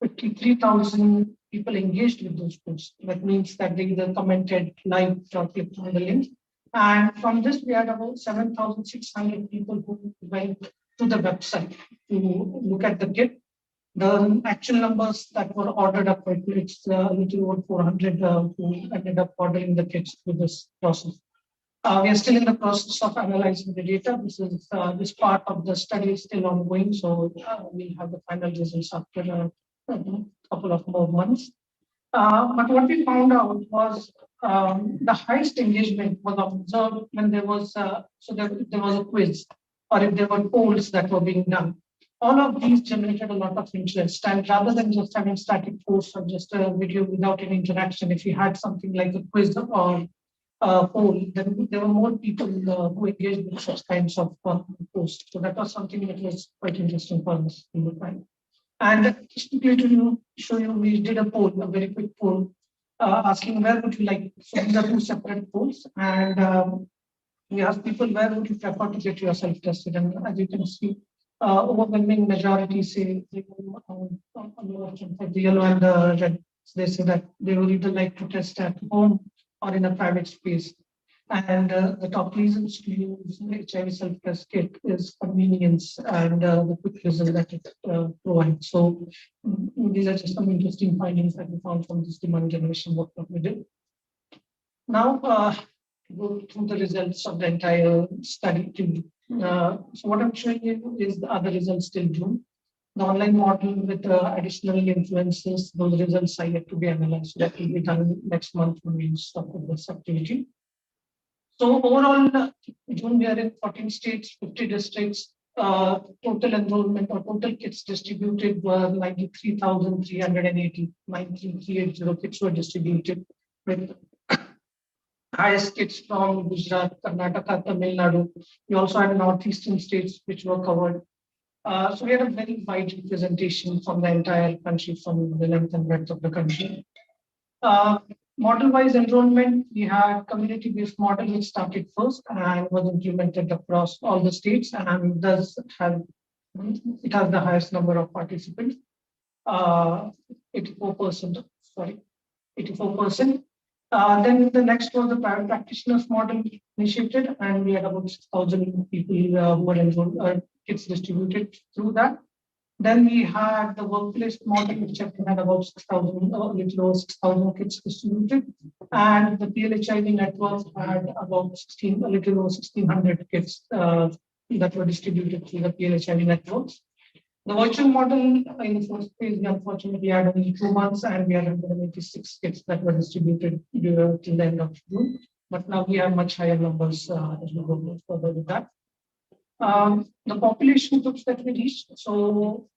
53,000 people engaged with those posts. That means that they either commented, liked, or clicked on the link. And from this, we had about 7,600 people who went to the website to look at the kit. The actual numbers that were ordered up, it's a little over 400 who ended up ordering the kits through this process. We are still in the process of analyzing the data. This part of the study is still ongoing, so we'll have the final results after a couple of more months. But what we found out was the highest engagement was observed when there was there was a quiz, or if there were polls that were being done. All of these generated a lot of interest, and rather than just having static posts or just a video without any interaction, if you had something like a quiz or poll, then there were more people who engaged with such kinds of posts. So that was something that was quite interesting for us in the time. And just to show you, we did a poll, a very quick poll, asking where would you like. So these are 2 separate polls, and we asked people where would you prefer to get yourself tested. And as you can see, overwhelming majority say on the yellow and the red. So they say that they would either like to test at home or in a private space. And the top reasons to use HIV self-test kit is convenience and the quick result that it provides. So these are just some interesting findings that we found from this demand generation work that we did. Now, go through the results of the entire study. So what I'm showing you is the other results till June. The online model with additional influences, those results are yet to be analyzed. That will be done next month when we stop with this activity. So overall, June we are in 14 states, 50 districts. Total enrollment or total kits distributed were 93,380. 93,380 kits were distributed, with highest kits from Gujarat, Karnataka, Tamil Nadu. We also had northeastern states which were covered. So we had a very wide representation from the entire country, from the length and breadth of the country. Model-wise enrollment, we had community-based model which started first and was implemented across all the states, and does have it has the highest number of participants. 84%. Sorry, 84%. Then the next was the private practitioners model initiated, and we had about 6,000 people who were enrolled, kids distributed through that. Then we had the workplace model, which I think had about 6,000, a little over 6,000 kids distributed. And the PLHIV network had about 16, a little over 1,600 kids that were distributed through the PLHIV networks. The virtual model in the first phase, we unfortunately had only 2 months, and we had 186 kits that were distributed till the end of June. But now we have much higher numbers as we go further with that. The population groups that we reached, so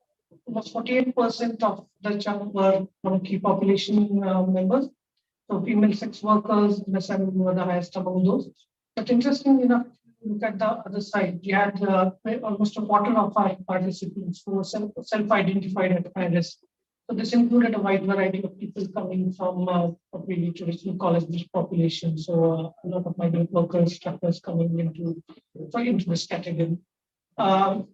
almost 48% of the chunk were from key population members. So female sex workers, MSM were the highest among those. But interestingly enough, look at the other side, we had almost a quarter of our participants who were self-identified as high risk. So this included a wide variety of people coming from really traditional college population. So a lot of migrant workers, truckers coming into this category. So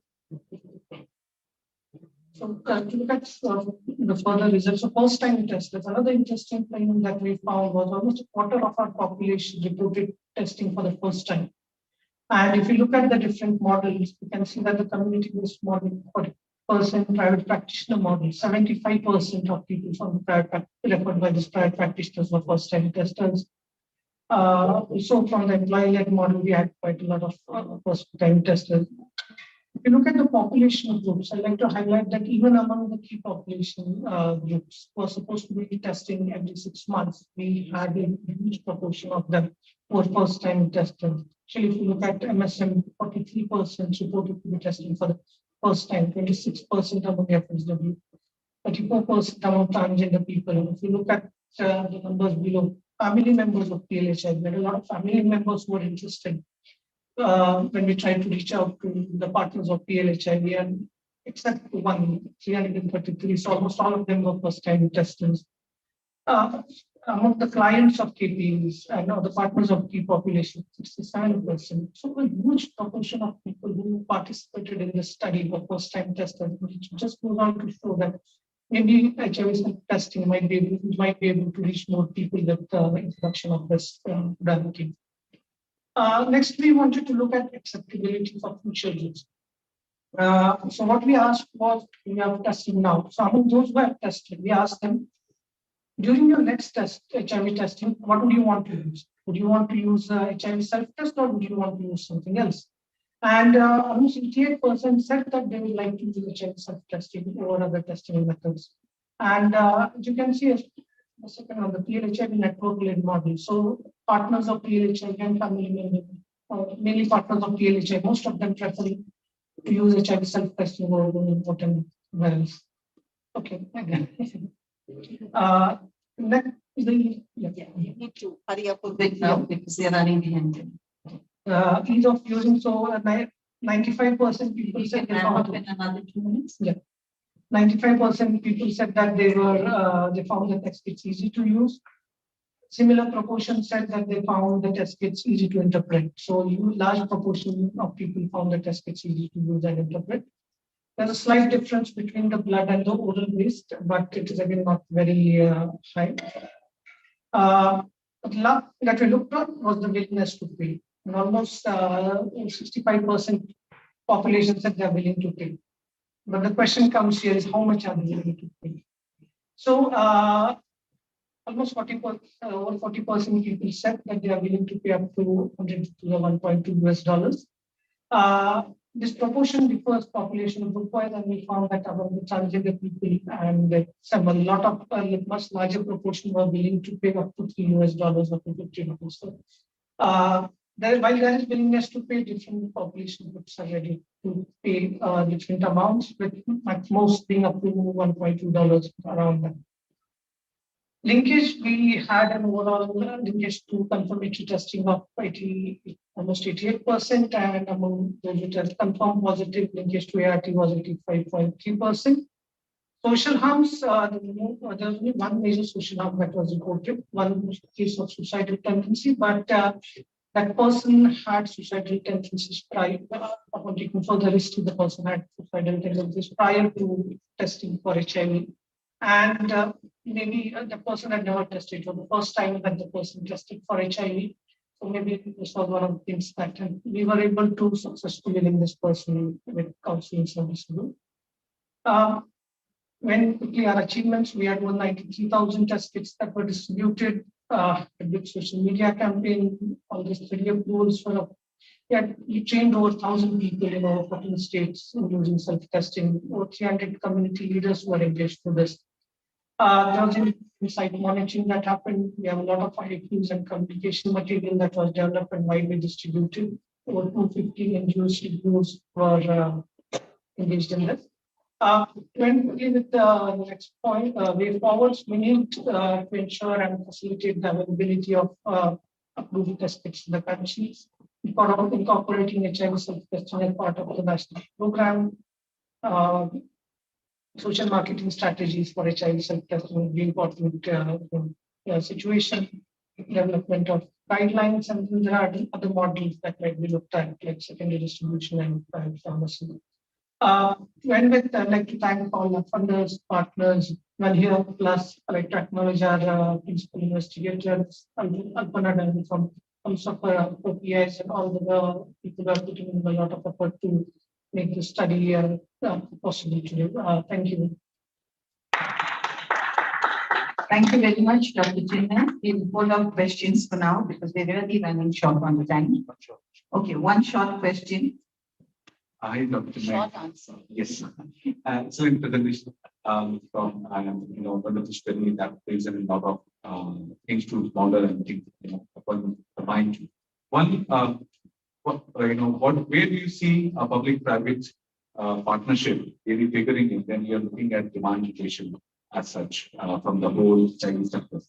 to look at the further results of first-time testers, another interesting thing that we found was almost a quarter of our population reported testing for the first time. And if you look at the different models, you can see that the community-based model, 40% private practitioner model, 75% of people from the private referred by these private practitioners were first-time testers. So from the employee-led model, we had quite a lot of first-time testers. If you look at the population groups, I'd like to highlight that even among the key population groups who are supposed to be testing every 6 months, we had a huge proportion of them who were first-time testers. Actually, if you look at MSM, 43% reported to be testing for the first time, 26% among FSW, 34% among transgender people. And if you look at the numbers below, family members of PLHI, there are a lot of family members who are interested when we try to reach out to the partners of PLHIV, and except one, 333, so almost all of them were first-time testers. Among the clients of KPs and the partners of key population, 67%. So a huge proportion of people who participated in this study were first-time testers, which just goes on to show that maybe HIV testing might be able to reach more people with the introduction of this modality. Next, we wanted to look at acceptability for future use. So what we asked was, we are testing now. So among those who have tested, we asked them, during your next test, HIV testing, what would you want to use? Would you want to use HIV self-test, or would you want to use something else? And almost 88% said that they would like to use HIV self-testing over other testing methods. And you can see a second on the PLHIV network-led model. So partners of PLHIV and family members, mainly partners of PLHIV, most of them prefer to use HIV self-testing over important wells. Okay, again. Next, you need to hurry up a bit now because they're running behind. Ease of using, so 95% people said they found another 2 minutes. Yeah, 95% people said that they found the test kits easy to use. Similar proportion said that they found the test kits easy to interpret. So large proportion of people found the test kits easy to use and interpret. There's a slight difference between the blood and the oral based, but it is again not very high. That we looked at was the willingness to pay. And almost 65% population said they're willing to pay. But the question comes here is how much are they willing to pay? So almost 40%, over 40% people said that they are willing to pay up to 100 to $1.2 US. This proportion differs population group-wise, and we found that among the transgender people and a lot of much larger proportion were willing to pay up to $3 US or to $50. So, while there is willingness to pay, different population groups are ready to pay different amounts, with at most being up to $1.2 around that. Linkage, we had an overall linkage to confirmatory testing of almost 88%, and among those which are confirmed positive linkage to ART was 85.3%. Social harms, there was only one major social harm that was reported, one case of suicidal tendency, but that person had suicidal tendencies prior, upon taking further history, the person had suicidal tendencies prior to testing for HIV. And maybe the person had never tested for the first time that the person tested for HIV. So maybe this was one of the things that we were able to successfully link this person with counseling services. When quickly our achievements, we had 193,000 test kits that were distributed, a big social media campaign, all the study approvals for we trained over 1,000 people in over 14 states using self-testing, over 300 community leaders who are engaged with this. There was insight monitoring that happened. We have a lot of IQs and communication material that was developed and widely distributed. Over 250 NGOs were engaged in this. When with the next point, way forwards, we need to ensure and facilitate the availability of approved test kits in the countries. Incorporating HIV self-testing as part of the national program. Social marketing strategies for HIV self-testing will be important situation. Development of guidelines, and there are other models that might be looked at, like secondary distribution and private pharmacy. When with, I'd like to thank all the funders, partners, well here, plus I'd like to acknowledge our principal investigators, Alpana from OPIs and all the people who are putting in a lot of effort to make this study possible to do. Thank you. Thank you very much, Dr. Chinmay. We'll hold on questions for now because we're really running short on the time. Okay, one short question. Hi, Dr. Short answer. Yes. So in presentation from one of the study that plays a lot of things to model and things combined to. One, where do you see a public-private partnership really figuring in when you're looking at demand creation as such from the whole Chinese sector?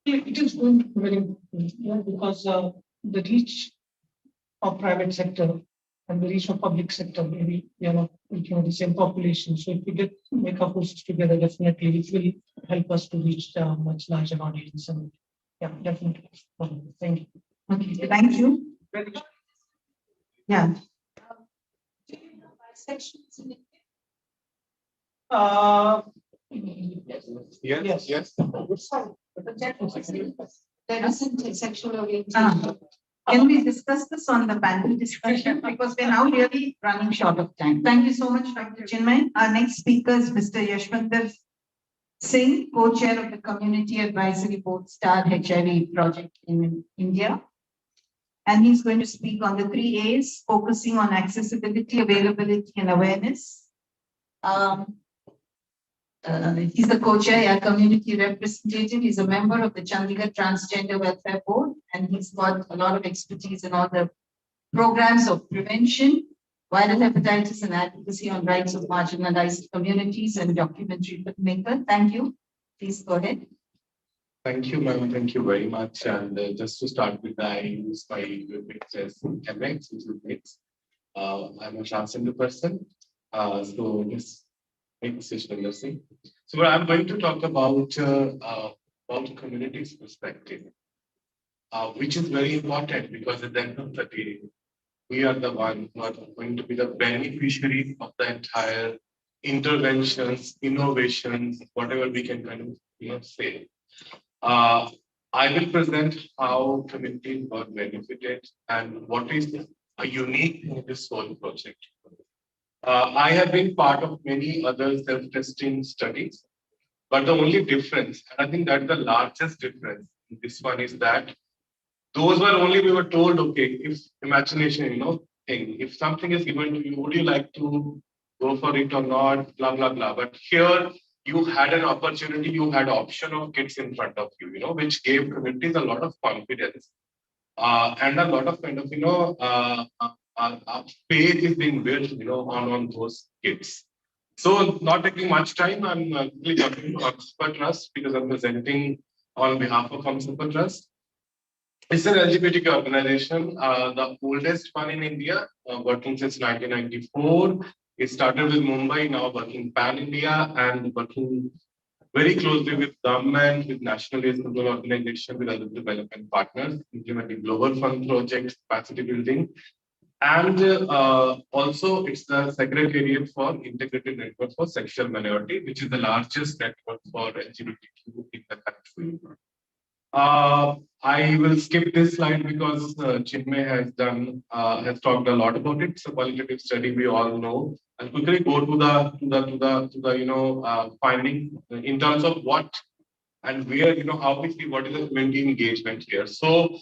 It is going to be very important because the reach of private sector and the reach of public sector, maybe we are not looking at the same population. So if we make our forces together, definitely it will help us to reach a much larger audience. And yeah, definitely. Thank you. Okay, thank you. Yeah. Do you have bisections in it? Yes. There isn't a sexual orientation. Can we discuss this on the panel discussion? Because we're now really running short of time. Thank you so much, Dr. Chinmay. Our next speaker is Mr. Yashwantar Singh, co-chair of the Community Advisory Board Star HIV project in India. And he's going to speak on the 3 A's, focusing on accessibility, availability, and awareness. He's the co-chair, a community representative. He's a member of the Chandigarh Transgender Welfare Board, and he's got a lot of expertise in all the programs of prevention, viral hepatitis, and advocacy on rights of marginalized communities, and documentary filmmaker. Thank you. Please go ahead. Thank you, ma'am. Thank you very much. And just to start with, I use my webpage as MX, which is Mix. I'm a transgender person. So yes. So I'm going to talk about community's perspective, which is very important because at the end of the day, we are the one who are going to be the beneficiaries of the entire interventions, innovations, whatever we can kind of say. I will present how communities were benefited and what is unique in this whole project. I have been part of many other self-testing studies, but the only difference, and I think that's the largest difference in this one, is that those were only, we were told, okay, if imagination, thing, if something is given to you, would you like to go for it or not, blah, blah, blah. But here you had an opportunity, you had option of kids in front of you, which gave communities a lot of confidence and a lot of kind of, faith is being built, on those kids. So not taking much time, I'm really talking to Super Trust because I'm presenting on behalf of Super Trust. It's an LGBTQ organization, the oldest one in India, working since 1994. It started with Mumbai, now working pan-India and working very closely with government, with national AIDS control organization, with other development partners, implementing global fund projects, capacity building. And also, it's the Secretariat for Integrated Network for Sexual Minority, which is the largest network for LGBTQ in the country. I will skip this slide because Chinmay has talked a lot about it. It's a qualitative study we all know. I'll quickly go to the finding in terms of what and where, how we see what is the community engagement here. So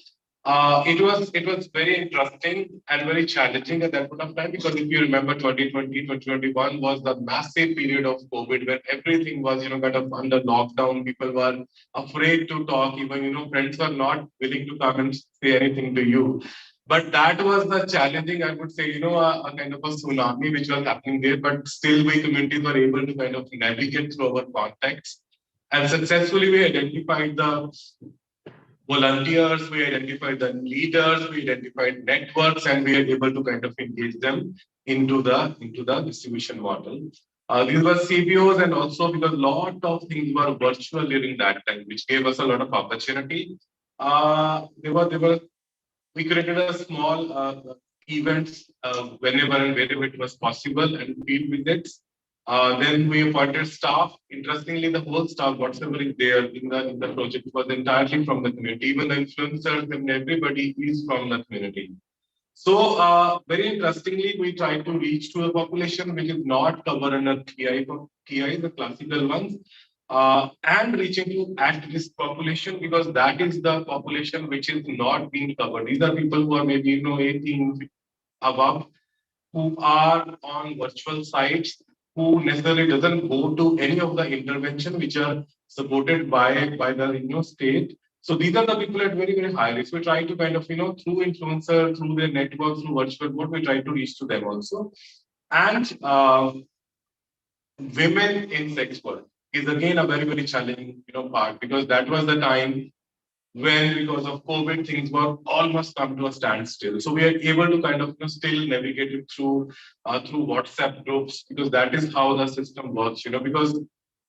it was very interesting and very challenging at that point of time, because if you remember 2020, 2021 was the massive period of COVID where everything was, kind of under lockdown. People were afraid to talk, even, friends were not willing to come and say anything to you. But that was the challenging, I would say, a kind of a tsunami which was happening there, but still we communities were able to kind of navigate through our contacts. And successfully we identified the volunteers, we identified the leaders, we identified networks, and we are able to kind of engage them into the distribution model. These were CBOs, and also because a lot of things were virtual during that time, which gave us a lot of opportunity. We created a small events whenever and wherever it was possible, and field visits. Then we appointed staff. Interestingly, the whole staff, whatsoever is there in the project, was entirely from the community. Even the influencers and everybody is from the community. So very interestingly, we try to reach to a population which is not covered under TI, the classical ones, and reaching to at-risk population, because that is the population which is not being covered. These are people who are maybe 18 above, who are on virtual sites, who necessarily doesn't go to any of the intervention which are supported by the state. So these are the people at very, very high risk. We try to kind of, through influencer, through their networks, through virtual board, we try to reach to them also. And women in sex work is again a very, very challenging, part, because that was the time when, because of COVID, things were almost come to a standstill. So we are able to kind of, still navigate it through WhatsApp groups, because that is how the system works, because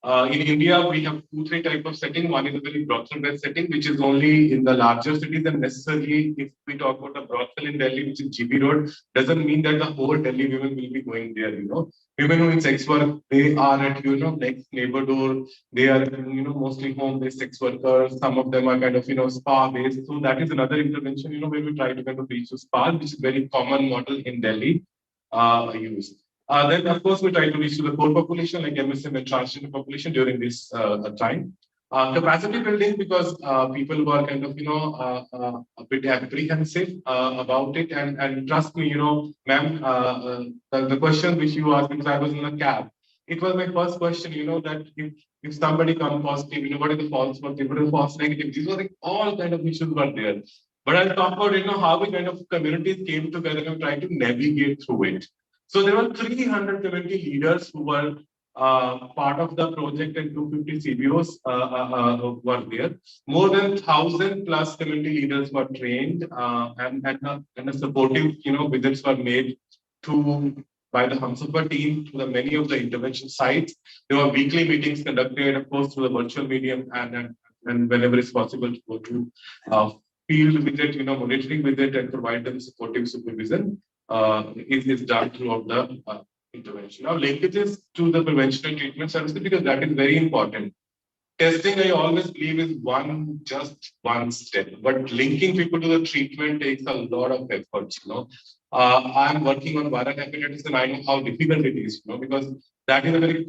in India, we have 2-3 types of setting. One is a very brothel-based setting, which is only in the larger cities, and necessarily, if we talk about a brothel in Delhi, which is GB Road, doesn't mean that the whole Delhi women will be going there. Women who in sex work, they are at next neighbor door. They are mostly home-based sex workers. Some of them are kind of spa-based. So that is another intervention where we try to kind of reach to spa, which is very common model in Delhi use. Then, of course, we try to reach to the core population, like MSM and transgender population during this time. Capacity building, because people were kind of, a bit apprehensive about it. And trust me, ma'am, the question which you asked, because I was in the cab, it was my first question, that if somebody comes positive, what is the false positive, what is the false negative? These were like all kind of issues were there. But I'll talk about, how we kind of communities came together and tried to navigate through it. So there were 300 community leaders who were part of the project, and 250 CBOs were there. More than 1,000 plus community leaders were trained, and a supportive, visits were made by the Hamsafar team to the many of the intervention sites. There were weekly meetings conducted, of course, through the virtual medium, and whenever it's possible to go to field visit, monitoring visit, and provide them supportive supervision. Is done throughout the intervention. Now, linkages to the prevention and treatment services, because that is very important. Testing, I always believe, is just one step, but linking people to the treatment takes a lot of efforts. I'm working on viral hepatitis, and I know how difficult it is, because that is a very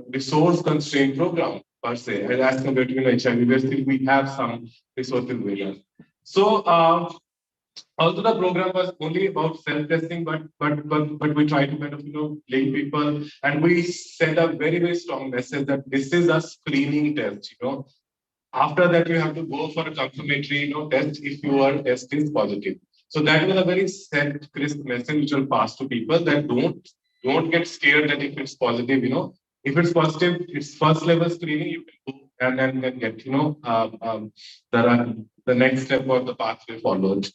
resource constrained program per se, and as compared to HIV, where still we have some resources with us. So. Also, the program was only about self-testing, but we try to kind of link people, and we send a very, very strong message that this is a screening test. After that, you have to go for a confirmatory test if your test is positive. So that was a very set, crisp message which will pass to people, that don't get scared that if it's positive. If it's positive, it's first level screening. You can go and then get, the next step or the pathway followed.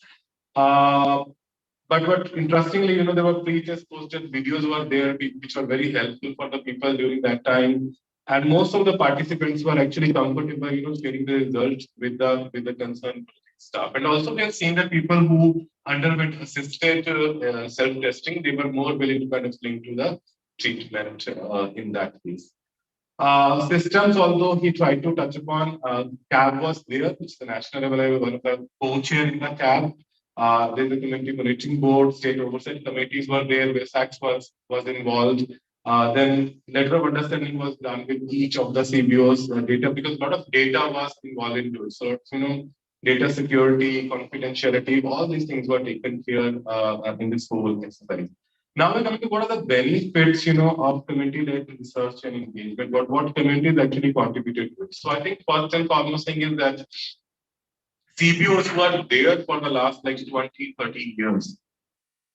But interestingly, there were pre-test, post-test videos were there, which were very helpful for the people during that time. And most of the participants were actually comfortable, sharing the results with the concerned staff. And also, we have seen that people who underwent assisted self-testing, they were more willing to kind of link to the treatment in that case. Systems, although he tried to touch upon, CAB was there, which is the national level. I was one of the co-chair in the CAB. There's a community monitoring board, state oversight committees were there, where SACS was involved. Then letter of understanding was done with each of the CBOs data, because a lot of data was involved into it. So, data security, confidentiality, all these things were taken care in this whole exercise. Now we're coming to what are the benefits, of community-led research and engagement, what communities actually contributed to it. So I think first and foremost thing is that CBOs who are there for the last like 20, 30 years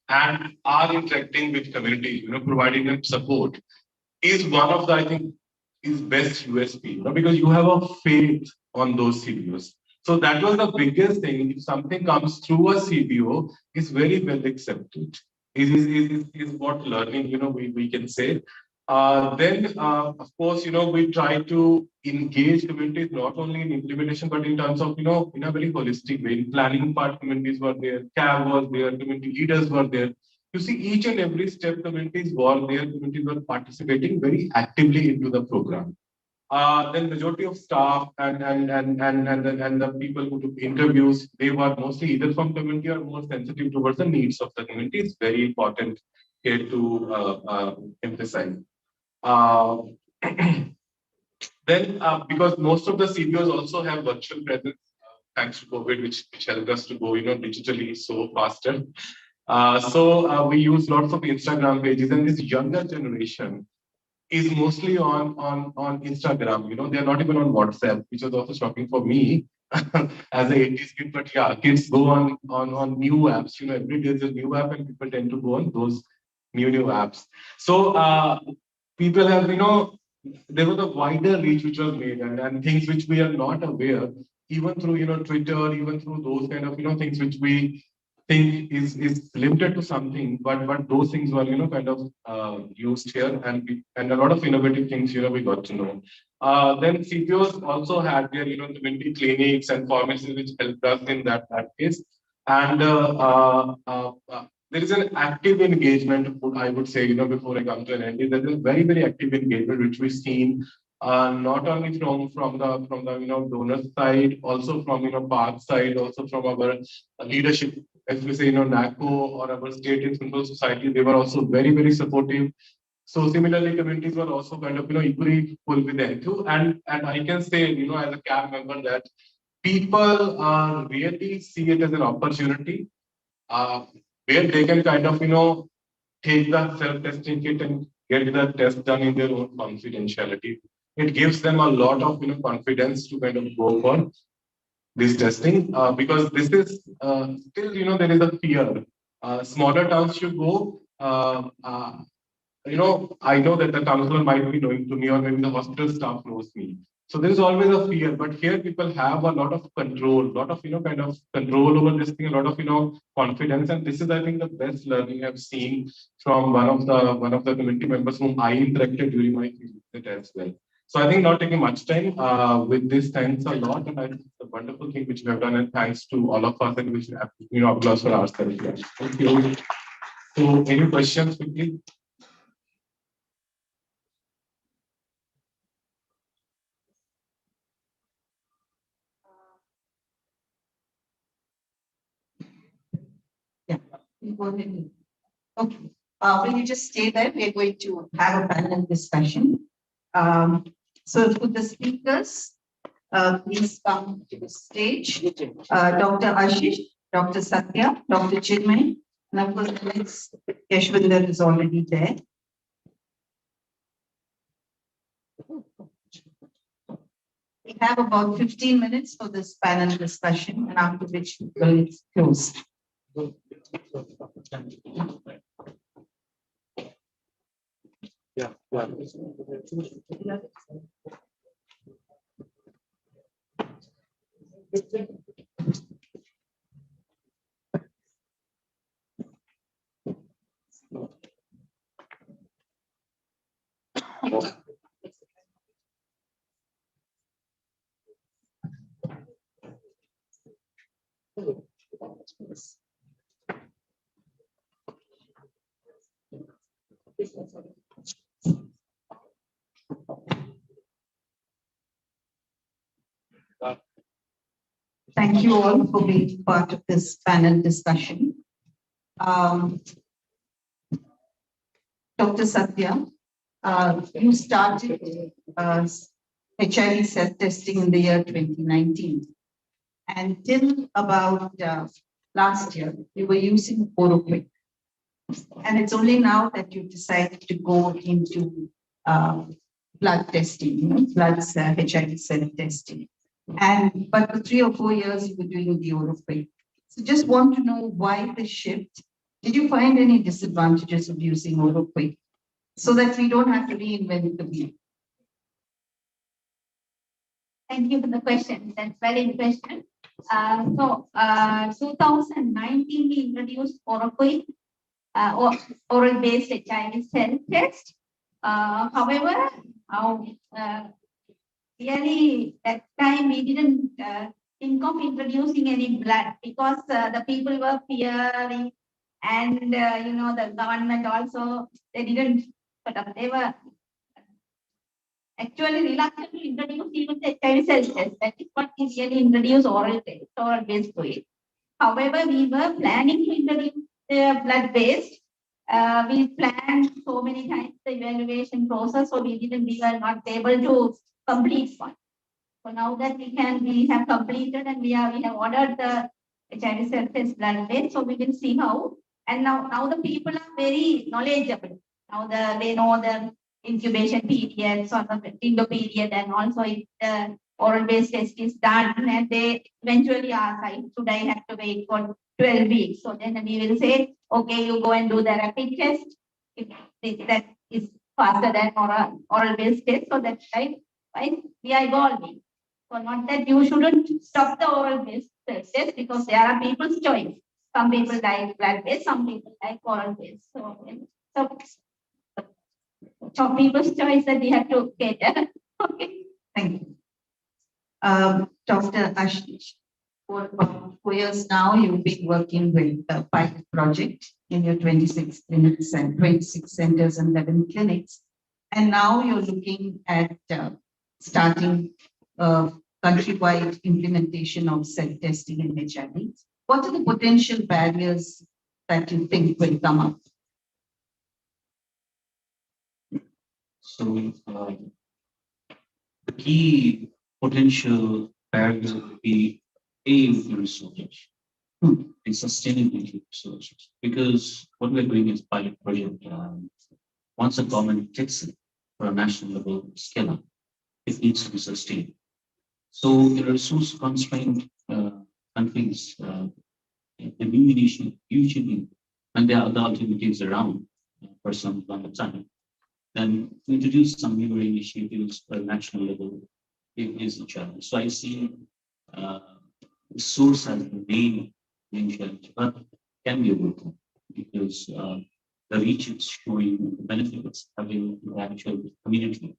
and are interacting with communities, providing them support is one of the, I think, is best USP, because you have a faith on those CBOs. So that was the biggest thing. If something comes through a CBO, is very well accepted. Is what learning, we can say. Then, of course, we try to engage communities not only in implementation, but in terms of, in a very holistic way. In planning part, communities were there, CAB was there, community leaders were there. You see, each and every step communities were there, communities were participating very actively into the program. Then majority of staff and the people who took interviews, they were mostly either from community or more sensitive towards the needs of the community. It's very important here to emphasize. Then, because most of the CBOs also have virtual presence, thanks to COVID, which helped us to go, digitally so faster. So we use lots of Instagram pages, and this younger generation is mostly on Instagram. They're not even on WhatsApp, which was also shocking for me as a 80s kid. But yeah, kids go on new apps. Every day there's a new app, and people tend to go on those new apps. So people have, there was a wider reach which was made, and things which we are not aware, even through Twitter, even through those kind of things which we think is limited to something, but those things were kind of used here, and a lot of innovative things we got to know. Then CPOs also had their community clinics and pharmacies which helped us in that case, and there is an active engagement. I would say before I come to an end, there is a very very active engagement which we've seen. Not only from the donor side, also from park side, also from our leadership, as we say, NACO or our state and central society, they were also very, very supportive. So similarly, communities were also kind of, equally full with them too. And I can say, as a CAB member, that people really see it as an opportunity where they can kind of, take the self-testing kit and get the test done in their own confidentiality. It gives them a lot of, confidence to kind of go for this testing, because this is still, there is a fear. Smaller towns should go. I know that the counselor might be knowing to me, or maybe the hospital staff knows me. So there is always a fear, but here people have a lot of control, lot of kind of control over this thing, a lot of confidence, and this is, I think, the best learning I've seen from one of the community members whom I interacted during my visit as well. So I think not taking much time with this, thanks a lot, and I think it's a wonderful thing which we have done, and thanks to all of us, and we should have applause for ourselves. Thank you. So any questions quickly? Go ahead. Okay. Will you just stay there? We're going to have a panel discussion. So for the speakers, please come to the stage. Dr. Ashish, Dr. Satya, Dr. Chinmay, and of course, Alex Yashwinder is already there. We have about 15 minutes for this panel discussion, and after which we will close. Yeah. Thank you all for being part of this panel discussion. Dr. Satya, you started HIV self-testing in the year 2019. And till about last year, you were using Oroquick. And it's only now that you decided to go into blood testing, blood HIV self-testing. But for 3 or 4 years, you were doing the Oroquick. So just want to know why the shift. Did you find any disadvantages of using Oroquick so that we don't have to reinvent the wheel? Thank you for the question. That's very interesting. 2019, we introduced Oroquick, oral-based HIV self-test. However, really at time we didn't think of introducing any blood because the people were fearing, and the government also they were actually reluctant to introduce even the HIV self-test. That is what is really introduced oral-based to it. However, we were planning to introduce the blood-based. We planned so many times the evaluation process, so we were not able to complete one. So now that we have completed and we have ordered the HIV self-test blood-based, so we will see how. And now the people are very knowledgeable. Now they know the incubation period, sort of window period, and also if the oral-based test is done, and they eventually ask, should I have to wait for 12 weeks? So then we will say, okay, you go and do the rapid test. If that is faster than oral-based test, so that's right. We are evolving. So not that you shouldn't stop the oral-based test because there are people's choice. Some people like blood-based, some people like oral-based. So people's choice that we have to cater. Okay. Thank you. Dr. Ashish, for about 4 years now, you've been working with the pilot project in your 26 clinics and 26 centers and 11 clinics. And now you're looking at starting countrywide implementation of self-testing in HIV. What are the potential barriers that you think will come up? So the key potential barriers would be research and sustainability research, because what we're doing is pilot project. Once the government takes it for a national level scale up, it needs to be sustained. So in resource constrained countries, the new initiative usually when there are other alternatives around for some longer time, then to introduce some newer initiatives at a national level is a challenge. So I see resource as the main challenge, but can be overcome because the reach it's showing, the benefits having the actual community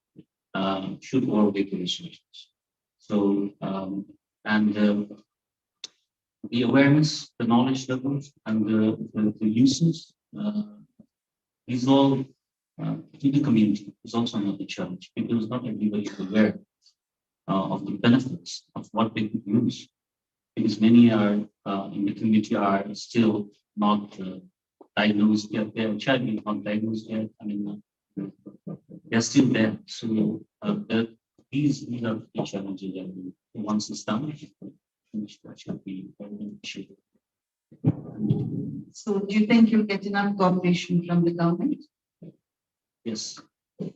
should overweight the resources. So the awareness, the knowledge levels, and the uses these all to the community is also another challenge because not everybody is aware of the benefits of what they could use. Because many are in the community are still not diagnosed yet. Their HIV is not diagnosed yet. I mean, they're still there. So these are the challenges that once it's done, that should be appreciated. So do you think you'll get enough cooperation from the government? Yes,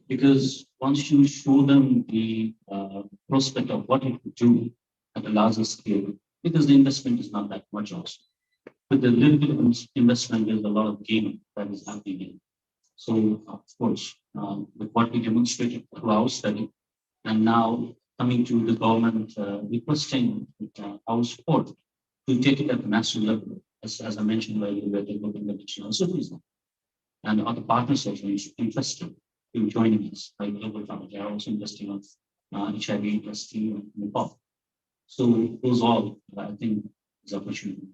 because once you show them the prospect of what it could do at a larger scale, because the investment is not that much also. With the little bit of investment, there's a lot of gain that is happening in. So, of course, with what we demonstrated through our study, and now coming to the government, requesting our support to take it at the national level. As I mentioned earlier, we're developing the digital citizen. And other partners also interested in joining us, like Global Fund. They are also investing on HIV testing in Nepal. So those all, I think, is opportunity.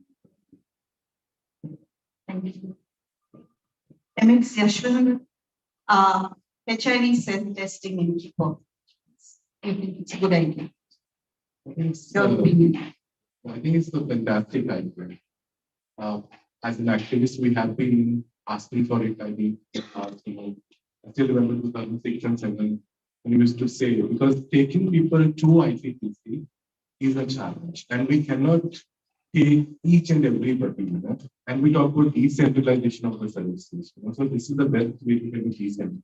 Thank you. MX Yashwin, HIV self-testing in Nepal. I think it's a good idea. Your opinion. I think it's a fantastic idea. As an activist, we have been asking for it. I think, I still remember 2006 and 2007 when we used to say, because taking people to ICTC is a challenge, and we cannot take each and everybody, and we talk about decentralization of the services. So this is the best way to do decentralization.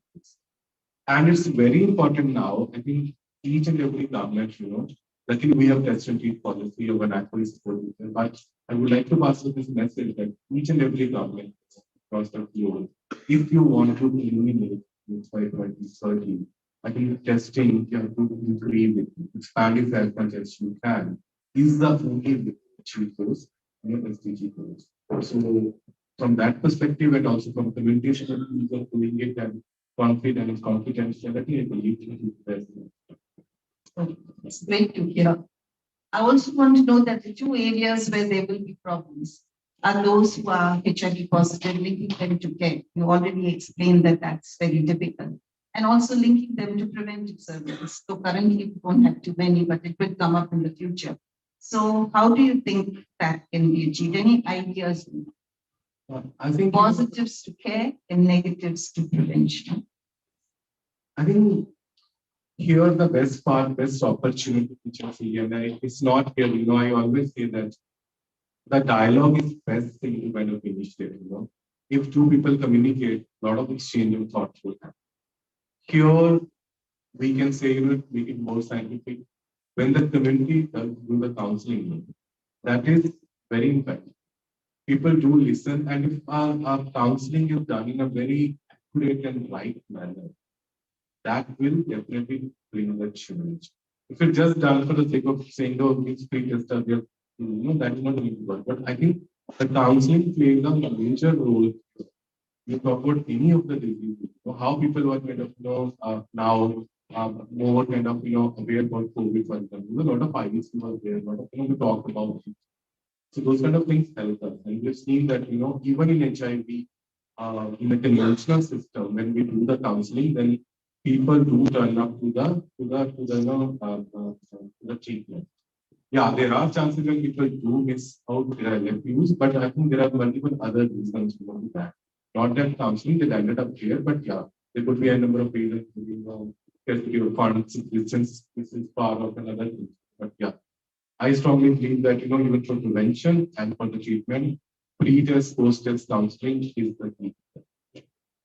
And it's very important now. I think each and every government, luckily we have test and treat policy of an actually supporting them. But I would like to pass this message that each and every government across the globe, if you want to eliminate this by 2030, I think testing you have to increase it, expand it as much as you can, is the only way to achieve those SDG goals. So from that perspective, and also from communication of doing it and confidence, confidentiality, I believe it is best. It's great to hear. I also want to know that the two areas where there will be problems are those who are HIV positive, linking them to care. You already explained that that's very difficult. And also linking them to preventive services. So currently we don't have too many, but it will come up in the future. So how do you think that can be achieved? Any ideas? I think positives to care and negatives to prevention. I think here the best part, best opportunity which I see, and it's not here, I always say that the dialogue is best thing to kind of initiate, If two people communicate, a lot of exchange of thoughts will happen. Here, we can say, make it more scientific. When the community does do the counseling, that is very important. People do listen, and if our counseling is done in a very accurate and right manner, that will definitely bring the change. If it's just done for the sake of saying, oh, it's free test, that is not going to work. But I think the counseling plays a major role. You talk about any of the diseases, how people were kind of now more kind of aware about COVID, for example. A lot of IVs were there, a lot of we talk about it. So those kind of things help us. And we've seen that even in HIV, in the conventional system, when we do the counseling, then people do turn up to the treatment. Yeah, there are chances when people do miss out their LFUs, but I think there are multiple other reasons for that. Not that counseling, they ended up here, but yeah, there could be a number of reasons, your funds, distance, this is part of another thing. But yeah, I strongly believe that, even for prevention and for the treatment, pre-test, post-test counseling is the key.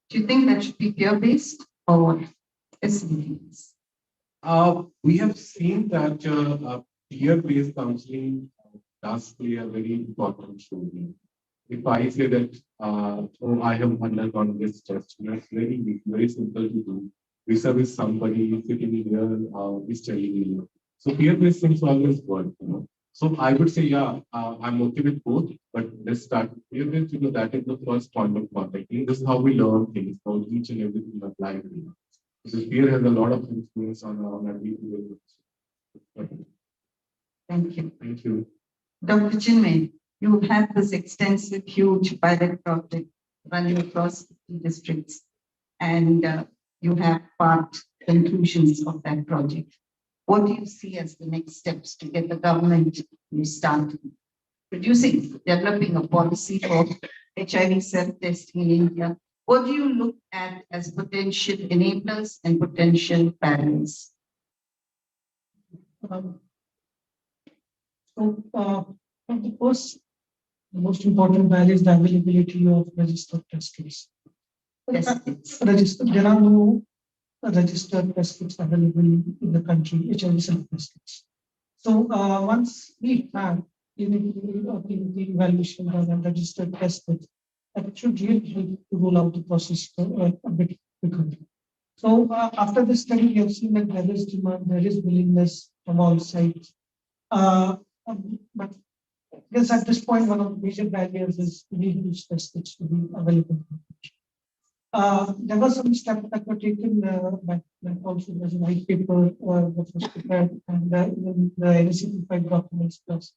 Do you think that should be peer-based or SMEs? We have seen that peer-based counseling does play a very important role. If I say that, I have undergone this test, it's very simple to do. Vis-a-vis somebody sitting here is telling me. So peer-based things always work, So I would say, yeah, I'm okay with both, but let's start with peer-based because that is the first point of contact. This is how we learn things, how each and everything applies. Because peer has a lot of influence on our behavior. Thank you. Thank you. Dr. Chinmay, you have this extensive, huge pilot project running across 50 districts, and you have part conclusions of that project. What do you see as the next steps to get the government to start developing a policy for HIV self-testing in India? What do you look at as potential enablers and potential barriers? The most important barrier is the availability of registered test kits. There are no registered test kits available in the country, HIV self-test kits. So once we have the evaluation and registered test kits, that should really help to roll out the process a bit quicker. So after the study, we have seen that there is demand, there is willingness from all sides. But yes, at this point, one of the major barriers is we need these test kits to be available. There were some steps that were taken, but also there's a white paper that was prepared, and even the ASICON documents plus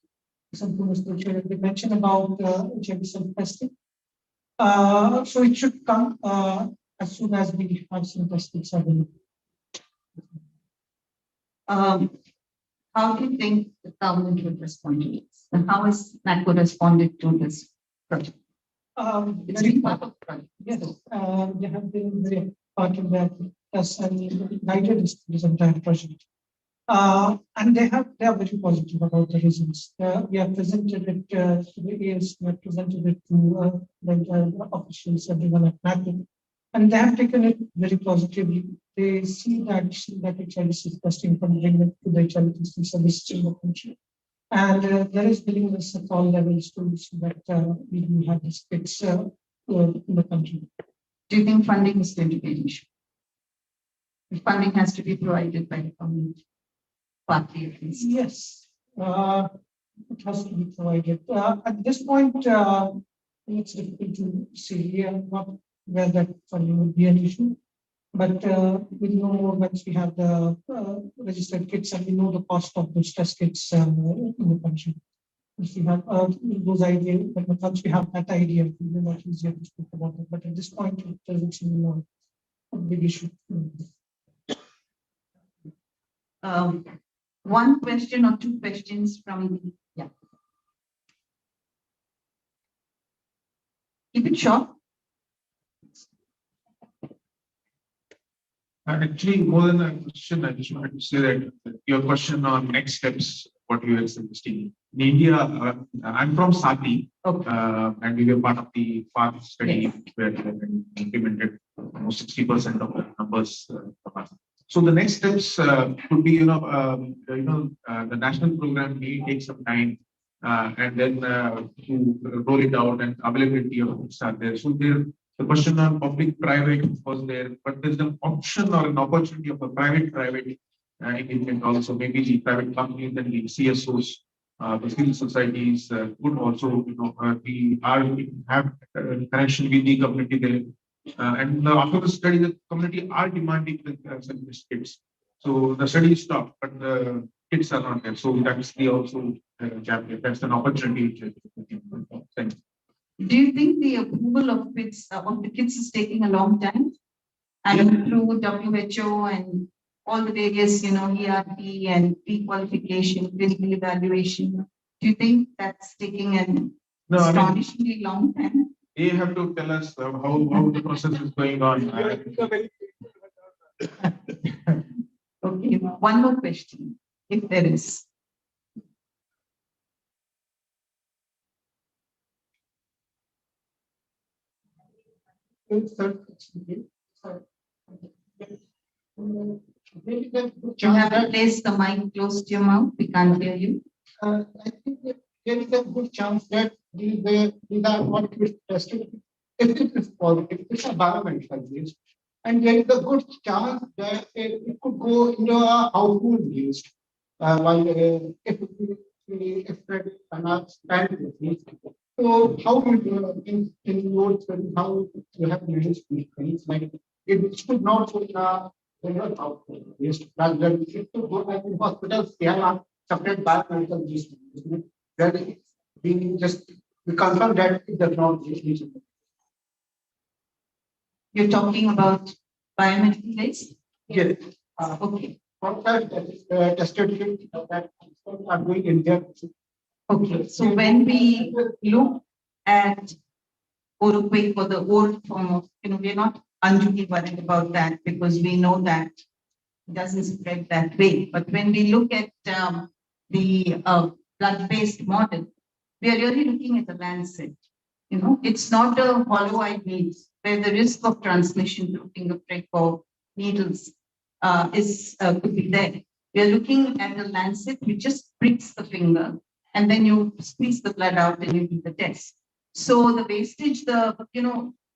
something was prepared. They mentioned about HIV self-testing. So it should come as soon as we have some test kits available. How do you think the government would respond to this? And how has NACO responded to this project? It's been part of the project. Yes, they have been very part of that, as guided this entire project. And they are very positive about the results. We have presented it to the AS, we have presented it to the officials, everyone at NACO, and they have taken it very positively. They see that HIV testing can bring it to the HIV testing service in the country. And there is willingness at all levels to see that we do have these kits in the country. Do you think funding is going to be an issue? The funding has to be provided by the government, partly at least. Yes, it has to be provided. At this point, it's difficult to say what where that funding would be an issue. But we'll know more once we have the registered kits and we know the cost of those test kits in the country. If we have those ideas, but once we have that idea, it will be much easier to speak about it. But at this point, it doesn't seem a big issue. One question or two questions from the, yeah. Keep it short. Actually, more than a question, I just wanted to say that your question on next steps, what you are suggesting. In India, I'm from Sati, and we were part of the FAR study where we implemented almost 60% of the numbers. So the next steps could be, the national program may take some time, and then to roll it out and availability of it are there. So the question on public-private was there, but there's an option or an opportunity of a private-private engagement also. Maybe the private companies and the CSOs, the civil societies could also, we have connection with the community there. And after the study, the community are demanding some kits. So the study is stopped, but the kits are not there. So that's the also that's an opportunity. Thank you. Do you think the approval of the kits is taking a long time? And through WHO and all the various, ERP and pre-qualification, clinical evaluation, do you think that's taking an astonishingly long time? You have to tell us how the process is going on. Okay, one more question, if there is. You have to place the mic close to your mouth. We can't hear you. I think there is a good chance that these are what is tested. If it is positive, it's a biomedical waste. And there is a good chance that it could go into a household waste. If it cannot stand with. So how in your study, how you have managed these things? Like it should not go in a household waste. Rather, it should go like in hospitals, they have separate biomedical waste. Then we confirm that it does not waste. You're talking about biomedical waste? Yes. Okay. What that is tested that are going in there. Okay. So when we look at Oroquick for the old form of, we're not unduly worried about that because we know that it doesn't spread that way. But when we look at the blood-based model, we are really looking at the Lancet. It's not a hollow-eyed means where the risk of transmission through finger prick or needles could be there. We are looking at a Lancet which just pricks the finger and then you squeeze the blood out and you do the test. So the wastage, the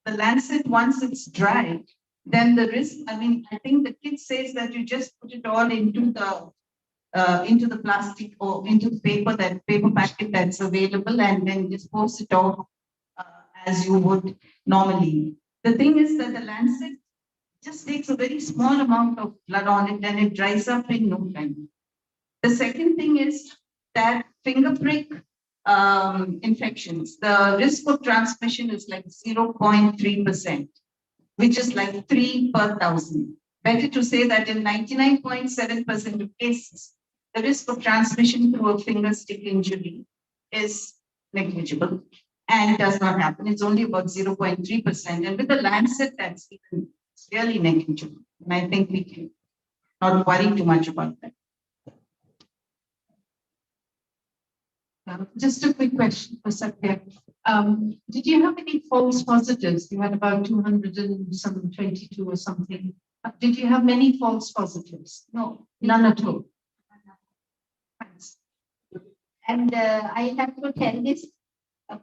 Lancet, once it's dry, then the risk, I mean, I think the kit says that you just put it all into the plastic or into the paper packet that's available and then dispose it off as you would normally. The thing is that the lancet just takes a very small amount of blood on it and it dries up in no time. The second thing is that finger prick infections, the risk of transmission is like 0.3%, which is like 3 per 1,000. Better to say that in 99.7% of cases, the risk of transmission through a finger stick injury is negligible and does not happen. It's only about 0.3%. And with the lancet, that's even really negligible. And I think we can not worry too much about that. Just a quick question for Satya. Did you have any false positives? You had about 222 or something. Did you have many false positives? No, none at all. Thanks. And I have to tell this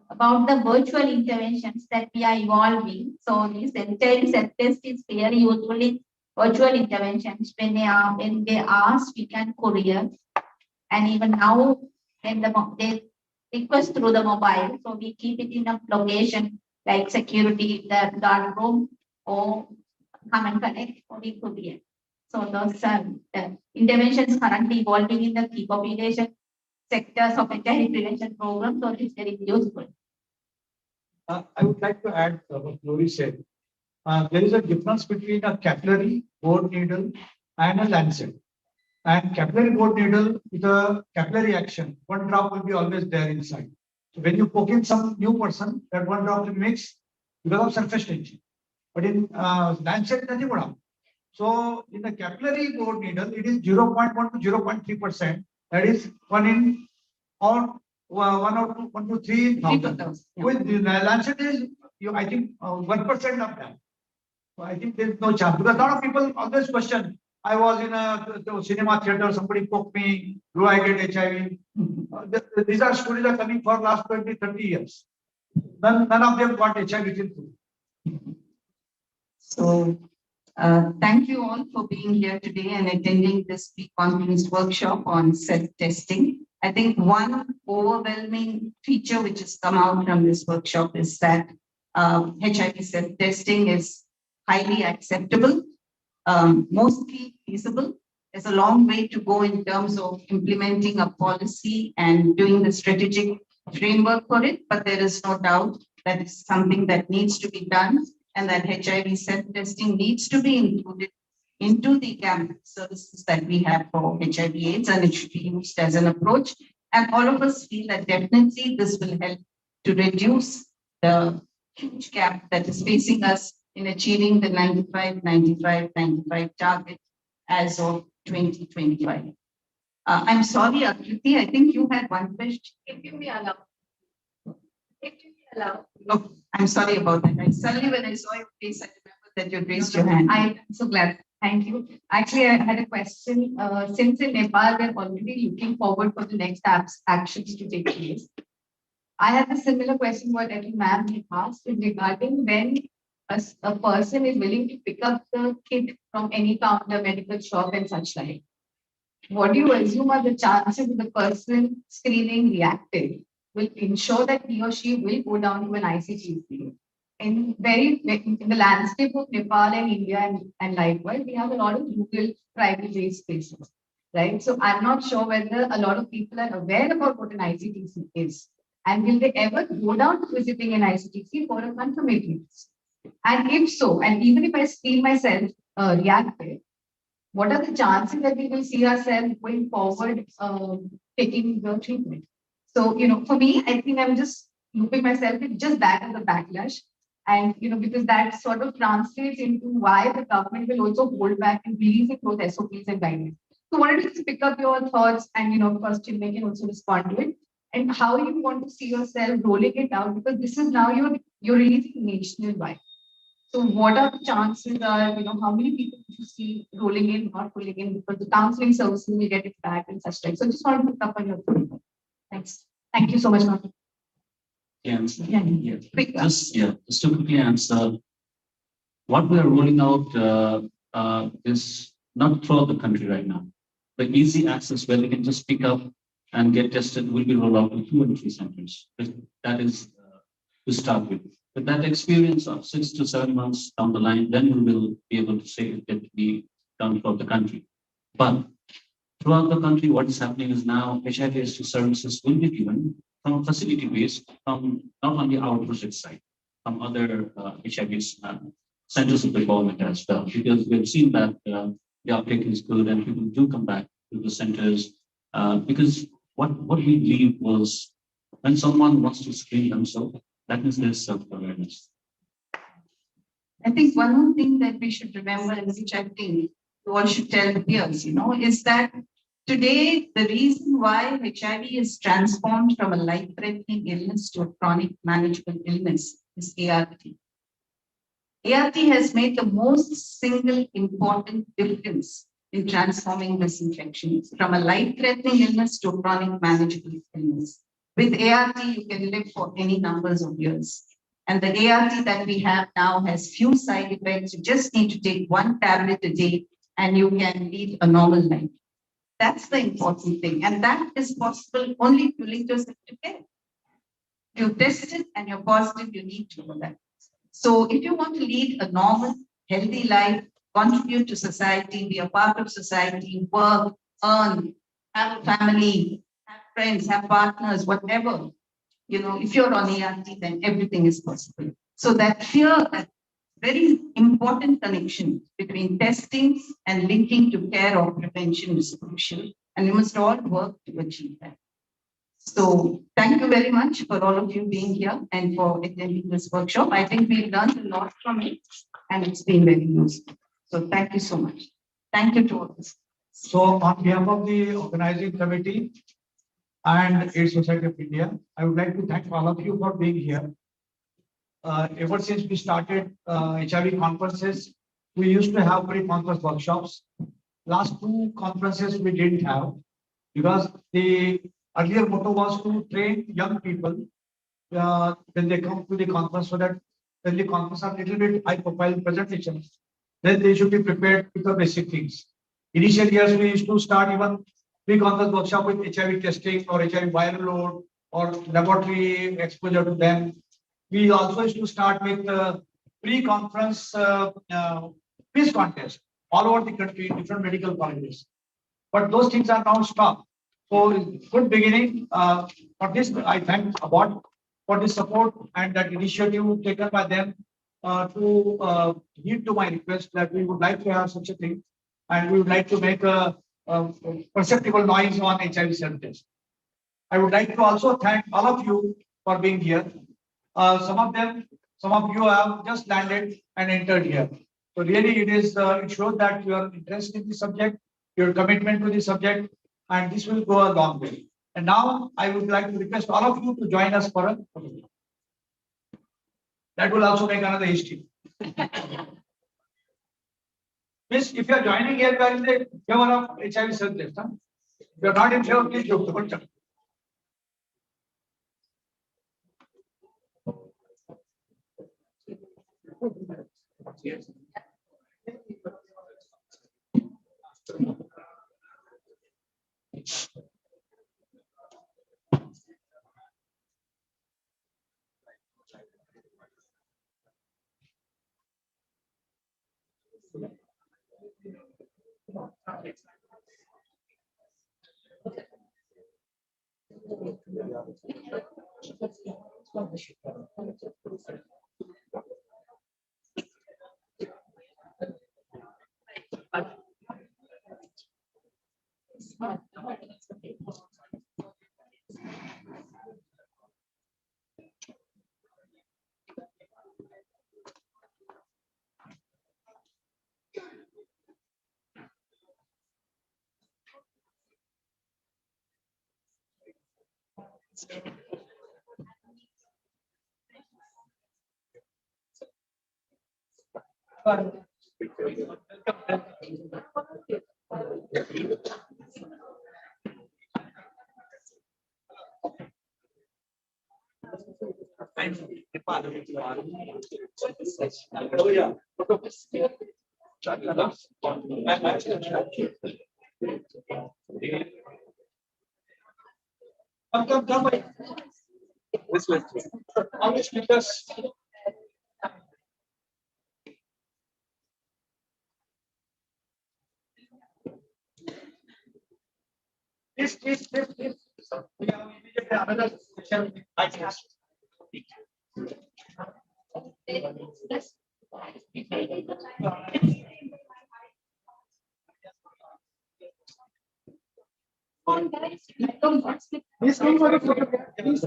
about the virtual interventions that we are evolving. So this HIV self-test is very usually virtual interventions when they ask, we can courier. And even now, when they request through the mobile, so we keep it in a location like security, the guard room, or come and connect or we courier. So those interventions currently evolving in the key population sectors of HIV prevention program, so it's very useful. I would like to add what Lori said. There is a difference between a capillary board needle and a lancet. And capillary board needle with a capillary action, one drop will be always there inside. So when you poke in some new person, that one drop will mix because of surface tension. But in lancet, nothing would happen. So in the capillary board needle, it is 0.1 to 0.3%. That is 1 in or 1 to 3,000. With the lancet is, I think 1% of that. So I think there is no chance because a lot of people always question. I was in a cinema theater, somebody poked me, do I get HIV? These are stories are coming for last 20, 30 years. None of them got HIV till today. So thank you all for being here today and attending this pre-conference workshop on self-testing. I think one overwhelming feature which has come out from this workshop is that HIV self-testing is highly acceptable, mostly feasible. There's a long way to go in terms of implementing a policy and doing the strategic framework for it, but there is no doubt that it's something that needs to be done and that HIV self-testing needs to be included into the gambit services that we have for HIV/AIDS, and it should be used as an approach. And all of us feel that definitely this will help to reduce the huge gap that is facing us in achieving the 95 target as of 2025. I'm sorry, Akriti, I think you had one question. If you may allow. Oh, I'm sorry about that. Suddenly when I saw your face, I remembered that you raised your hand. I'm so glad. Thank you. Actually, I had a question. Since in Nepal, we're already looking forward for the next actions to take place. I have a similar question what every ma'am had asked regarding when a person is willing to pick up the kit from any counter, medical shop and such like. What do you assume are the chances of the person screening reactive will ensure that he or she will go down to an ICGC? In the landscape of Nepal and India and likewise, we have a lot of rural tribal-based spaces, right? So I'm not sure whether a lot of people are aware about what an ICTC is, and will they ever go down to visiting an ICTC for a confirmatory test? And if so, and even if I screen myself reactive, what are the chances that we will see ourselves going forward taking the treatment? So, for me, I think I'm just looping myself with just that as a backlash. And, because that sort of translates into why the government will also hold back in releasing those SOPs and guidelines. So, I wanted to just pick up your thoughts and, of course, Chinmay can also respond to it. And how you want to see yourself rolling it out, because this is now you're releasing nationwide. So what are the chances are, how many people do you see rolling in, not rolling in, because the counseling services will get it back and such like. So just want to pick up on your thought. Thanks. Thank you so much, Martin. Just to quickly answer, What we are rolling out is not throughout the country right now. The easy access where they can just pick up and get tested will be rolled out to 2 and 3 centers. That is to start with. With that experience of 6 to 7 months down the line, then we will be able to say it can be done throughout the country. But throughout the country, what is happening is now HIV services will be given from facility based, from not only our project side, from other HIV centers of the government as well, because we've seen that the uptake is good and people do come back to the centers because what we believe was when someone wants to screen themselves, that means there's self-awareness. I think one more thing that we should remember, and which I think you all should tell the peers, is that today the reason why HIV is transformed from a life-threatening illness to a chronic manageable illness is ART. ART has made the most single important difference in transforming this infection from a life-threatening illness to a chronic manageable illness. With ART, you can live for any numbers of years. And the ART that we have now has few side effects. You just need to take one tablet a day and you can lead a normal life. That's the important thing. And that is possible only if you link yourself to care. If you test it and you're positive, you need to know that. So if you want to lead a normal, healthy life, contribute to society, be a part of society, work, earn, have a family, have friends, have partners, whatever, if you're on ART, then everything is possible. So that very important connection between testing and linking to care or prevention is crucial. And we must all work to achieve that. So thank you very much for all of you being here and for attending this workshop. I think we've learned a lot from it and it's been very useful. So thank you so much. Thank you to all. So on behalf of the organizing committee and AIDS Society of India, I would like to thank all of you for being here. Ever since we started HIV conferences, we used to have pre-conference workshops. Last 2 conferences we didn't have because the earlier motto was to train young people when they come to the conference, so that when the conference are little bit high profile presentations, then they should be prepared with the basic things. Initial years we used to start even pre-conference workshop with HIV testing or HIV viral load or laboratory exposure to them. We also used to start with pre-conference quiz contest all over the country in different medical colleges. But those things are now stopped. So good beginning. For this, I thank ABOT for the support and that initiative taken by them to heed to my request that we would like to have such a thing, and we would like to make a perceptible noise on HIV self-test. I would like to also thank all of you for being here. Some of you have just landed and entered here. So really it shows that your interest in the subject, your commitment to the subject, and this will go a long way. And now I would like to request all of you to join us for a photo. That will also make another history. Please, if you are joining here, you are in the favor of HIV self-test. If you are not in favor, please don't join. Yes. Come. All the speakers. Please. We have immediately another session. Please come for the photograph. Please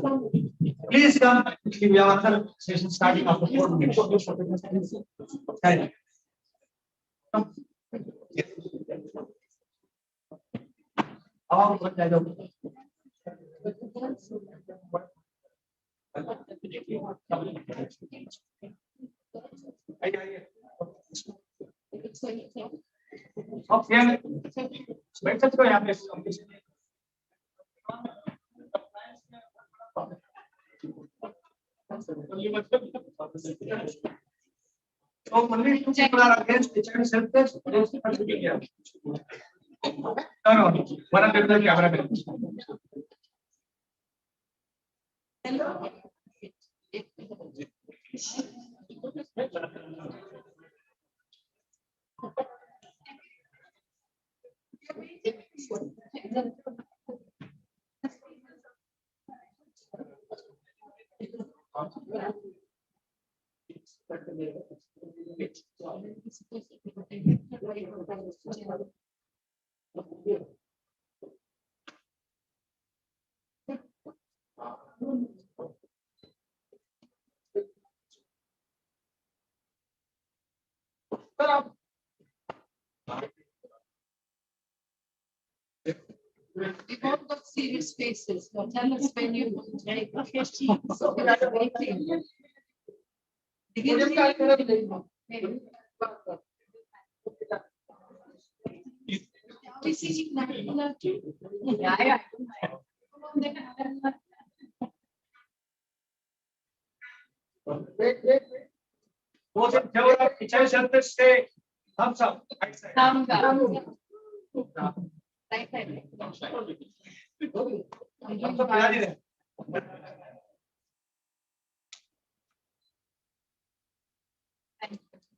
come. We have another session starting after 4 minutes. Come. Okay. बैठ सकते हो यहाँ पे So only two people are against HIV self-test. No. One of them is the camera. We both got serious faces. So tell us when you take a question. So we are waiting. We see yeah. Wait. Those in favor of HIV self-test say thumbs up. Thumbs up. Right. Thumbs up मिला दीजिए.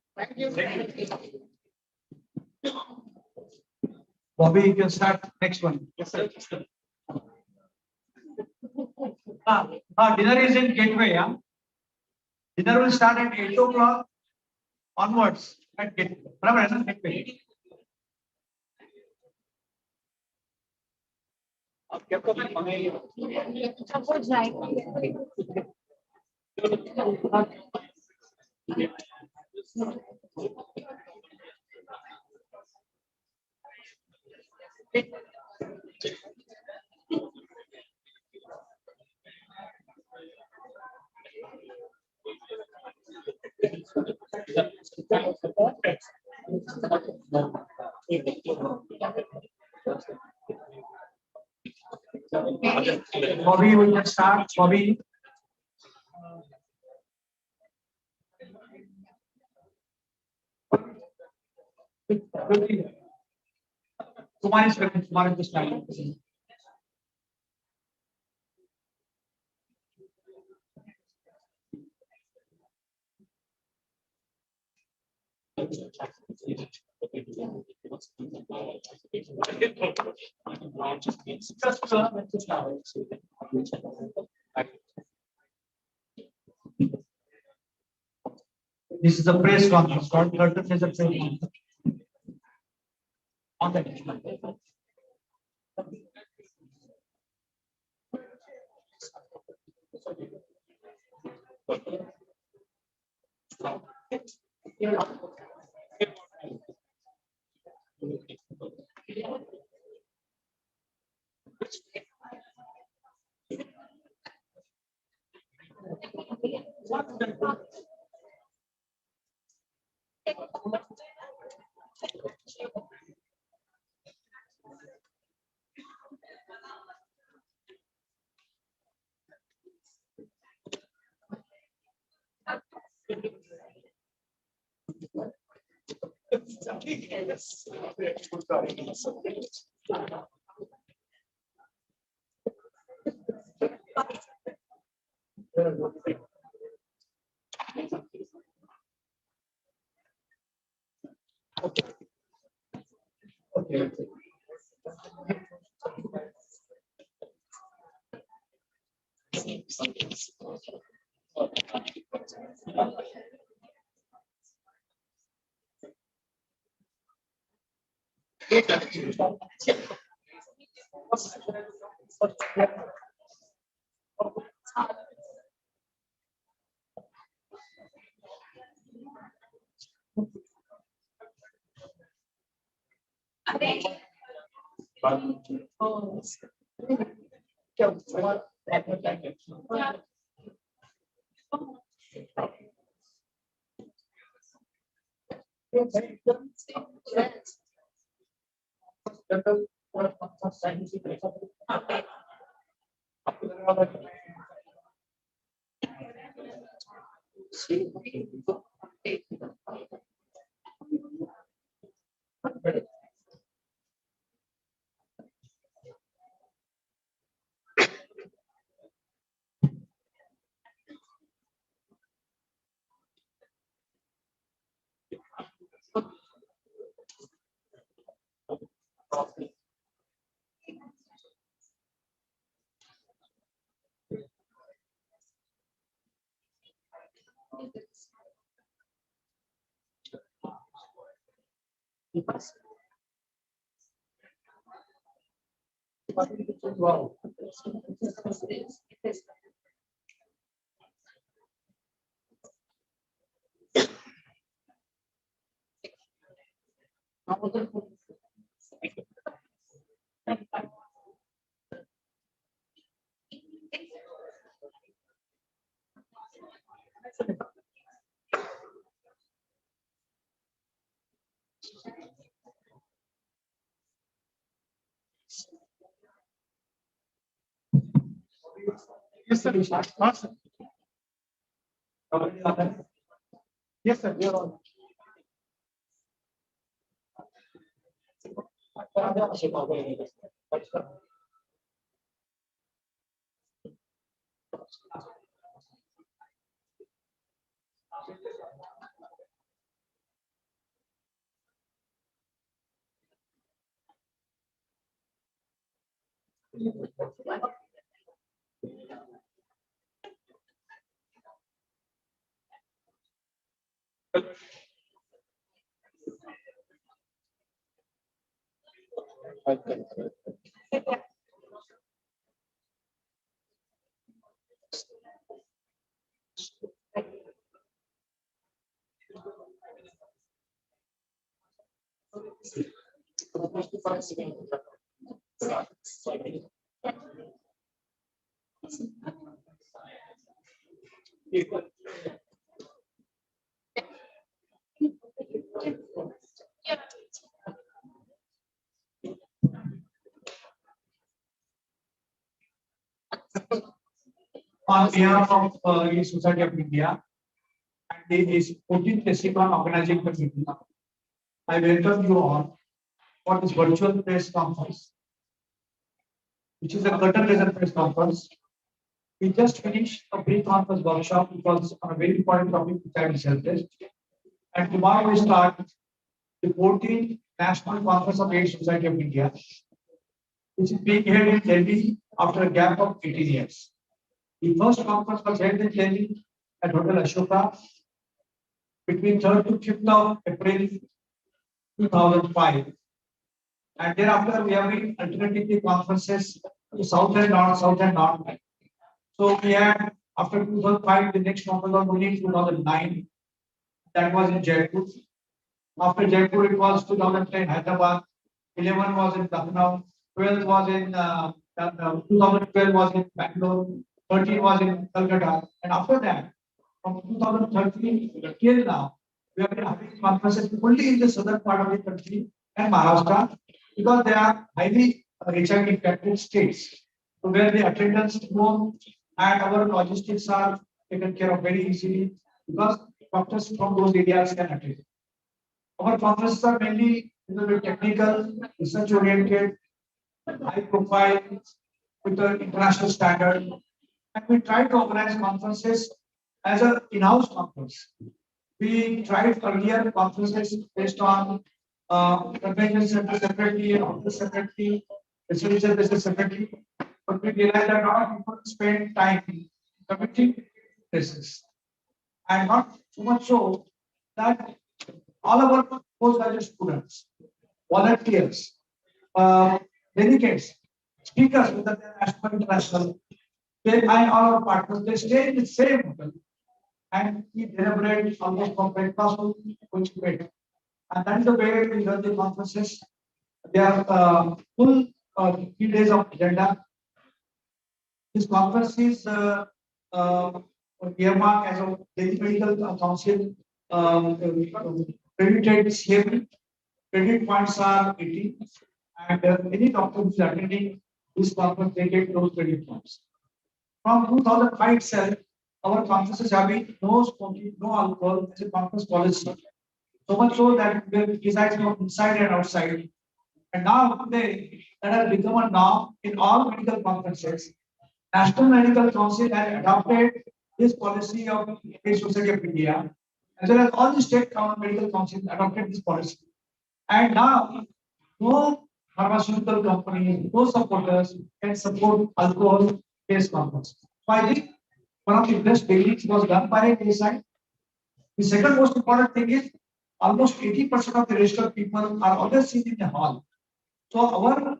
Thank you. Bobby, you can start next one. Yes, sir. Dinner is in Gateway, yeah? Dinner will start at 8 o'clock onwards at Gateway. Bobby, we can start. Bobby. Kumar is the start. This is a press conference. Curtain is a press conference. On the next slide. Okay. Wow. Yes, sir. Yes, sir. You're on. On behalf of the Society of India and the 14th ASICON organizing committee, I welcome you all for this virtual press conference, which is a curtain-raiser press conference. We just finished a pre-conference workshop because on a very important topic, which I will self-test. And tomorrow we start the 14th National Conference of AIDS Society of India, which is being held in Delhi after a gap of 18 years. The first conference was held in Delhi at Hotel Ashoka between 3rd to 5th of April 2005. And thereafter, we have been alternating conferences to South and North, South and North. So we had, after 2005, the next conference was only 2009. That was in Jaipur. After Jaipur, it was 2010 Hyderabad. 11 was in Lucknow. 12 was in 2012 was in Bangalore. 13 was in Calcutta. And after that, from 2013 till now, we have been having conferences only in the southern part of the country and Maharashtra because they are highly HIV infected states. So where the attendance is more and our logistics are taken care of very easily because doctors from those areas can attend. Our conferences are mainly technical, research oriented, high profile, with the international standard. And we try to organize conferences as an in-house conference. We tried earlier conferences based on convention center separately, office separately, research services separately. But we realized that a lot of people spend time committing places. And not so much so that all our postgraduate students, volunteers, delegates, speakers, whether they're national, international, they and all our partners, they stay in the same hotel and we deliberate almost from breakfast to which bed. And that is the way we run the conferences. They are full 3 days of agenda. This conference is earmarked as a Delhi Medical Council credited CME. Credit points are 80, and any doctor who is attending this conference, they get those credit points. From 2005 itself, our conferences have been no smoking, no alcohol as a conference policy. So much so that we decide from inside and outside. And now today, that has become a norm in all medical conferences. National Medical Council has adopted this policy of the Society of India, as well as all the state medical councils adopted this policy. And now, no pharmaceutical companies, no supporters can support alcohol-based conference. So I think one of the best beginnings was done by ASICON. The second most important thing is almost 80% of the registered people are always seen in the hall. So our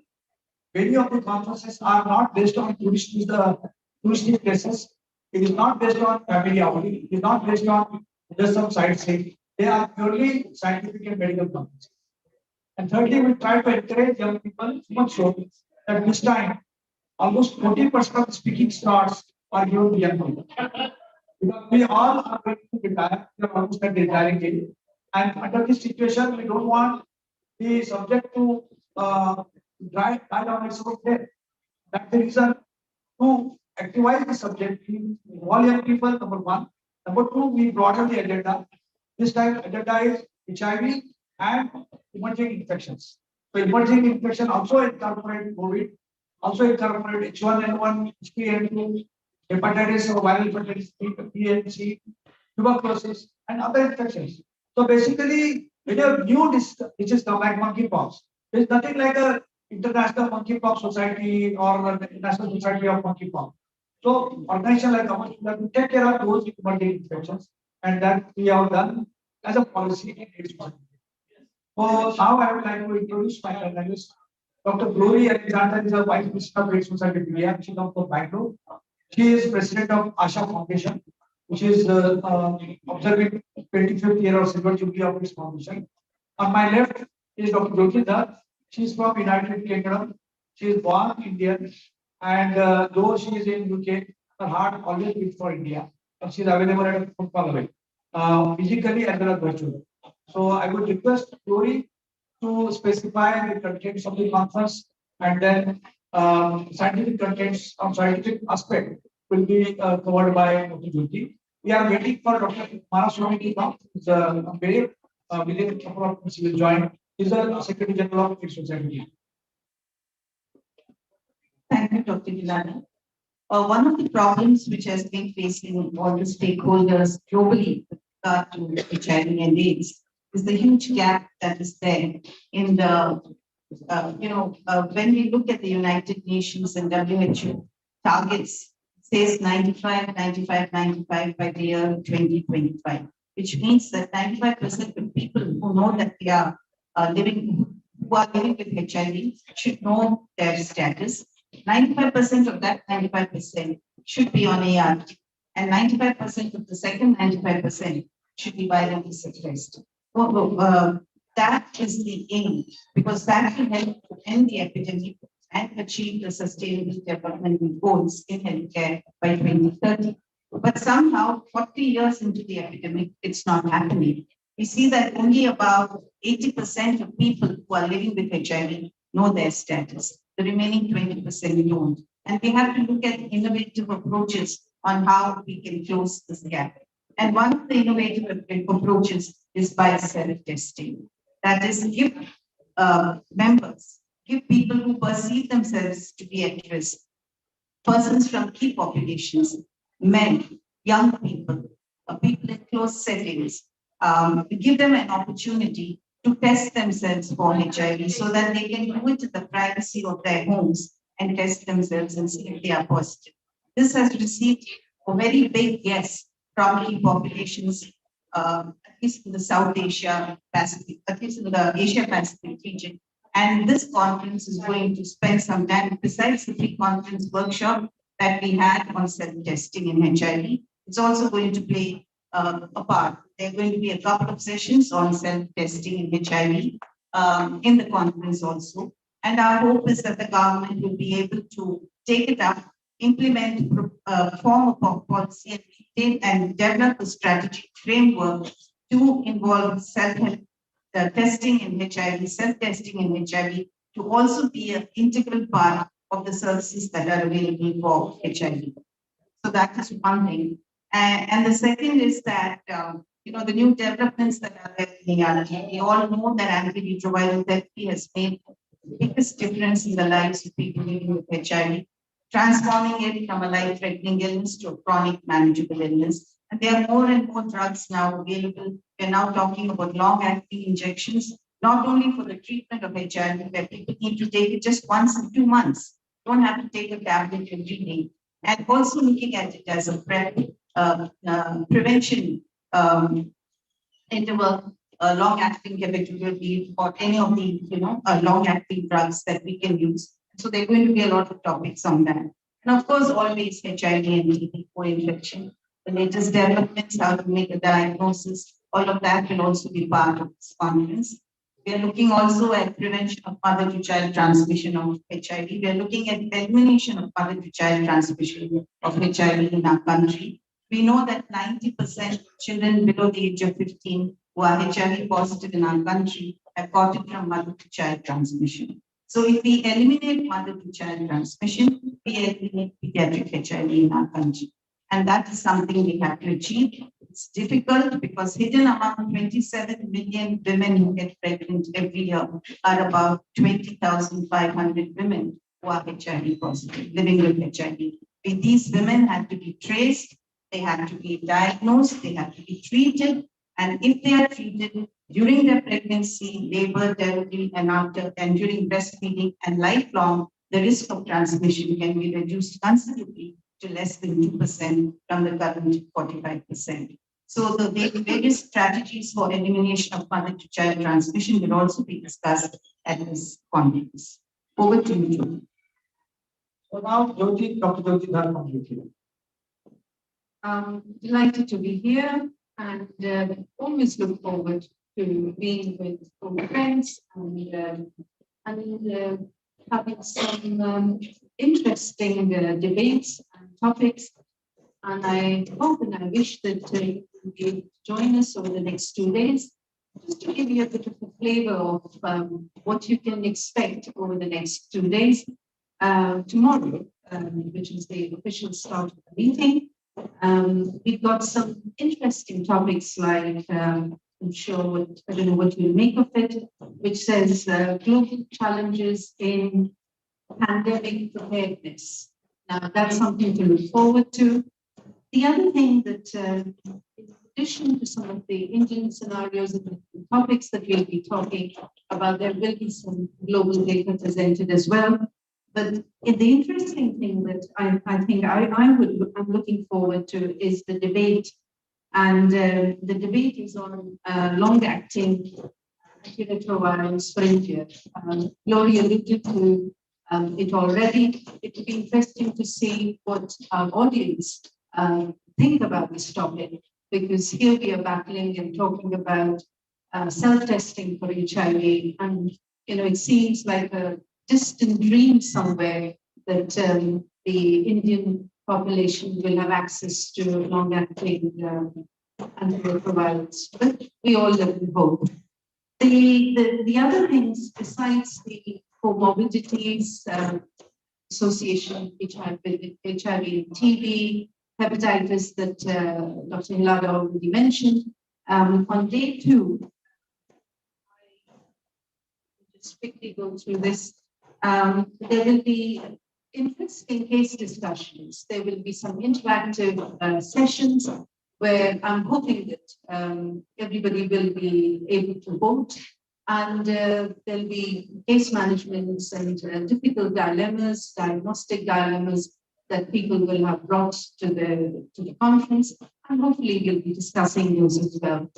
venue of the conferences are not based on touristic places. It is not based on family outing. It is not based on just some sightseeing. They are purely scientific and medical conferences. And thirdly, we try to encourage young people so much so that this time almost 40% of the speaking slots are given to young people. Because we all are going to retire, we are almost at the retiring age. And under this situation, we don't want the subject to die down its own death. That's the reason to activize the subject, we involve young people, number one. Number two, we broaden the agenda. This time agenda is HIV and emerging infections. So emerging infection also incorporate COVID, also incorporate H1N1, H3N2, hepatitis or viral hepatitis B and C, tuberculosis, and other infections. So basically, when a new disease come like monkeypox, there is nothing like a international monkeypox society or the international society of monkeypox. So organization like ours have to take care of those emerging infections, and that we have done as a policy in AIDS. So now I would like to introduce my panelist. Dr. Glory Alexander is a Vice President of AIDS Society of India. She comes from Bangalore. She is President of ASHA Foundation, which is observing 25th year of Silver Jubilee of this foundation. On my left is Dr. Jyoti Dutt. She is from United Kingdom. She is born Indian, and though she is in UK, her heart always beats for India, and she is available at a phone call away, physically as well as virtually. So I would request Glory to specify the contents of the conference, and then scientific contents or scientific aspect will be covered by Dr. Jyoti. We are waiting for Dr. Manaswamy to come. It's within a couple of minutes he will join. He's the Secretary General of AIDS Society. Thank you, Dr. Gilani. One of the problems which has been facing all the stakeholders globally with regard to HIV and AIDS is the huge gap that is there in the, when we look at the United Nations and WHO targets, it says 95, 95, 95 by the year 2025, which means that 95% of people who know that they are living with HIV should know their status. 95% of that 95% should be on ART, and 95% of the second 95% should be violently suppressed. That is the aim, because that will help to end the epidemic and achieve the sustainable development goals in healthcare by 2030. But somehow, 40 years into the epidemic, it's not happening. We see that only about 80% of people who are living with HIV know their status. The remaining 20% don't. And we have to look at innovative approaches on how we can close this gap. And one of the innovative approaches is by self-testing. That is, give members, give people who perceive themselves to be at risk, persons from key populations, men, young people, people in close settings, give them an opportunity to test themselves for HIV so that they can do it in the privacy of their homes and test themselves and see if they are positive. This has received a very big yes from key populations, at least in the South Asia Pacific, at least in the Asia Pacific region. And this conference is going to spend some time, besides the pre-conference workshop that we had on self-testing in HIV, it's also going to play a part. There are going to be a couple of sessions on self-testing in HIV in the conference also. And our hope is that the government will be able to take it up, implement, form a policy and develop a strategic framework to involve testing in HIV, self-testing in HIV, to also be an integral part of the services that are available for HIV. So that is one thing. And the second is that, the new developments that are there in the ART, we all know that antiretroviral therapy has made the biggest difference in the lives of people living with HIV, transforming it from a life-threatening illness to a chronic manageable illness. And there are more and more drugs now available. We're now talking about long-acting injections, not only for the treatment of HIV, where people need to take it just once in 2 months. Don't have to take a tablet every day. And also looking at it as a prevention interval, long-acting capability, or any of the long-acting drugs that we can use. So there are going to be a lot of topics on that. And of course, always HIV and TB co-infection, the latest developments, how to make a diagnosis, all of that will also be part of this conference. We are looking also at prevention of mother-to-child transmission of HIV. We are looking at elimination of mother-to-child transmission of HIV in our country. We know that 90% of children below the age of 15 who are HIV positive in our country have got it from mother-to-child transmission. So if we eliminate mother-to-child transmission, we eliminate pediatric HIV in our country. And that is something we have to achieve. It's difficult because hidden among 27 million women who get pregnant every year are about 20,500 women who are HIV positive, living with HIV. If these women have to be traced, they have to be diagnosed, they have to be treated. And if they are treated during their pregnancy, labor, delivery, and after, and during breastfeeding and lifelong, the risk of transmission can be reduced considerably to less than 2% from the current 45%. So the various strategies for elimination of mother-to-child transmission will also be discussed at this conference. Over to you, Jyoti. So now, Jyoti, Dr. Jyoti Dhar from UK. Delighted to be here and always look forward to being with old friends and having some interesting debates and topics. And I hope and I wish that you will be able to join us over the next 2 days, just to give you a bit of a flavor of what you can expect over the next 2 days. Tomorrow, which is the official start of the meeting, we've got some interesting topics like, I'm sure I don't know what you make of it, which says global challenges in pandemic preparedness. Now, that's something to look forward to. The other thing that, in addition to some of the Indian scenarios and the topics that we'll be talking about, there will be some global data presented as well. But the interesting thing that I'm looking forward to is the debate. And the debate is on long-acting antiretrovirals for India. Gloria alluded to it already. It would be interesting to see what our audience think about this topic, because here we are battling and talking about self-testing for HIV, and it seems like a distant dream somewhere that the Indian population will have access to long-acting antiretrovirals, but we all live in hope. The other things besides the comorbidities, association with HIV and TB, hepatitis that Dr. Hilada already mentioned, On day 2, just quickly go through this. There will be interesting case discussions. There will be some interactive sessions where I'm hoping that everybody will be able to vote, and there'll be case management and difficult dilemmas, diagnostic dilemmas that people will have brought to the conference, and hopefully we'll be discussing those as well.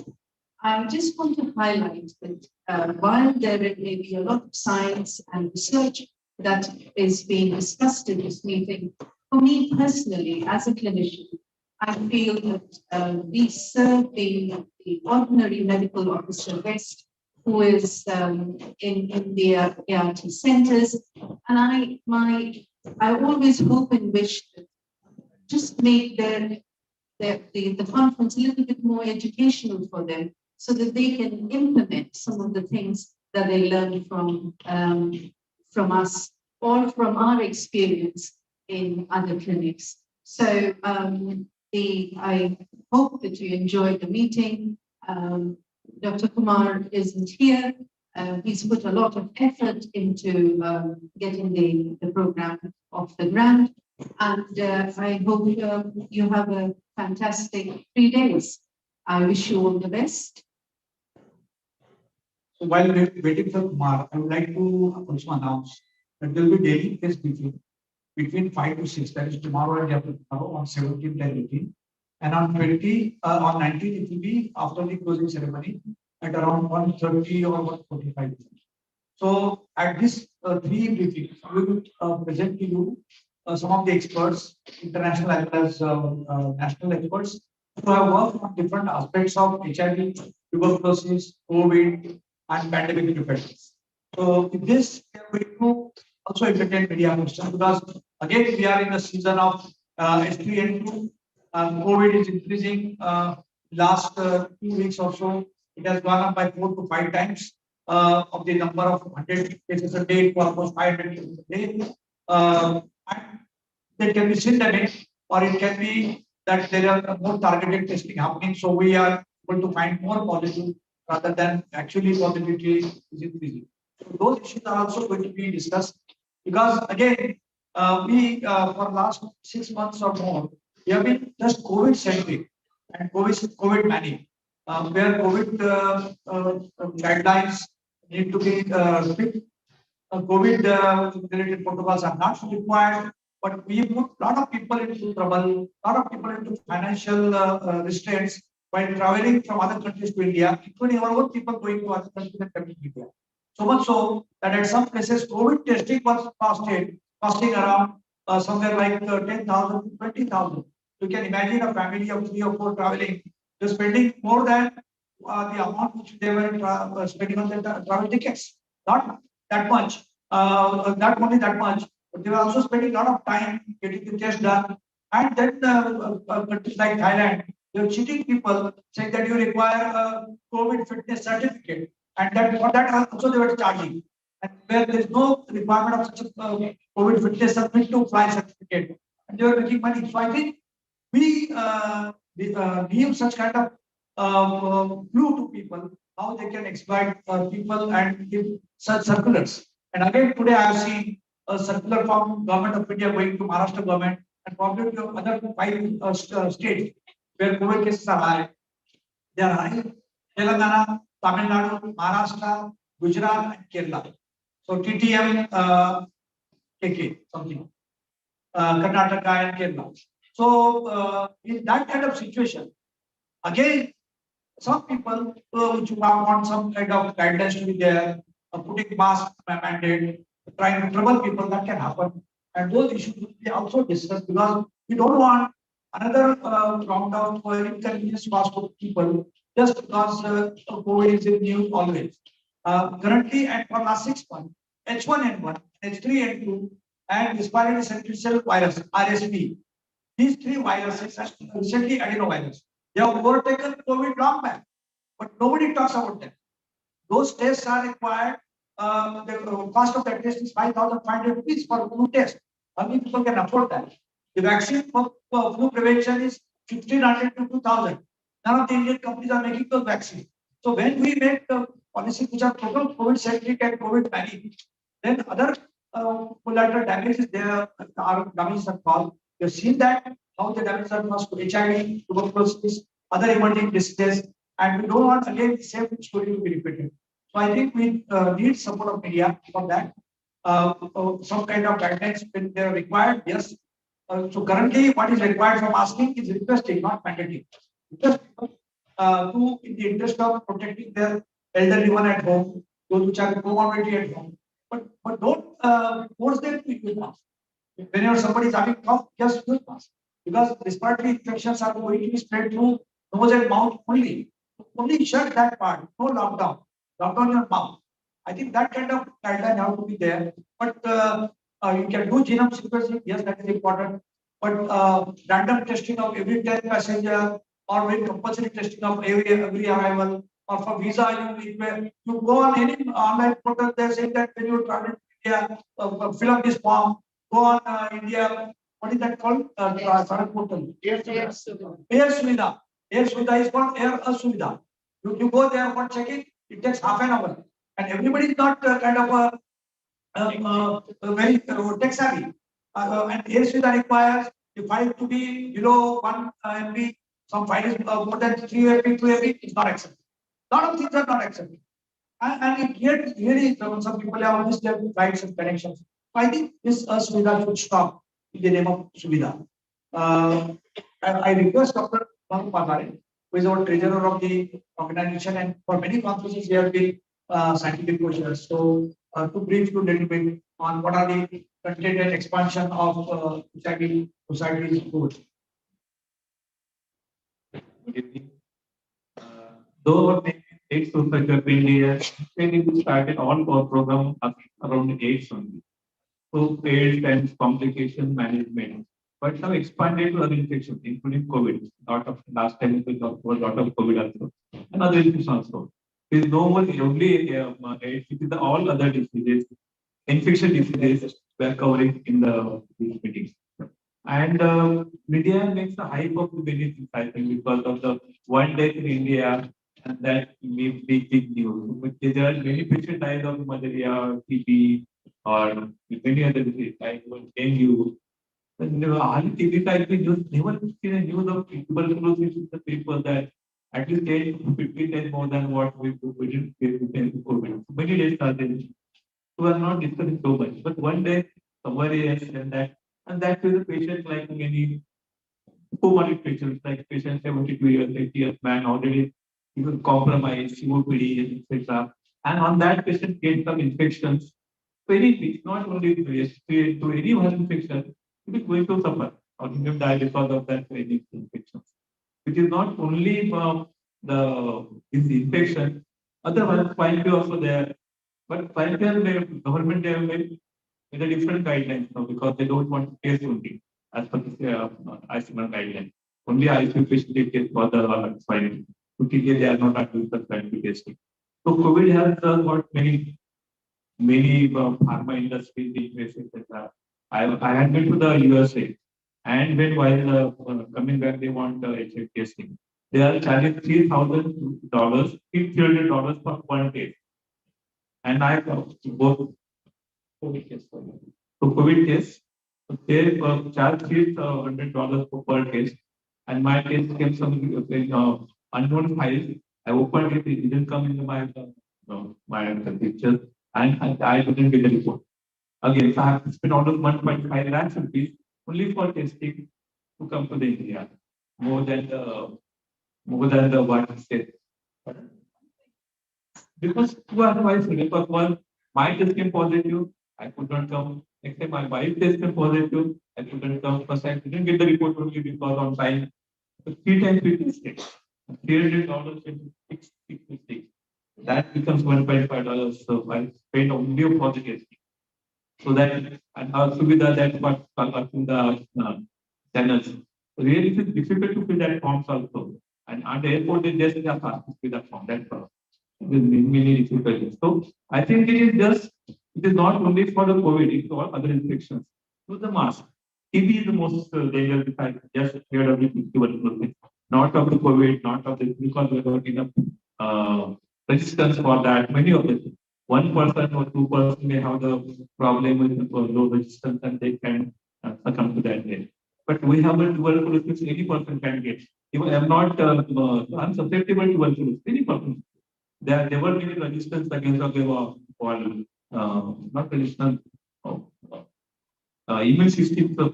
I just want to highlight that while there may be a lot of science and research that is being discussed in this meeting, for me personally, as a clinician, I feel that we serve the ordinary medical officer best, who is in the ART centers, and I always hope and wish that just make the conference a little bit more educational for them, so that they can implement some of the things that they learned from us or from our experience in other clinics. So I hope that you enjoyed the meeting. Dr. Kumar isn't here. He's put a lot of effort into getting the program off the ground. And I hope you have a fantastic 3 days. I wish you all the best. So while waiting for Kumar, I would like to also announce that there will be daily case briefing between 5 to 6. That is tomorrow and day after tomorrow on 17th and 18th. And on 19th, it will be after the closing ceremony at around 1:30 or 1:45. So at this 3 briefings, we will present to you some of the experts, international as well as national experts, who have worked on different aspects of HIV, tuberculosis, COVID, and pandemic preparedness. So with this, we are going to also entertain media questions, because again we are in the season of H3N2. COVID is increasing. Last 2 weeks or so, it has gone up by 4 to 5 times of the number of 100 cases a day to almost 500 cases a day. And there can be syndemic, or it can be that there are more targeted testing happening. So we are able to find more positive rather than actually positivity is increasing. So those issues are also going to be discussed, because again, we for last 6 months or more, we have been just COVID centric and COVID manic, where COVID guidelines need to be strict. COVID related protocols are not required, but we put a lot of people into trouble, a lot of people into financial restraints while traveling from other countries to India, including our own people going to other countries and coming to India. So much so that at some places COVID testing was costing around somewhere like 10,000 to 20,000. You can imagine a family of 3 or 4 traveling, they're spending more than the amount which they were spending on their travel tickets. Not that much, not only that much, but they were also spending a lot of time getting the test done. And then countries like Thailand, they're cheating people, saying that you require a COVID fitness certificate, and that for that also they were charging. And where there is no requirement of such a COVID fitness certificate to fly certificate, and they were making money. So I think we give such kind of clue to people how they can exploit people and give such circulars. And again, today I have seen a circular from Government of India going to Maharashtra government and probably to other 5 states where COVID cases are high. They are high: Telangana, Tamil Nadu, Maharashtra, Gujarat, and Kerala. So TTM, KK, something, Karnataka and Kerala. So in that kind of situation, again, some people which want some kind of guidelines to be there, putting mask mandate, trying to trouble people, that can happen. And those issues will be also discussed, because we don't want another round of inconvenience cost to people just because COVID is in news always. Currently, and for last 6 months, H1N1, H3N2, and respiratory syncytial virus (RSV), these 3 viruses, and recently adenovirus, they have overtaken COVID long back, but nobody talks about them. Those tests are required. The cost of that test is 5,500 rupees for 2 tests. How many people can afford that? The vaccine for flu prevention is 1,500 to 2,000. None of the Indian companies are making those vaccines. So when we make the policies which are total COVID centric and COVID managed, then other collateral damages there are damages are caused. You've seen that how the damages are caused to HIV, tuberculosis, other emerging diseases, and we don't want again the same story to be repeated. So I think we need support of media for that. Some kind of guidelines when they are required, yes. So currently, what is required from asking is requesting, not mandating. Just to in the interest of protecting their elderly one at home, those which are comorbidity at home. But don't force them to use mask. Whenever somebody is having cough, just use mask. Because respiratory infections are going to be spread through nose and mouth only. Only shut that part, no lockdown. Lockdown your mouth. I think that kind of guideline have to be there. But you can do genome sequencing, yes, that is important. But random testing of every 10 passenger or very compulsory testing of every arrival or for visa, you go on any online portal, they're saying that when you travel to India, fill up this form, go on India, what is that called? Travel portal. Air Suvida. Air Suvida is called Air Asuvida. You go there for checking, it takes half an hour. And everybody is not kind of very tech savvy. And Air Suvida requires the file to be below 1 MB. Some file is more than 3 MB, 2 MB, it's not accepted. A lot of things are not accepted. And it really, some people have missed their flights and connections. So I think this Suvida should stop in the name of Suvida. I request Dr. Bharu Padare, who is our treasurer of the organization, and for many conferences he has been scientific questions. So to brief you a little bit on what are the content and expansion of HIV society's goals. Good evening. Though AIDS Society of India, we started all our program around AIDS only. So AIDS and complication management, but now expanded to other infections, including COVID. Lot of last time we talked about a lot of COVID also, and other infections also. There is no one only AIDS. It is all other diseases, infection diseases we are covering in these meetings. And media makes a hype of the many things, I think, because of the one death in India, and that may be big news. But there are many patients died of malaria, TB, or many other diseases, like dengue. And all TB type news, never seen a news of tuberculosis in the paper that at least 10 to 15 times more than what we didn't get with COVID. Many days are there. We are not discussing so much, but one day somebody has said that, and that is a patient like many comorbid patients, like patient 72 years, 80 years man already even compromised, COPD, etc. And on that patient get some infections. Very big, not only to any one infection, it is going to suffer or even die because of that very infections. It is not only from the infection, otherwise fine also there. But financial government they have made a different guidelines now because they don't want to test only as per the ASICON guideline. Only ICU patient they test for the spine. Typically, they are not doing the scientific testing. So COVID has got many pharma industries in place, etc. I had been to the USA, and when while coming back, they want HIV testing. They are charging $3,000, $300 for one test. And I both COVID case. So COVID case, so they charge $300 per case, and my case came some unknown files. I opened it, it didn't come into my picture, and I couldn't get the report. Again, so I have to spend almost 1.5 lakhs rupees only for testing to come to the India, more than the what said. Because two otherwise, because one, my test came positive, I could not come. Next time my wife tested positive, I couldn't come. First I didn't get the report only because on time. So 3 times we tested. $300 in 6 mistakes. That becomes $1.5. So I spent only for the testing. So that, and also with that's what in the channels. Really, it is difficult to fill that forms also. And at the airport, they just have asked to fill that form. That's all. With many difficulties. So I think it is not only for the COVID, it's all other infections. So the mask. TB is the most dangerous. I just heard of it, tuberculosis. not of the COVID, not of the, because we got enough resistance for that. Many of it, 1% or 2% may have the problem with the low resistance and they can succumb to that. But we have a tuberculosis, any person can get. Even I'm not, I'm susceptible to tuberculosis, any person. There never been resistance against the not resistance. Immune system for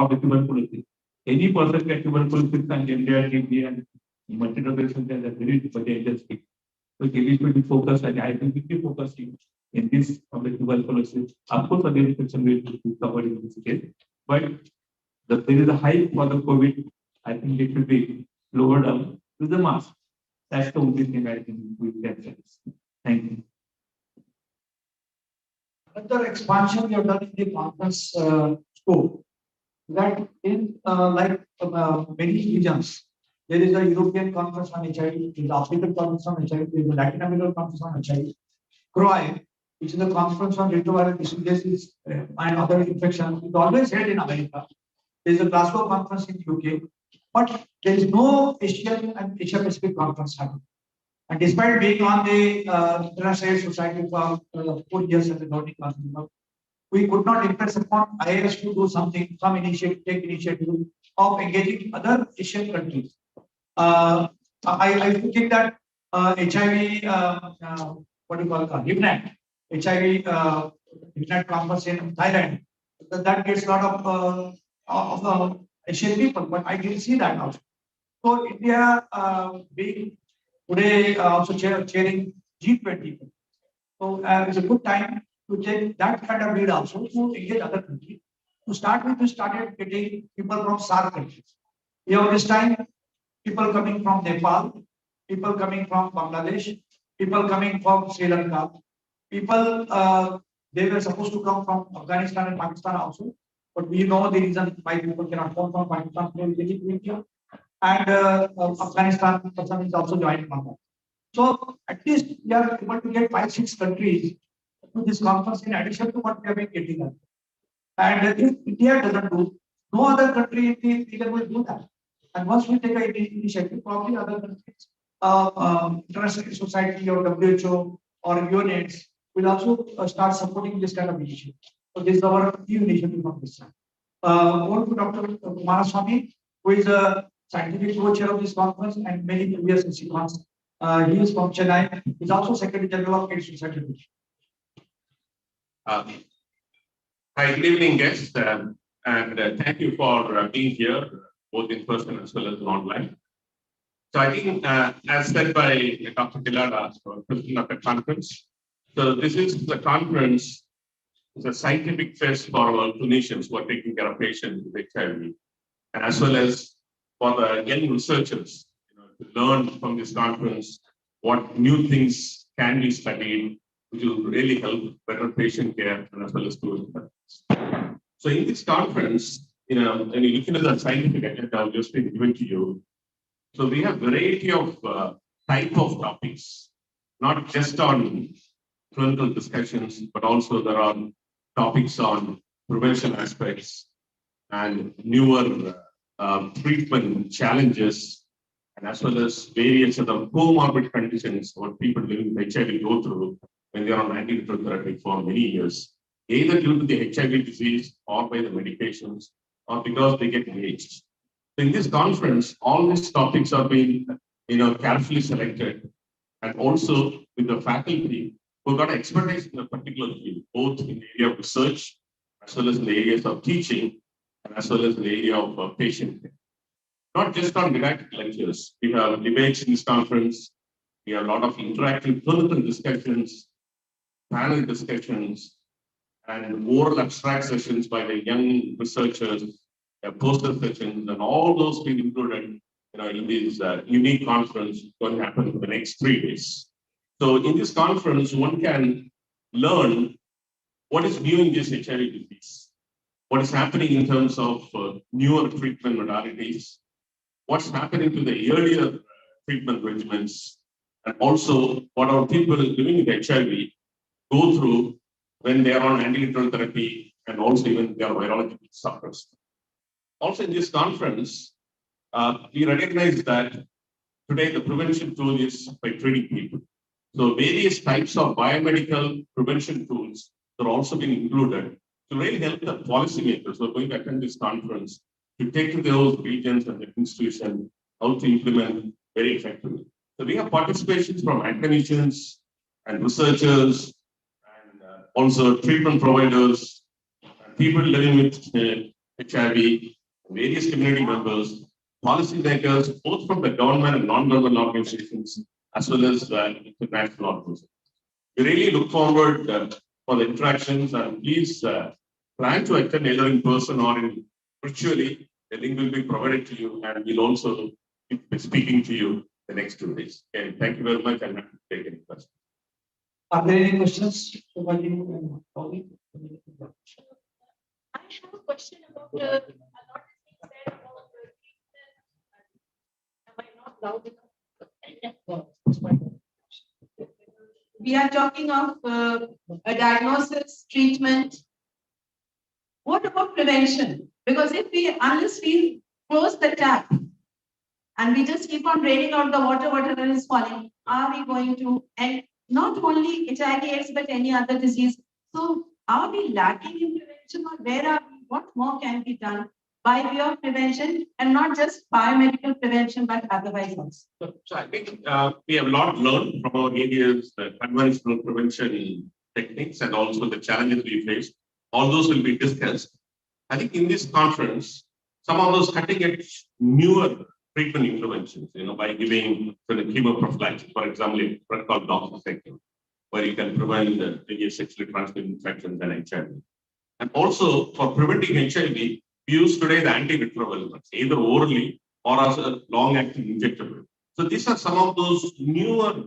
the tuberculosis. Any person get tuberculosis and TB and multiple patients are very dangerous. So we should be focused, and I think we be focusing in this of the tuberculosis. Of course, other infection will be covered in this case, but there is a hype for the COVID. I think it should be lowered down to the mask. That's the only thing I think we can say. Thank you. Another expansion we have done in the conference scope, that in many regions, there is a European conference on HIV, there is African conference on HIV, there is a Latin American conference on HIV, CROI, which is a conference on retroviral diseases and other infections. It's always held in America. There is a Glasgow conference in UK, but there is no Asian and Asia Pacific conference happening. And despite being on the International Society for 4 years as a governing council, we could not impress upon IAS to do something, take initiative of engaging other Asian countries. I think that HIV, what do you call it, HIVNET, HIV HIVNET conference in Thailand, that gets a lot of Asian people, but I didn't see that also. So India being today also chairing G20. So it's a good time to take that kind of lead also to engage other countries. To start with, we started getting people from SAARC countries. We have this time people coming from Nepal, people coming from Bangladesh, people coming from Sri Lanka, people they were supposed to come from Afghanistan and Pakistan also, but we know the reason why people cannot come from Pakistan to India. And Afghanistan person is also joining on that. So at least we are able to get 5-6 countries to this conference in addition to what we have been getting at. And if India doesn't do, no other country in the region will do that. And once we take an initiative, probably other countries, International Society or WHO or UNAIDS will also start supporting this kind of initiative. So this is our new initiative from this side. Over to Dr. Kumaraswamy, who is a scientific co-chair of this conference and many previous ASICONs. He is from Chennai. He is also Secretary General of AIDS Society. Hi, good evening, guests, and thank you for being here, both in person as well as online. So I think, as said by Dr. Kilada, president of the conference, so this is the conference, it's a scientific fest for our clinicians who are taking care of patients with HIV, and as well as for the young researchers, to learn from this conference what new things can be studied, which will really help better patient care and as well as student health. So in this conference, when you look at the scientific agenda, I've just been given to you. So we have variety of type of topics, not just on clinical discussions, but also there are topics on prevention aspects and newer treatment challenges, and as well as various other comorbid conditions what people living with HIV go through when they are on antiretroviral therapy for many years, either due to the HIV disease or by the medications or because they get aged. So in this conference, all these topics are being carefully selected, and also with the faculty who got expertise in a particular field, both in the area of research as well as in the areas of teaching and as well as in the area of patient care. Not just on didactic lectures. We have debates in this conference. We have a lot of interactive clinical discussions, panel discussions, and oral abstract sessions by the young researchers, poster sessions, and all those being included in this unique conference going to happen for the next 3 days. So in this conference, one can learn what is new in this HIV disease, what is happening in terms of newer treatment modalities, what's happening to the earlier treatment regimens, and also what our people living with HIV go through when they are on antiretroviral therapy and also even they are virological sufferers. Also in this conference, we recognize that today the prevention tool is by treating people. So various types of biomedical prevention tools are also being included to really help the policymakers who are going to attend this conference to take to those regions and the institution how to implement very effectively. So we have participations from academicians and researchers and also treatment providers, and people living with HIV, various community members, policymakers, both from the government and non-government organizations, as well as international organizations. We really look forward for the interactions, and please plan to attend either in person or in virtually. The link will be provided to you, and we'll also be speaking to you the next 2 days. Okay, thank you very much, and happy to take any questions. Are there any questions to continue and Bobby? I have a question about a lot of things said about the treatment. Am I not loud enough? We are talking of a diagnosis, treatment. What about prevention? Because unless we close the tap and we just keep on draining out the water, whatever is falling, are we going to, and not only HIV/AIDS, but any other disease. So are we lacking in prevention, or where are we? What more can be done by way of prevention, and not just biomedical prevention, but otherwise also? So I think we have a lot learned from our areas, the conventional prevention techniques, and also the challenges we face. All those will be discussed. I think in this conference, some of those cutting edge newer treatment interventions, by giving chemoprophylaxis, for example, a product called doxycycline, where you can prevent various sexually transmitted infections and HIV. And also for preventing HIV, we use today the antiretrovirals, either orally or as a long-acting injectable. So these are some of those newer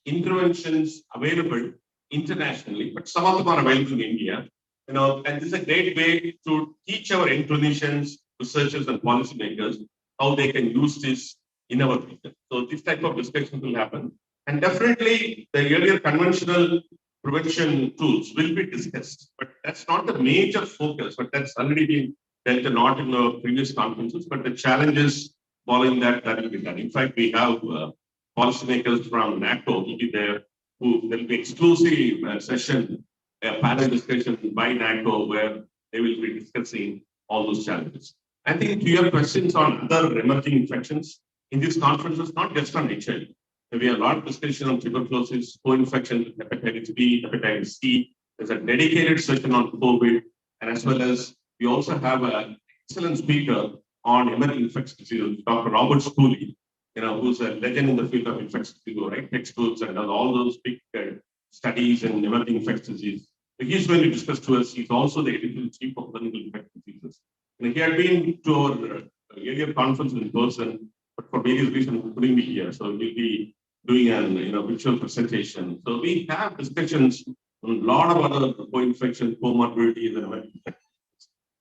interventions available internationally, but some of them are available in India. And this is a great way to teach our clinicians, researchers, and policymakers how they can use this in our region. So this type of discussion will happen. And definitely the earlier conventional prevention tools will be discussed, but that's not the major focus, but that's already been dealt not in the previous conferences, but the challenges following that will be done. In fact, we have policymakers from NATO will be there, who will be exclusive session, a panel discussion by NATO, where they will be discussing all those challenges. I think to your questions on other emerging infections, in these conferences, not just on HIV, we have a lot of discussion on tuberculosis, co-infection, hepatitis B, hepatitis C. There's a dedicated session on COVID, and as well as we also have an excellent speaker on emerging infectious diseases, Dr. Robert Schooley, who's a legend in the field of infectious disease, right? Textbooks and all those big studies in emerging infectious disease. So he's going to discuss to us. He's also the editor-in-chief of clinical infectious diseases. He had been to our earlier conference in person, but for various reasons couldn't be here. So we'll be doing a virtual presentation. So we have discussions on a lot of other co-infection, comorbidities,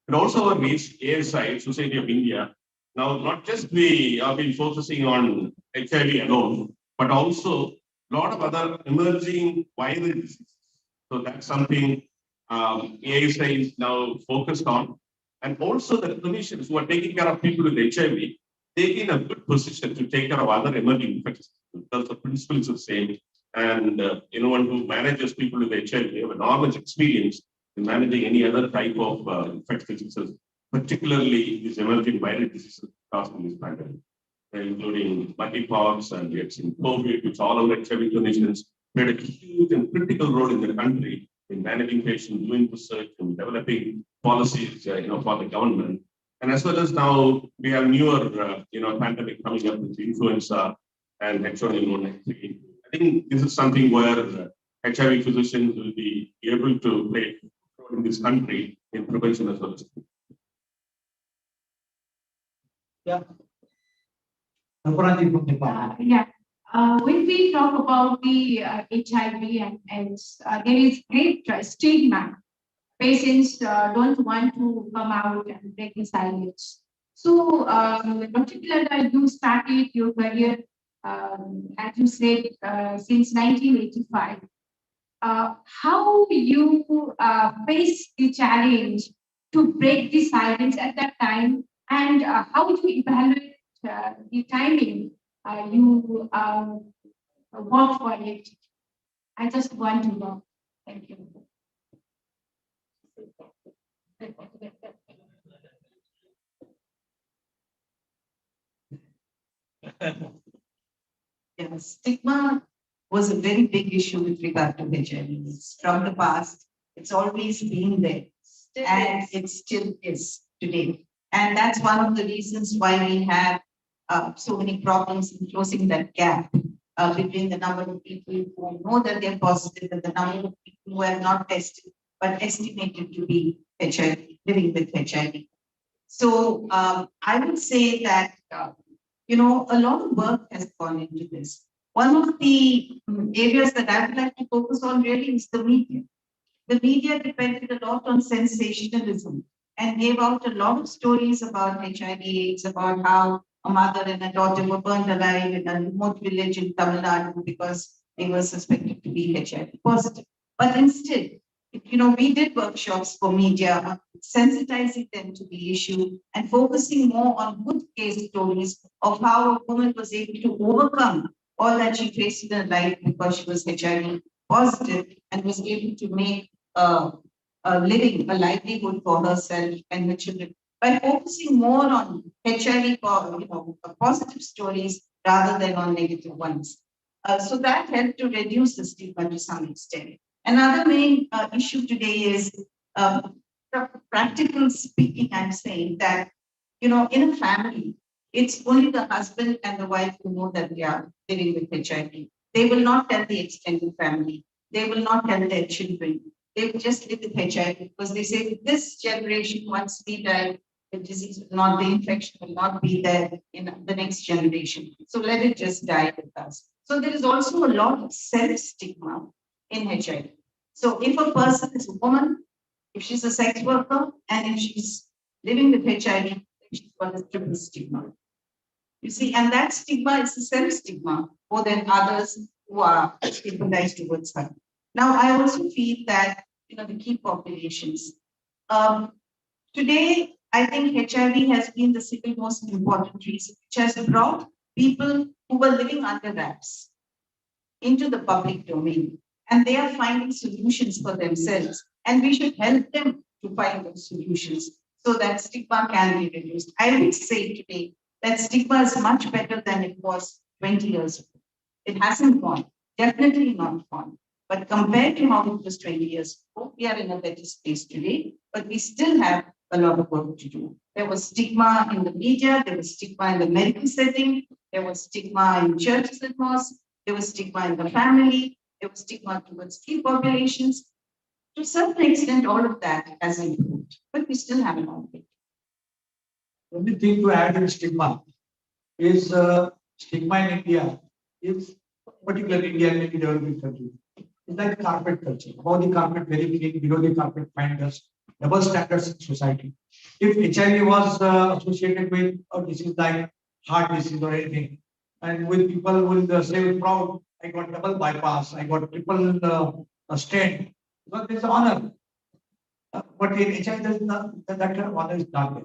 and also our ASI, Society of India. Now, not just we have been focusing on HIV alone, but also a lot of other emerging viral diseases. So that's something ASI is now focused on. And also the clinicians who are taking care of people with HIV, they're in a good position to take care of other emerging infections because the principle is the same. And anyone who manages people with HIV, they have enormous experience in managing any other type of infectious diseases, particularly these emerging viral diseases causing this pandemic, including monkeypox, and we have seen COVID, which all our HIV clinicians played a huge and critical role in the country in managing patients, doing research, and developing policies, for the government. And as well as now we have newer, pandemic coming up with influenza and H1N1. I think this is something where HIV physicians will be able to play a role in this country in prevention as well as. Yeah. When we talk about the HIV and AIDS, there is great stigma. Patients don't want to come out and break the silence. So, particularly, you started your career, as you said, since 1985. How you face the challenge to break the silence at that time, and how do you evaluate the timing you worked for it. I just want to know. Thank you. Yeah, stigma was a very big issue with regard to HIV. It's from the past. It's always been there, and it still is today. And that's one of the reasons why we have so many problems in closing that gap between the number of people who know that they're positive and the number of people who have not tested but estimated to be HIV, living with HIV. So I would say that a lot of work has gone into this. One of the areas that I would like to focus on really is the media. The media depended a lot on sensationalism and gave out a lot of stories about HIV/AIDS, about how a mother and a daughter were burned alive in a remote village in Tamil Nadu because they were suspected to be HIV positive. But instead, we did workshops for media, sensitizing them to the issue and focusing more on good case stories of how a woman was able to overcome all that she faced in her life because she was HIV positive and was able to make a living, a livelihood for herself and her children by focusing more on HIV, positive stories rather than on negative ones. So that helped to reduce the stigma to some extent. Another main issue today is practical speaking. I'm saying that, in a family, it's only the husband and the wife who know that they are living with HIV. They will not tell the extended family. They will not tell their children. They will just live with HIV because they say this generation, once we die, the disease will not, the infection will not be there in the next generation. So let it just die with us. So there is also a lot of self-stigma in HIV. So if a person is a woman, if she's a sex worker, and if she's living with HIV, she's got a triple stigma. You see, and that stigma is a self-stigma more than others who are stigmatized towards her. Now, I also feel that, the key populations. Today, I think HIV has been the single most important reason, which has brought people who were living under wraps into the public domain. And they are finding solutions for themselves. And we should help them to find those solutions so that stigma can be reduced. I would say today that stigma is much better than it was 20 years ago. It hasn't gone, definitely not gone. But compared to how it was 20 years ago, we are in a better space today, but we still have a lot of work to do. There was stigma in the media, there was stigma in the medical setting, there was stigma in churches and mosques, there was stigma in the family, there was stigma towards key populations. To some extent, all of that has improved, but we still have a long way. The only thing to add in stigma is stigma in India is particularly India and maybe developing countries. It's like carpet culture. Above the carpet, very clean, below the carpet, fine dust, double standards in society. If HIV was associated with a disease like heart disease or anything, and with people will say with proud, I got double bypass, I got triple stent, because there's honor. But in HIV, there's not, that kind of honor is not there.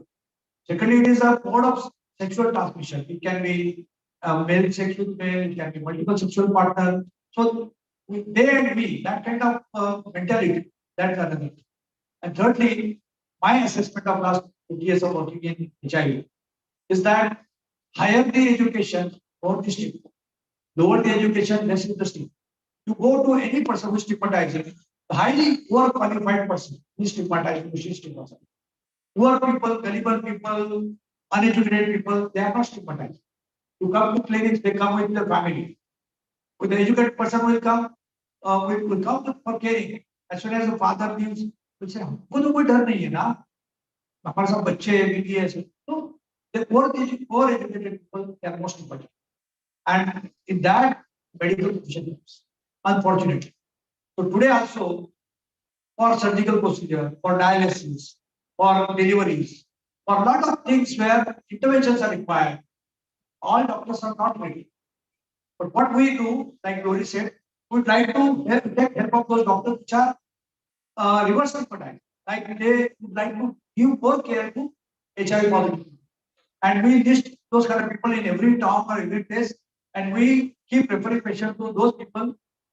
Secondly, it is a mode of sexual transmission. It can be male sex with male, it can be multiple sexual partner. So they and we, that kind of mentality, that's another thing. And thirdly, my assessment of last 20 years of working in HIV is that higher the education, more the stigma. Lower the education, less is the stigma. You go to any person who is stigmatizing, the highly poor qualified person is stigmatized, who is stigmatized. Poor people, gullible people, uneducated people, they are not stigmatized. You come to clinics, they come with their family. With the educated person will come for caring. As soon as the father leaves, will say, "हमको तो कोई डर नहीं है ना, हमारे साथ बच्चे बीवी ऐसे." So the poor educated people, they are most important. And in that medical profession, unfortunately. So today also, for surgical procedure, for dialysis, for deliveries, for a lot of things where interventions are required, all doctors are not ready. But what we do, like Lori said, we try to take help of those doctors which are reverse stigmatized. Like they would like to give more care to HIV positive. And we list those kind of people in every town or every place, and we keep referring patients to those people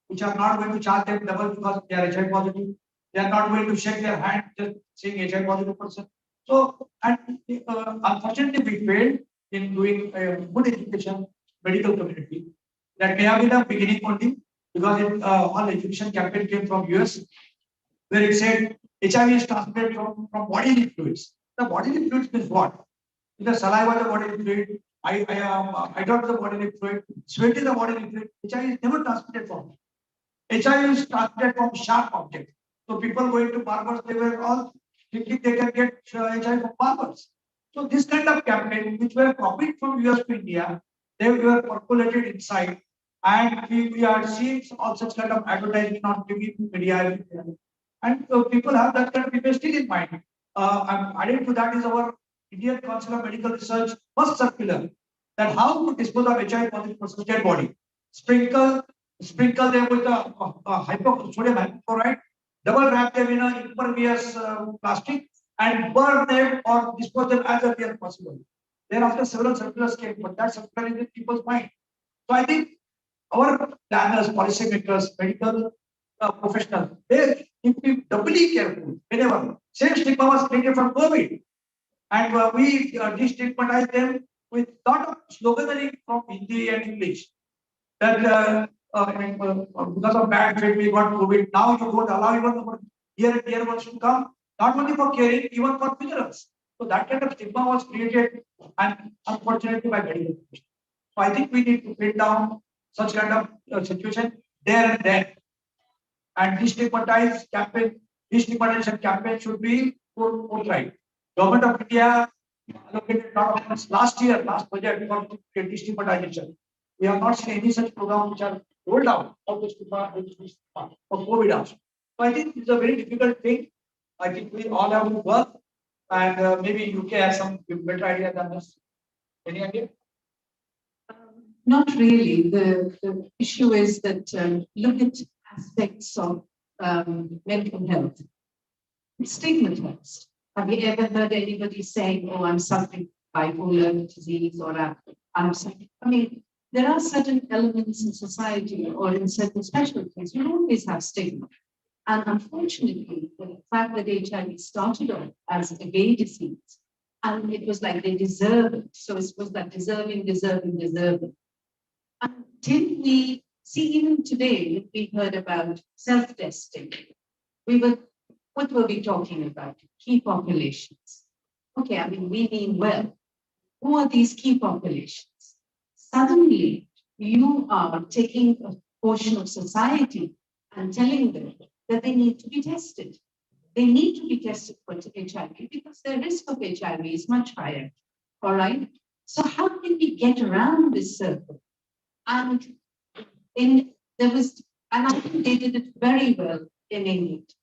which are not going to charge them double because they are HIV positive. They are not going to shake their hand just seeing HIV positive person. So, and unfortunately, we failed in doing a good education medical community. That may have been a beginning only because all education campaign came from US, where it said HIV is transmitted from bodily fluids. The bodily fluids means what? The saliva is the bodily fluid. I got the bodily fluid. Sweat is the bodily fluid. HIV is never transmitted from. HIV is transmitted from sharp objects. So people going to barbers, they were all thinking they can get HIV from barbers. So this kind of campaign, which were copied from US to India, they were populated inside, and we are seeing all such kind of advertising on TV, media, and people have that kind of image still in mind. Added to that is our Indian Council of Medical Research first circular that how to dispose of HIV positive person's dead body. Sprinkle them with sodium hypochlorite, double wrap them in an impervious plastic, and burn them or dispose them as early as possible. Thereafter, several circulars came, but that circular is in people's mind. So I think our planners, policymakers, medical professionals, they need to be doubly careful whenever. Same stigma was created from COVID, and we destigmatize them with lot of sloganery from Hindi and English. That because of bad trade, we got COVID. Now you don't allow even the year ones to come, not only for caring, even for funerals. So that kind of stigma was created, and unfortunately by medical professionals. So I think we need to bring down such kind of situation there and then. And destigmatization campaign should be forthright. Government of India allocated lot of funds last budget for destigmatization. We have not seen any such programs which are rolled out of the stigma for COVID also. So I think it's a very difficult thing. I think we all have to work, and maybe UK has some better idea than us. Any idea? Not really. The issue is that look at aspects of mental health. It's stigmatized. Have you ever heard anybody saying, "Oh, I'm suffering bipolar disease," or "I'm suffering"? I mean, there are certain elements in society or in certain specialties you always have stigma. And unfortunately, the fact that HIV started off as a gay disease, and it was like they deserve it. So it was like deserving. Until we see, even today, we heard about self-testing. What were we talking about? Key populations. Okay, I mean, we mean well. Who are these key populations? Suddenly, you are taking a portion of society and telling them that they need to be tested. They need to be tested for HIV because the risk of HIV is much higher. All right? So how can we get around this circle? And I think they did it very well in England.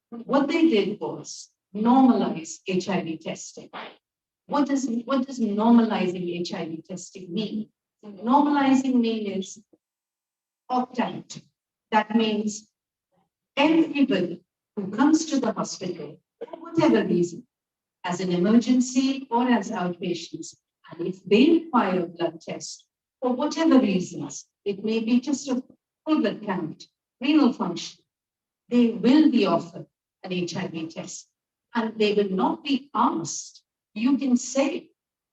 What they did was normalize HIV testing. What does normalizing HIV testing mean? Normalizing means opt out. That means everybody who comes to the hospital, for whatever reason, as an emergency or as outpatients, and if they require a blood test, for whatever reasons, it may be just a full blood count, renal function, they will be offered an HIV test. And they will not be asked. You can say,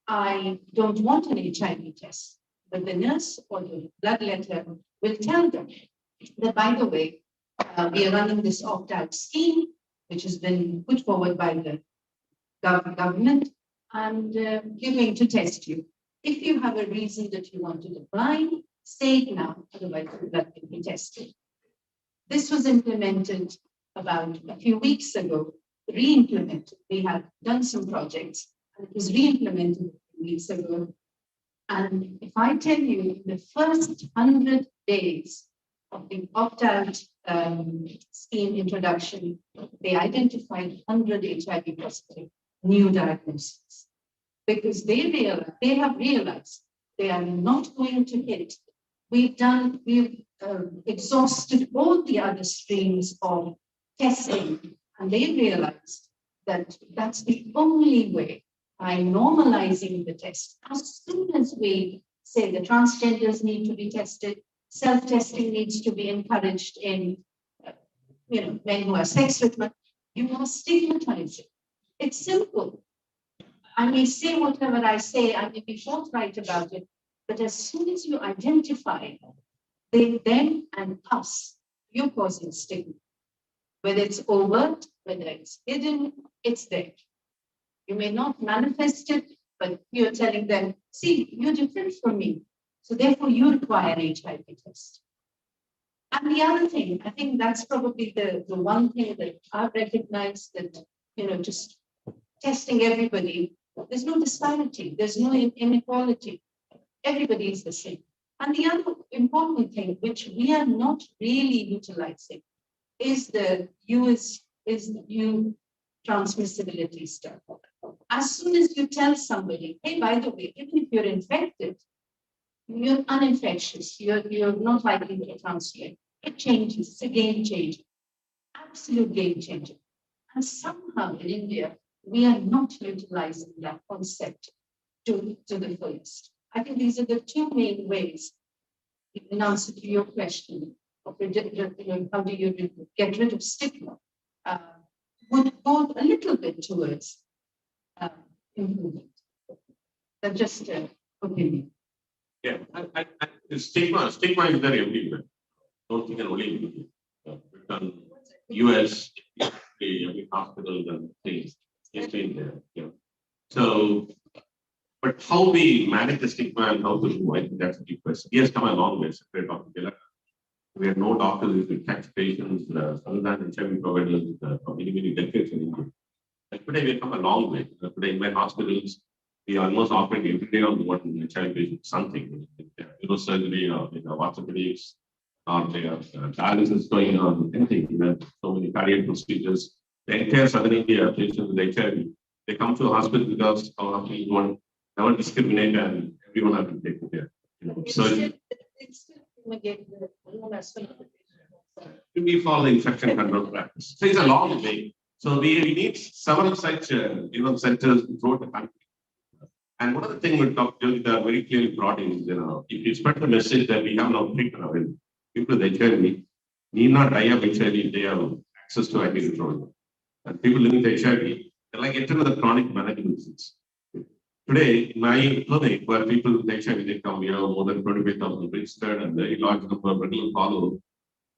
"I don't want an HIV test." But the nurse or the blood letter will tell them that, by the way, we are running this opt-out scheme, which has been put forward by the government, and we're going to test you. If you have a reason that you want to decline, say it now, otherwise the blood can be tested. This was implemented about a few weeks ago, re-implemented. We had done some projects, and it was re-implemented a few weeks ago. And if I tell you, in the first 100 days of the opt-out scheme introduction, they identified 100 HIV positive new diagnoses. Because they have realized they are not going to hit. We've exhausted all the other streams of testing, and they realized that that's the only way by normalizing the test. As soon as we say the transgenders need to be tested, self-testing needs to be encouraged in, men who have sex with men, you are stigmatizing. It's simple. I may say whatever I say, I may be forthright about it, but as soon as you identify they, them, and us, you're causing stigma. Whether it's overt, whether it's hidden, it's there. You may not manifest it, but you're telling them, see, you're different from me. So therefore you require an HIV test. And the other thing, I think that's probably the one thing that I've recognized that, just testing everybody, there's no disparity, there's no inequality. Everybody is the same. And the other important thing, which we are not really utilizing, is the new transmissibility stuff. As soon as you tell somebody, hey, by the way, even if you're infected, you're uninfectious, you're not likely to transmit. It changes, it's a game changer, absolute game changer. And somehow in India, we are not utilizing that concept to the fullest. I think these are the two main ways, in answer to your question, of how do you get rid of stigma, would go a little bit towards improvement. That's just an opinion. Yeah, stigma is there everywhere. Don't think only in India. US, every hospital and things, it's been there. Yeah. So, but how we manage the stigma and how to do, I think that's a big question. He has come a long way. We have no doctors who catch patients, other than HIV providers for many decades in India. But today we've come a long way. Today in my hospitals, we are almost offering every day on one HIV patient something, neurosurgery or orthopedics, or they have dialysis going on, anything, so many cardiac procedures. The entire southern India patients with HIV, they come to the hospital because we want never discriminate and everyone has been taken care. So we follow the infection control practice. So it's a long way. So we need several such centers throughout the country. And one of the things we talked that are very clearly brought in is, if you spread the message that we have no treatment available, people with HIV need not die of HIV if they have access to antiretroviral. And people living with HIV, they're like entering the chronic manageable disease. Today, in my clinic, where people with HIV, they come, more than 25,000 registered and a large number of regular follow-up.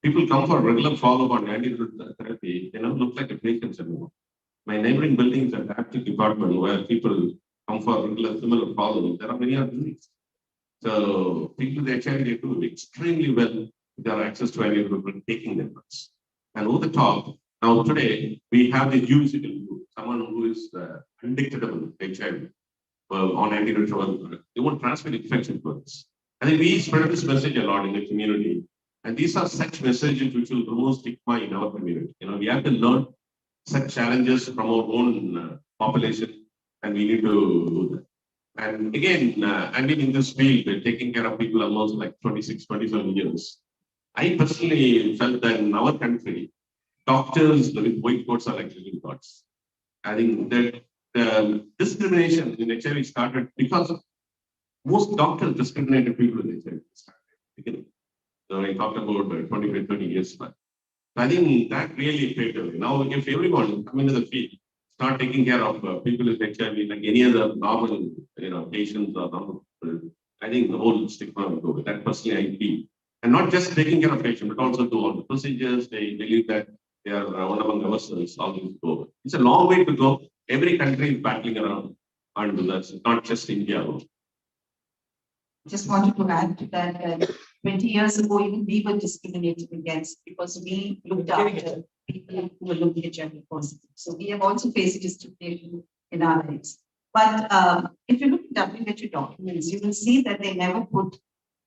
People come for regular follow-up on antiretroviral therapy, they don't look like a patient anymore. My neighboring building is a diabetic department where people come for regular similar follow-up. There are many other things. So people with HIV, they do extremely well with their access to antiretroviral taking their drugs. And over the top, now today, we have the UCD, someone who is undetectable HIV. On antiretroviral, they won't transmit infection to us. I think we spread this message a lot in the community. And these are such messages which will remove stigma in our community. We have to learn such challenges from our own population, and we need to do that. And again, I've been in this field, taking care of people almost like 26, 27 years. I personally felt that in our country, doctors with white coats are like living gods. I think that the discrimination in HIV started because most doctors discriminated people with HIV. So I talked about 25, 30 years back. I think that really faded away. Now, if everyone come into the field, start taking care of people with HIV like any other normal, patients or normal people, I think the whole stigma will go away. That personally I feel. And not just taking care of patients, but also do all the procedures. They believe that they are one among ourselves, all these go. It's a long way to go. Every country is battling around, and that's not just India. Just wanted to add to that, 20 years ago, even we were discriminated against because we looked after people who were looking at HIV positive. So we have also faced discrimination in our lives. But if you look at WHO documents, you will see that they never put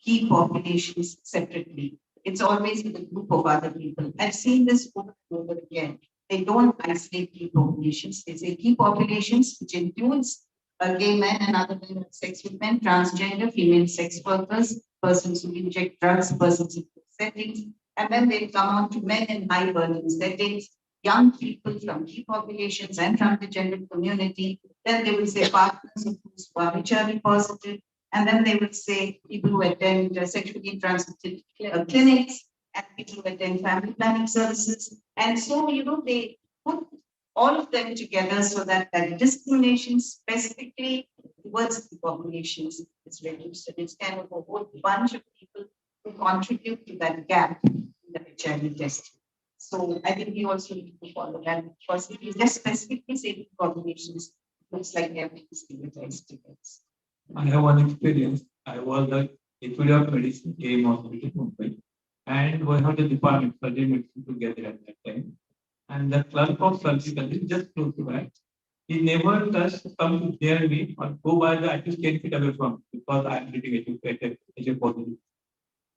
key populations separately. It's always with a group of other people. I've seen this over and over again. They don't isolate key populations. They say key populations, which includes gay men and other men with sex with men, transgender, female sex workers, persons who inject drugs, persons in settings, and then they come on to men in high burden settings, young people from key populations and from the general community, Then they will say partners who are HIV positive. And then they will say people who attend sexually transmitted clinics and people who attend family planning services. And so, they put all of them together so that discrimination specifically towards the populations is reduced. And it's kind of a whole bunch of people who contribute to that gap in the HIV testing. So I think we also need to follow that because if you just specifically say the populations, looks like everything is stigmatized together. I have one experience. I was the HOD of medicine, came hospital Mumbai, and we had a department, surgery medicine together at that time. And the clerk of surgical is just close to that. He never does come near me or go by the active 10 feet away from me because I am getting HIV positive.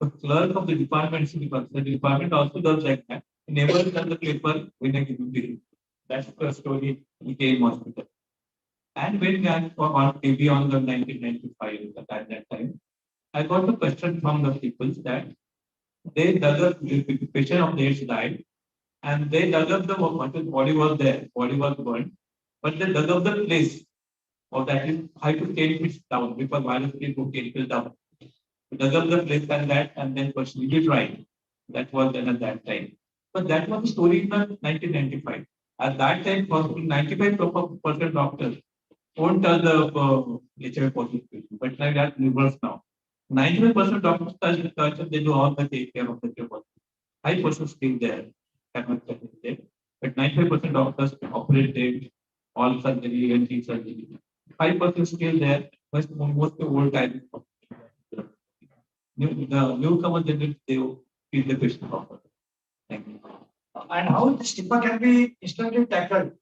The clerk of the department, the department also does like that. He never does the paper when I give him to him. That's the story he came hospital. And when I on maybe on the 1995 at that time, I got a question from the people that they dug up the patient of theirs died, and they dug up the body was there, body was burned, but they dug up the place of that is 5 to 10 feet down because virus is 10 feet down. Dug up the place and then question did it right. That was done at that time. But that was the story in 1995. At that time, 95% doctors won't touch the HIV positive patient, but like that reverse now. 95% doctors touch and they do all the take care of the HIV positive. 5% still there, cannot touch it, but 95% doctors operated all surgery and surgery. 5% still there, but most of the old time. The newcomer generation, they feel the patient proper. Thank you. And how the stigma can be instantly tackled.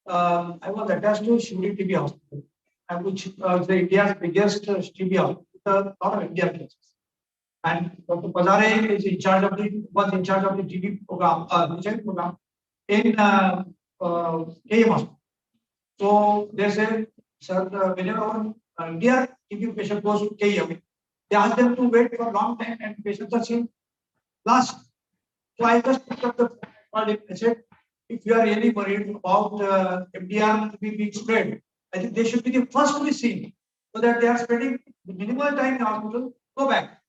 I was attached to Shivri TB hospital, which is the India's biggest TB hospital with a lot of Indian cases. And Dr. Pazare is in charge of the TB program, HIV program in KM hospital. So they say, sir, whenever India TB patient goes to KM, they ask them to wait for a long time and patients are seen last. So I just picked up the phone and said, if you are really worried about MDR being spread, I think they should be the first to be seen so that they are spending the minimal time in the hospital, go back.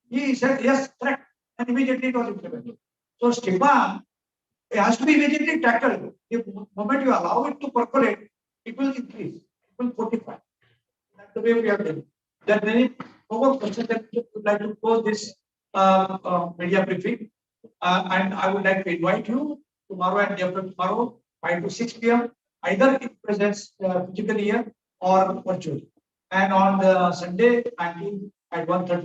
He said, yes, correct. And immediately it was implemented. So stigma, it has to be immediately tackled. The moment you allow it to percolate, it will increase, it will fortify. That's the way we are doing. There are many more questions that we would like to close this media briefing. And I would like to invite you tomorrow and day after tomorrow, 5 to 6 p.m. Either in presence physically here or virtually. And on the Sunday, 19 at 1:30.